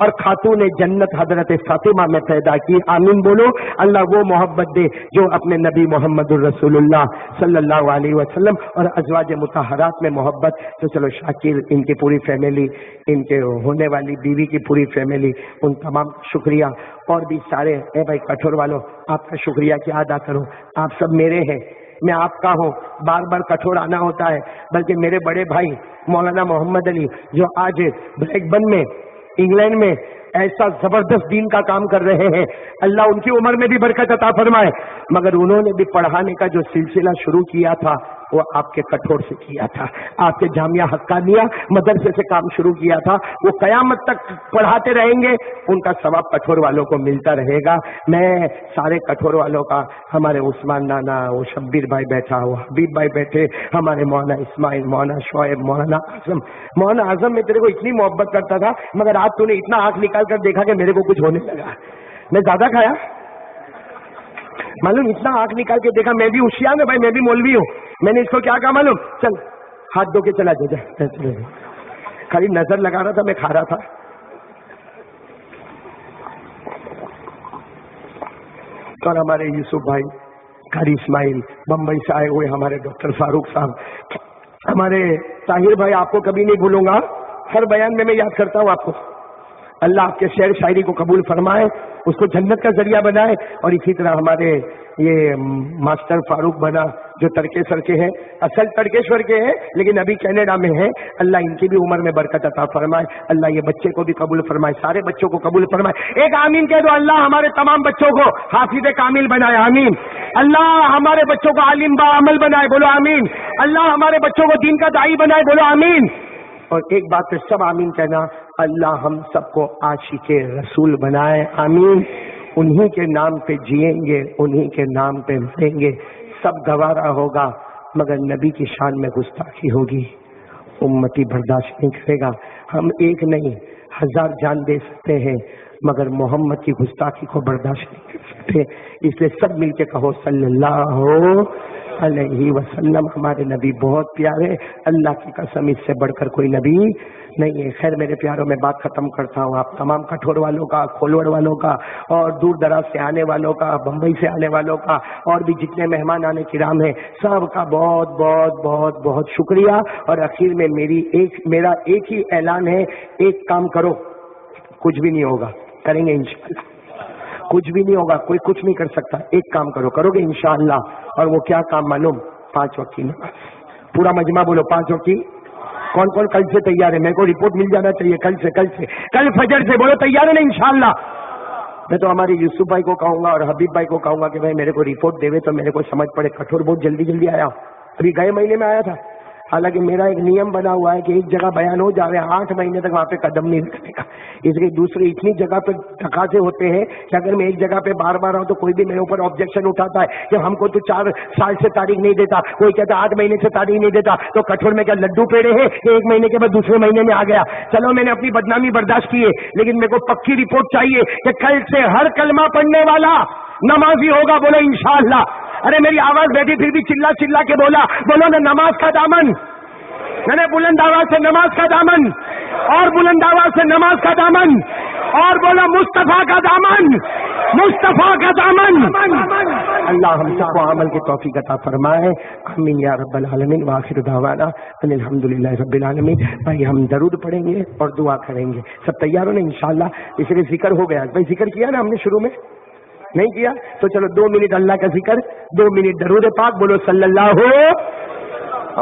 S1: اور خاتون جنت حضرت فاطمہ میں پیدا کی. آمین بولو. اللہ وہ محبت دے جو اپنے نبی محمد الرسول اللہ صلی اللہ علیہ وسلم اور ازواج مطہرات میں محبت. تو چلو شاکر، ان کی پوری فیملی، ان کے ہونے والی بیوی کی پوری فیملی، ان تمام شکریہ. اور بھی سارے اے بھائی کٹھور والوں، آپ کا شکریہ کیا ادا کروں؟ آپ سب میرے ہیں، میں آپ کا ہوں. بار بار کٹھور آنا ہوتا ہے، بلکہ میرے بڑے بھائی مولانا محمد علی جو آج بلیک بن میں انگلینڈ میں ایسا زبردست دین کا کام کر رہے ہیں، اللہ ان کی عمر میں بھی برکت عطا فرمائے. مگر انہوں نے بھی پڑھانے کا جو سلسلہ شروع کیا تھا وہ آپ کے کٹھور سے کیا تھا. آپ کے جامعہ حقانیہ مدرسے سے کام شروع کیا تھا. وہ قیامت تک پڑھاتے رہیں گے، ان کا ثواب کٹھور والوں کو ملتا رہے گا. میں سارے کٹھور والوں کا، ہمارے عثمان نانا، وہ شبیر بھائی بیٹھا، وہ حبیب بھائی بیٹھے، ہمارے مولانا اسماعیل، مولانا شعیب، مولانا اعظم. مولانا اعظم میں تیرے کو اتنی محبت کرتا تھا، مگر آج تو نے اتنا آنکھ نکال کر دیکھا کہ میرے کو کچھ ہونے لگا. میں زیادہ کھایا معلوم، اتنا آنکھ نکال کے دیکھا. میں بھی ہوشیار ہوں بھائی، میں بھی مولوی ہوں. میں نے اس کو کیا کہا معلوم؟ چل ہاتھ دھو کے چلا جا. خالی نظر لگا رہا تھا، میں کھا رہا تھا. اور ہمارے یوسف بھائی، قاری اسماعیل، بمبئی سے آئے ہوئے ہمارے ڈاکٹر فاروق صاحب، ہمارے طاہر بھائی، آپ کو کبھی نہیں بھولوں گا، ہر بیان میں یاد کرتا ہوں آپ کو. اللہ آپ کے شعر شاعری کو قبول فرمائے، اس کو جنت کا ذریعہ بنائے. اور اسی طرح ہمارے یہ ماسٹر فاروق بنا جو ترکیشور کے ہیں، اصل ترکیشور کے ہیں لیکن ابھی کینیڈا میں ہیں. اللہ ان کی بھی عمر میں برکت عطا فرمائے. اللہ یہ بچے کو بھی قبول فرمائے، سارے بچوں کو قبول فرمائے. ایک آمین کہہ دو. اللہ ہمارے تمام بچوں کو حافظ کامل بنائے. آمین. اللہ ہمارے بچوں کو عالم با عمل بنائے. بولو آمین. اللہ ہمارے بچوں کو دین کا داعی بنائے. بولو آمین. اور ایک بات پہ سب آمین کہنا، اللہ ہم سب کو عاشق رسول بنائے. آمین. انہی کے نام پہ جئیں گے، انہی کے نام پہ مریں گے. سب گوارا ہوگا مگر نبی کی شان میں گستاخی ہوگی، امتی برداشت نہیں کرے گا. ہم ایک نہیں 1000 جان دے سکتے ہیں مگر محمد کی گستاخی کو برداشت نہیں کر سکتے. اس لیے سب مل کے کہو صلی اللہ علیہ وسلم. ہمارے نبی بہت پیارے، اللہ کی قسم اس سے بڑھ کر کوئی نبی نہیں ہے. خیر میرے پیاروں، میں بات ختم کرتا ہوں. آپ تمام کٹھور والوں کا، کھولوڑ والوں کا، اور دور دراز سے آنے والوں کا، بمبئی سے آنے والوں کا، اور بھی جتنے مہمان آنے کرام ہیں، سب کا بہت بہت بہت بہت شکریہ. اور اخیر میں میرا ایک ہی اعلان ہے، ایک کام کرو. کچھ بھی نہیں ہوگا، کریں گے انشاءاللہ. کچھ بھی نہیں ہوگا، کوئی کچھ نہیں کر سکتا. ایک کام کرو گے انشاءاللہ. اور وہ کیا کام معلوم؟ 5 وقت کی نماز. پورا مجمع بولو 5 وقت کی. کون کون کل سے تیار ہے؟ میرے کو رپورٹ مل جانا چاہیے کل فجر سے. بولو تیار ہے نا انشاءاللہ. میں تو ہمارے یوسف بھائی کو کہوں گا اور حبیب بھائی کو کہوں گا کہ بھائی میرے کو رپورٹ دے تو میرے کو سمجھ پڑے. کٹھور بہت جلدی آیا، ابھی گئے مہینے میں آیا تھا. حالانکہ میرا ایک نیم بنا ہوا ہے کہ ایک جگہ بیان ہو جاوے 8 مہینے تک وہاں پہ قدم نہیں رکھنے کا. اس لیے دوسرے اتنی جگہ پہ تقاضے ہوتے ہیں کہ اگر میں ایک جگہ پہ بار بار آؤں تو کوئی بھی میرے اوپر آبجیکشن اٹھاتا ہے کہ ہم کو تو 4 سال سے تاریخ نہیں دیتا، کوئی کہتا 8 مہینے سے تاریخ نہیں دیتا. تو کٹھور میں کیا لڈو پیڑے ہیں کہ 1 مہینے کے بعد دوسرے مہینے میں آ گیا؟ چلو میں نے اپنی بدنامی برداشت کی ہے، لیکن میرے کو پکی رپورٹ چاہیے کہ کل سے ہر کلمہ پڑھنے والا نمازی ہوگا. بولو انشاءاللہ. ارے میری آواز بیٹھی پھر بھی چلا کے بولو نا نماز کا دامن. میں نے بلند آواز سے نماز کا دامن، اور بلند آواز سے نماز کا دامن، اور بولا مصطفیٰ کا دامن، مصطفیٰ کا دامن. اللہ ہم سب کو عمل کی توفیق عطا فرمائے، آمین یا رب العالمین۔ وآخر دعوانا ان الحمدللہ رب العالمین۔ بھائی ہم درود پڑھیں گے اور دعا کریں گے، سب تیار ہو نا انشاءاللہ؟ اس لیے ذکر ہو گیا بھائی، ذکر کیا نا ہم نے شروع میں، نہیں کیا تو چلو 2 منٹ اللہ کا ذکر، 2 منٹ درود پاک بولو صلی اللہ ہو،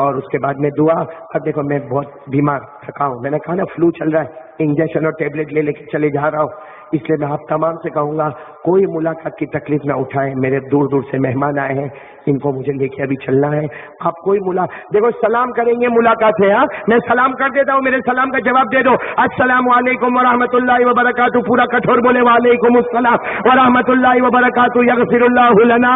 S1: اور اس کے بعد میں دعا۔ اب دیکھو میں بہت بیمار تھکا ہوں، میں نے کہا نا فلو چل رہا ہے، انجیکشن اور ٹیبلٹ لے کے چلے جا رہا ہوں، اس لیے میں آپ تمام سے کہوں گا کوئی ملاقات کی تکلیف نہ اٹھائیں، میرے دور دور سے مہمان آئے ہیں، ان کو مجھے لے کے ابھی چلنا ہے، آپ کوئی دیکھو سلام کریں گے ملاقات ہے، ہاں میں سلام کر دیتا ہوں، میرے سلام کا جواب دے دو، السلام علیکم ورحمۃ اللہ وبرکاتہ، پورا کٹھور بولے وعلیکم السلام ورحمۃ اللہ وبرکاتہ، یغفر اللہ لنا۔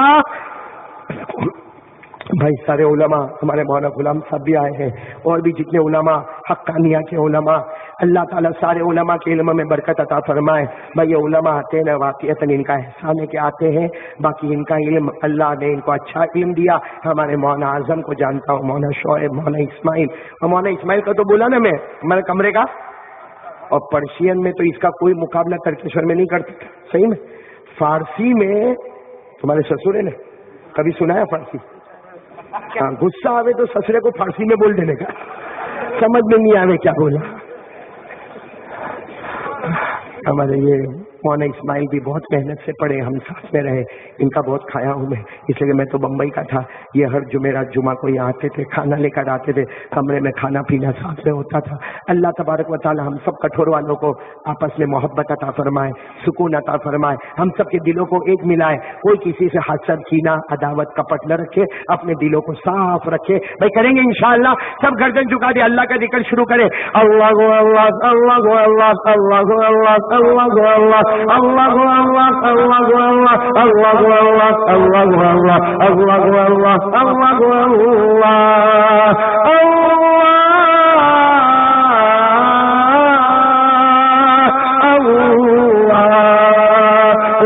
S1: بھائی سارے علماء، ہمارے مولانا غلام صاحب بھی آئے ہیں، اور بھی جتنے علماء، حقانیہ کے علماء، اللہ تعالیٰ سارے علماء کے علم میں برکت عطا فرمائے۔ بھائی یہ علماء آتے ہیں نا، واقعتاً ان کا احسان ہے کہ آتے ہیں، باقی ان کا علم اللہ نے ان کو اچھا علم دیا۔ ہمارے مولانا اعظم کو جانتا ہوں، مولانا شعیب، مولانا اسماعیل، اور مولانا اسماعیل کا تو بولا نا میں ہمارے کمرے کا، اور پرشین میں تو اس کا کوئی مقابلہ ترکیشور میں نہیں کرتا، صحیح میں۔ فارسی میں تمہارے سسرے نے کبھی سنا ہے فارسی؟ ہاں، غصہ آوے تو سسرے کو فارسی میں بول دینے کا، سمجھ میں نہیں آوے کیا بولا۔ ہمارے یہ مولانا اسماعیل بھی بہت محنت سے پڑھے، ہم ساتھ میں رہے، ان کا بہت کھایا ہوں میں، اس لیے میں تو بمبئی کا تھا، یہ ہر جمعرات جمعہ کو یہاں آتے تھے، کھانا لے کر آتے تھے، کمرے میں کھانا پینا ساتھ میں ہوتا تھا۔ اللہ تبارک و تعالی ہم سب کٹھور والوں کو آپس میں محبت عطا فرمائے، سکون عطا فرمائے، ہم سب کے دلوں کو ایک ملائے، کوئی کسی سے حسد، کینہ، عداوت، کپٹ نہ رکھے، اپنے دلوں کو صاف رکھے۔ بھائی کریں گے انشاءاللہ، سب گردن جھکا دے، اللہ کا ذکر شروع کرے، اللہ اللہ اللہ اللہ اللہ اللہ اللہ اللہ اللہ اللہ اللہ اللہ اللہ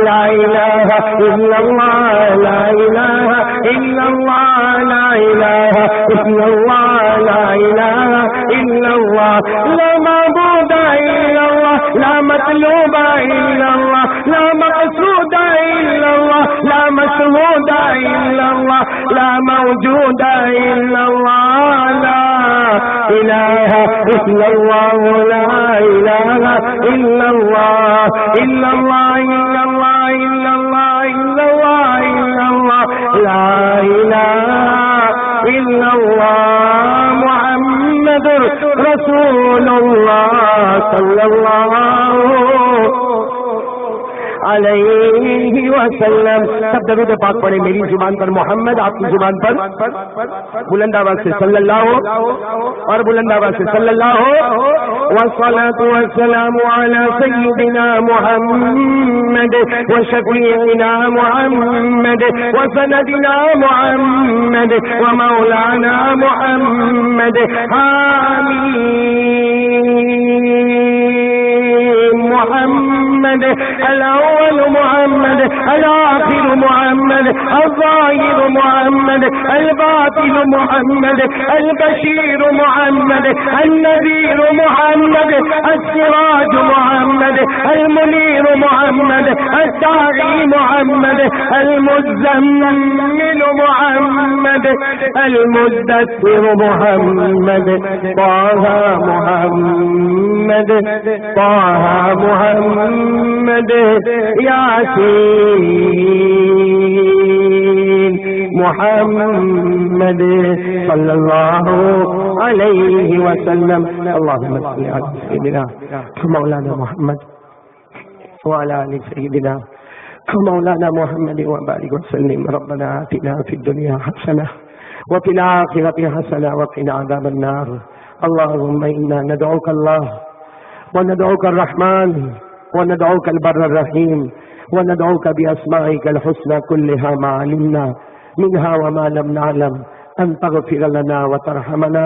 S1: لا الہ الا اللہ، لا الہ الا اللہ، لا الہ الا اللہ، لا الہ الا اللہ، لا معبود الا اللہ، لا مطلوب الا اللہ، لا مقصود الا اللہ، لا مسعود الا اللہ، لا موجود الا اللہ، لا الہ الا اللہ، لا الہ الا اللہ، الا اللہ الا اللہ الا اللہ الا اللہ الا اللہ، لا الہ الا اللہ، محمد رسول اللہ صلی اللہ علیہ وسلم۔ سب درود پاک پڑھے، میری زبان پر محمد، آپ کی زبان پر بلند آواز سے صلی اللہ، اور بلند آواز سے صلی اللہ، والصلاة والسلام على سيدنا محمد وشفيعنا محمد وسندنا محمد ومولانا محمد، آمين۔ محمد الأول، محمد الآخر، محمد الظاهر، محمد الباطن، محمد البشير، محمد النذير، محمد السراج، محمد المنير، محمد الداعي، محمد المزمل، محمد المدثر، محمد طه، محمد طه، محمد یاسین، محمد صلی اللہ علیہ وسلم۔ اللہم صل علی سیدنا مولانا محمد وعلى آل سيدنا مولانا محمد وبارك وسلم۔ ربنا آتنا في الدنيا حسنة وفي الآخرة حسنة وقنا عذاب النار۔ اللهم إنا ندعوك الله وندعوك الرحمن وندعوك البر الرحيم وندعوك بأسمائك الحسنى كلها ما علمنا منها وما لم نعلم، أن تغفر لنا وترحمنا،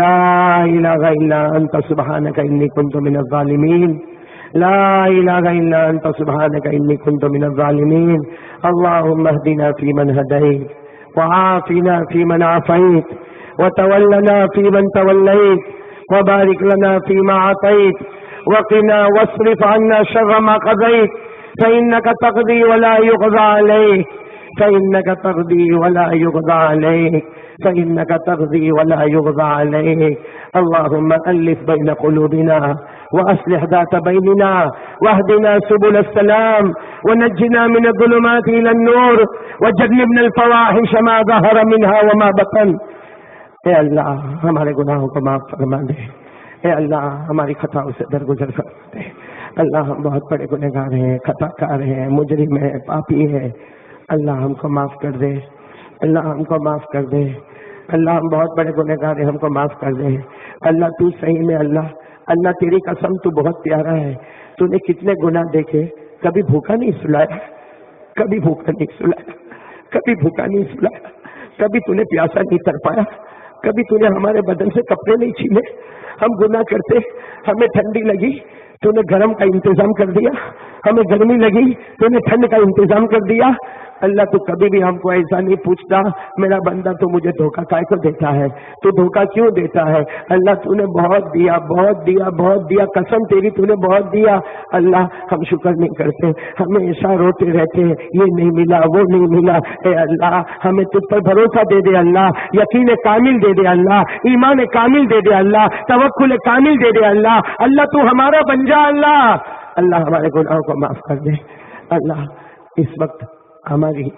S1: لا إله إلا أنت سبحانك إني كنت من الظالمين، لا إله إلا أنت سبحانك إني كنت من الظالمين۔ اللهم اهدنا فيمن هديت، وعافنا فيمن عافيت، وتولنا فيمن توليت، وبارك لنا فيما أعطيت، وقنا واصرف عنا شر ما قضيت، فإنك تقضي ولا يقضى عليك، فإنك تقضي ولا يقضى عليك فإنك تقضي ولا يقضى عليك اللهم ألف بين قلوبنا وأصلح ذات بيننا واهدنا سبل السلام ونجنا من الظلمات إلى النور وجنبنا الفواحش ما ظهر منها وما بطن. اے اللہ ہمارے گناہوں کو معاف فرما دے. اے اللہ ہماری خطاؤں سے درگزر فرما دے. اللہ ہم بہت بڑے گنہگار ہیں, خطا کار ہیں, مجرم ہیں, پاپی ہیں. اللہ ہم کو معاف کر دے. اللہ ہم کو معاف کر دے. اللہ ہم بہت بڑے گنہگار ہیں, ہم کو معاف کر دے. اللہ تو صحیح میں اللہ تیری قسم تو بہت پیارا ہے. تو نے کتنے گناہ دیکھے, کبھی بھوکا نہیں سلایا, کبھی بھوکا نہیں سلایا, کبھی بھوکا نہیں سلایا, کبھی تو نے پیاسا نہیں تڑپایا, کبھی تو نے ہمارے بدن سے کپڑے نہیں چھینے. ہم گناہ کرتے, ہمیں ٹھنڈی لگی تو نے گرم کا انتظام کر دیا, ہمیں گرمی لگی تو نے ٹھنڈ کا انتظام کر دیا. اللہ تو کبھی بھی ہم کو ایسا نہیں پوچھتا میرا بندہ تو مجھے دھوکہ کائے کو دیتا ہے, تو دھوکہ کیوں دیتا ہے. اللہ تو نے بہت دیا, بہت دیا, بہت دیا, قسم تیری تو نے بہت دیا. اللہ ہم شکر نہیں کرتے, ہمیشہ روتے رہتے ہیں یہ نہیں ملا وہ نہیں ملا. اے اللہ ہمیں تجھ پر بھروسہ دے دے اللہ, یقین کامل دے دے اللہ, ایمان کامل دے دے اللہ, توکل کامل دے دے اللہ. اللہ تو ہمارا بن جا اللہ. اللہ ہمارے گناہوں کو معاف کر دے. اللہ اس وقت ہماری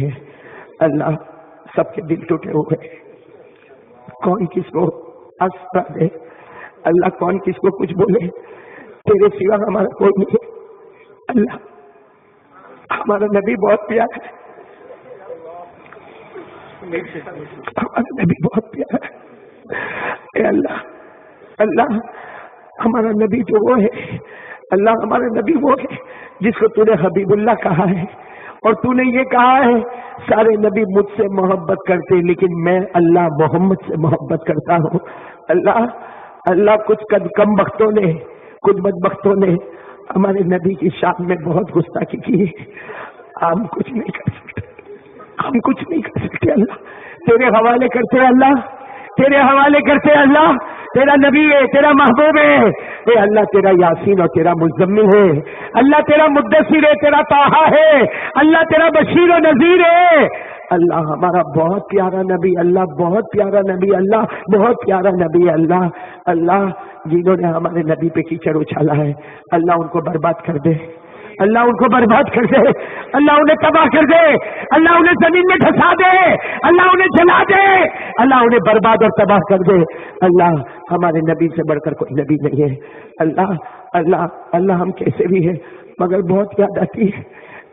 S1: ہے. اللہ سب کے دل ٹوٹے ہوئے, کون کس کو آسرا دے. اللہ کون کس کو کچھ بولے, تیرے سوا ہمارا کوئی نہیں ہے. اللہ ہمارا نبی بہت پیارا ہے, ہمارا نبی بہت پیارا ہے. اے اللہ اللہ ہمارا نبی جو وہ ہے, اللہ ہمارا نبی وہ ہے جس کو تو نے حبیب اللہ کہا ہے, اور تو نے یہ کہا ہے سارے نبی مجھ سے محبت کرتے لیکن میں اللہ محمد سے محبت کرتا ہوں. اللہ کچھ کم بختوں نے, کچھ بدبختوں نے ہمارے نبی کی شان میں بہت گستاخی کی. ہم کچھ نہیں کر سکتے, ہم کچھ نہیں کر سکتے. اللہ تیرے حوالے کرتے, اللہ تیرے حوالے کرتے. اللہ تیرا نبی ہے, تیرا محبوب ہے. اے اللہ تیرا یاسین اور تیرا مزمل ہے. اللہ تیرا مدثر ہے, تیرا طٰہٰ ہے. اللہ تیرا بشیر و نذیر ہے. اللہ ہمارا بہت پیارا نبی, اللہ بہت پیارا نبی, اللہ بہت پیارا نبی. اللہ جنہوں نے ہمارے نبی پہ کیچڑ اچھالا ہے اللہ ان کو برباد کر دے, اللہ ان کو برباد کر دے, اللہ انہیں تباہ کر دے, اللہ انہیں زمین میں دھسا دے, اللہ انہیں جلا دے, اللہ انہیں برباد اور تباہ کر دے. اللہ ہمارے نبی سے بڑھ کر کوئی نبی نہیں ہے. اللہ ہم کیسے بھی ہیں مگر بہت یاد آتی ہے,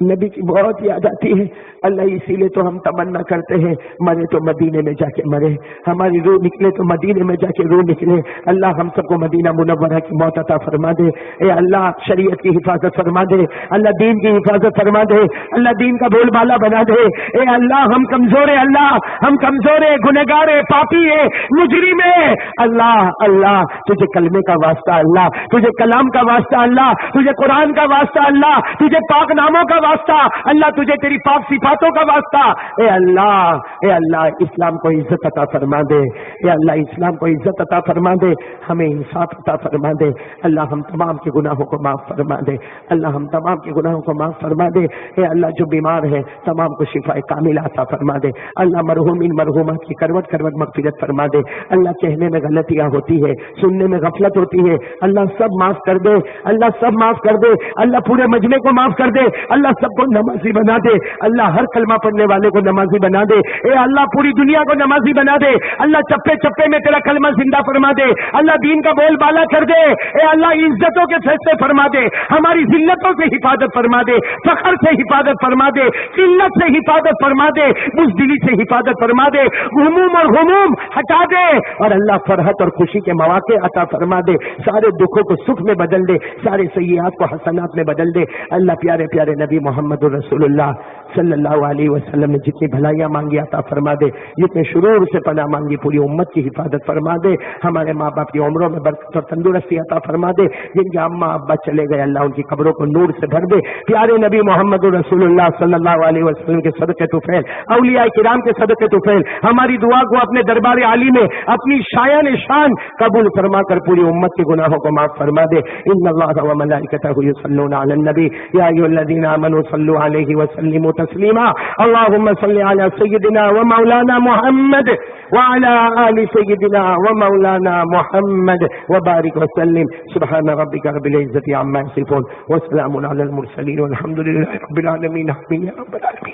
S1: نبی کی بہت یاد آتی ہے. اللہ اسی لیے تو ہم تمنا کرتے ہیں مرے تو مدینے میں جا کے مرے, ہماری روح نکلے تو مدینے میں جا کے روح نکلے. اللہ ہم سب کو مدینہ منورہ کی موت عطا فرما دے. اے اللہ شریعت کی حفاظت فرما دے, اللہ دین کی حفاظت فرما دے, اللہ دین کا بول بالا بنا دے. اے اللہ ہم کمزور ہیں, اللہ ہم کمزور ہیں, گنہگار ہیں, پاپی ہیں, مجرم ہیں. اللہ تجھے کلمے کا واسطہ, اللہ تجھے کلام کا واسطہ, اللہ تجھے قرآن کا واسطہ, اللہ تجھے پاک ناموں کا واسطہ, اللہ تجھے تیری پاک صفاتوں کا واسطہ. اے اللہ اسلام کو عزت عطا فرما دے. اے اللہ اسلام کو عزت عطا فرما دے, ہمیں انصاف عطا فرما دے. اللہ ہم تمام کے گناہوں کو معاف فرما دے. اللہ ہم تمام کے گناہوں کو معاف فرما دے. اے اللہ جو بیمار ہے تمام کو شفا کاملہ عطا فرما دے. اللہ مرحومین مرحومات کی کروٹ مغفرت فرما دے. اللہ کہنے میں غلطیاں ہوتی ہے, سننے میں غفلت ہوتی ہے, اللہ سب معاف کر دے, اللہ سب معاف کر دے. اللہ پورے مجمع کو معاف کر دے, اللہ سب کو نمازی بنا دے. اللہ ہر کلمہ پڑھنے والے کو نمازی بنا دے. اے اللہ پوری دنیا کو نمازی بنا دے. اللہ چپے چپے میں تیرا کلمہ زندہ فرما دے. اللہ دین کا بول بالا کر دے. اے اللہ عزتوں کے فیصلے فرما دے, ہماری ذلتوں سے حفاظت فرما دے, فخر سے حفاظت فرما دے, قلت سے حفاظت فرما دے, بزدلی سے حفاظت فرما دے, غموم اور غموم ہٹا دے, اور اللہ فرحت اور خوشی کے مواقع عطا فرما دے. سارے دکھوں کو سکھ میں بدل دے, سارے سیئات کو حسنات میں بدل دے. اللہ پیارے پیارے نبی محمد رسول اللہ صلی اللہ علیہ وسلم نے جتنی بھلائیاں مانگی عطا فرما دے, جتنے شرور سے پناہ مانگی پوری امت کی حفاظت فرما دے. ہمارے ماں باپ کی عمروں میں برکت اور تندرستی عطا فرما دے. جن کے اماں ابا چلے گئے اللہ ان کی قبروں کو نور سے بھر دے. پیارے نبی محمد رسول اللہ صلی اللہ علیہ وسلم کے صدقے طفیل, اولیاء کرام کے صدقے طفیل ہماری دعا کو اپنے دربار عالی میں اپنی شایان شان قبول فرما کر پوری امت کے گناہوں کو معاف فرما دے. ان اللہ و ملائکتہ یصلون علی النبی یا ایھا الذین آمنوا آمنوا صلوا عليه وسلموا تسليما اللهم صل على سيدنا ومولانا محمد وعلى آل سيدنا ومولانا محمد وبارك وسلم سبحان ربك رب العزة عما يصفون وسلام على المرسلين والحمد لله رب العالمين آمين يا رب العالمين.